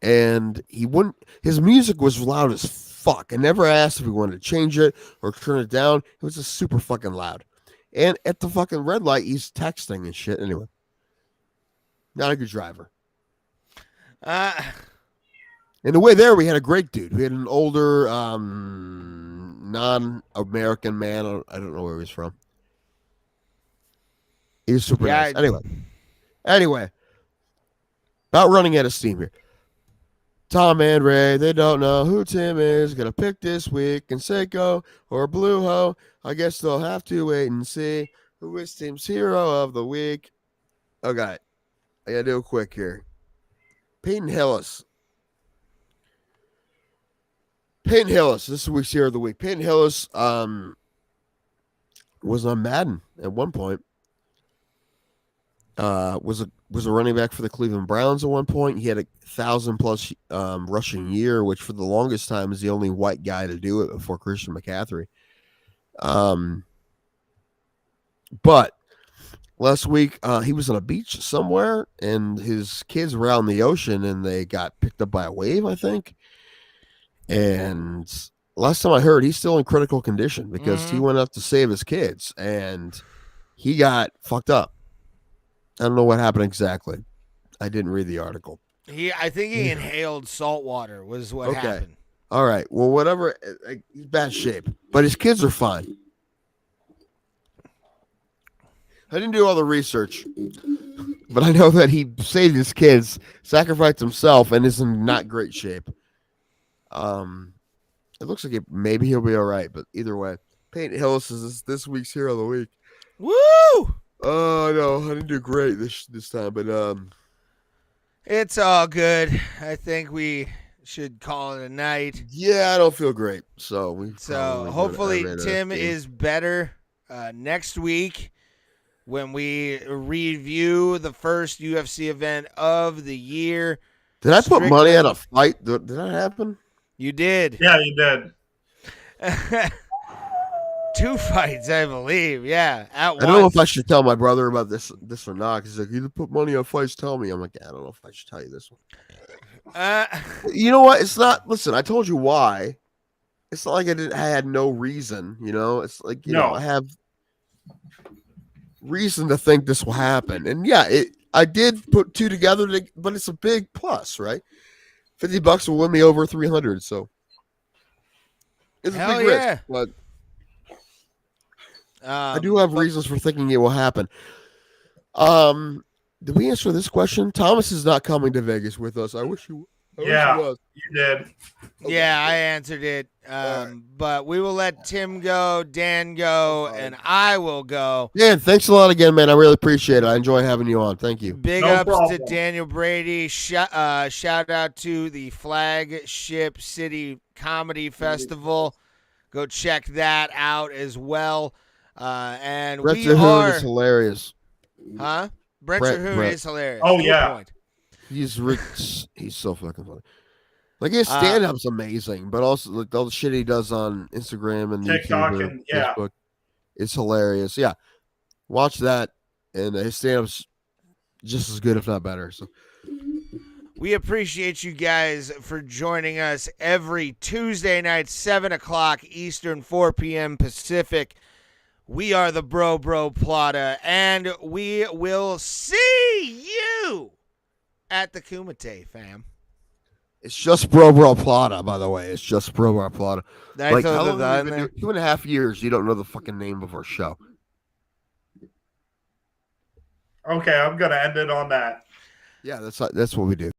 And his music was loud as fuck. I never asked if he wanted to change it or turn it down. It was just super fucking loud. And at the fucking red light, he's texting and shit. Anyway, not a good driver. And the way there, we had a great dude. We had an older, non-American man. I don't know where he was from. He was super nice. Anyway, about running out of steam here. Tom and Ray, they don't know who Tim is. Gonna pick this week in Seiko or Blueho. I guess they'll have to wait and see who is Tim's hero of the week. Okay, I gotta do it quick here. Peyton Hillis. Peyton Hillis, this is the week's hero of the week. Peyton Hillis was on Madden at one point. Was a running back for the Cleveland Browns at one point. He had 1,000+ rushing year, which for the longest time is the only white guy to do it before Christian McCaffrey. But last week he was on a beach somewhere, and his kids were out in the ocean, and they got picked up by a wave, I think. And last time I heard, he's still in critical condition because he went up to save his kids, and he got fucked up. I don't know what happened exactly. I didn't read the article. I think he inhaled salt water was what happened. All right. Well, whatever. He's bad shape, but his kids are fine. I didn't do all the research, but I know that he saved his kids, sacrificed himself, and is in not great shape. It looks like maybe he'll be all right, but either way, Peyton Hillis is this week's hero of the week. Woo! Oh no, I didn't do great this time, but it's all good. I think we should call it a night. Yeah, I don't feel great, so hopefully Tim is better next week when we review the first UFC event of the year. Did I put money on a fight? Did that happen? You did. Yeah, you did. 2 fights, I believe. Yeah, at once. I don't know if I should tell my brother about this or not. He's like, you put money on fights, tell me. I'm like, I don't know if I should tell you this one. You know what? It's not. Listen, I told you why. It's not like I had no reason. You know, it's like you know I have reason to think this will happen. And yeah, I did put two together, but it's a big plus, right? $50 will win me over 300. So it's a big risk, but I do have reasons for thinking it will happen. Did we answer this question? Thomas is not coming to Vegas with us. I wish you. Yeah. Was. You did. Yeah, I answered it. But we will let Tim go, Dan go, and I will go. Dan, thanks a lot again, man. I really appreciate it. I enjoy having you on. Thank you. Big No ups problem. to Daniel Brady. Shout out to the Flagship City Comedy Festival. Go check that out as well. And Brett we Terhune are, is hilarious. huh? Brett Brett- Terhune Brett. is hilarious. Oh, Good yeah. point. He's so fucking funny. Like his stand-up's amazing, but also like all the shit he does on Instagram and TikTok YouTube and yeah. Facebook, it's hilarious. Yeah, watch that, and his stand-up's just as good, if not better. So We appreciate you guys for joining us every Tuesday night, 7 o'clock Eastern, 4 p.m. Pacific. We are the Bro Plata, and we will see you at the Kumite, fam. it's just Plata, by the way. It's just Plata. I Like throw how the long "the" have in we been there? doing? 2.5 years. You don't know the fucking name of our show. Okay, I'm gonna end it on that. Yeah, that's what we do.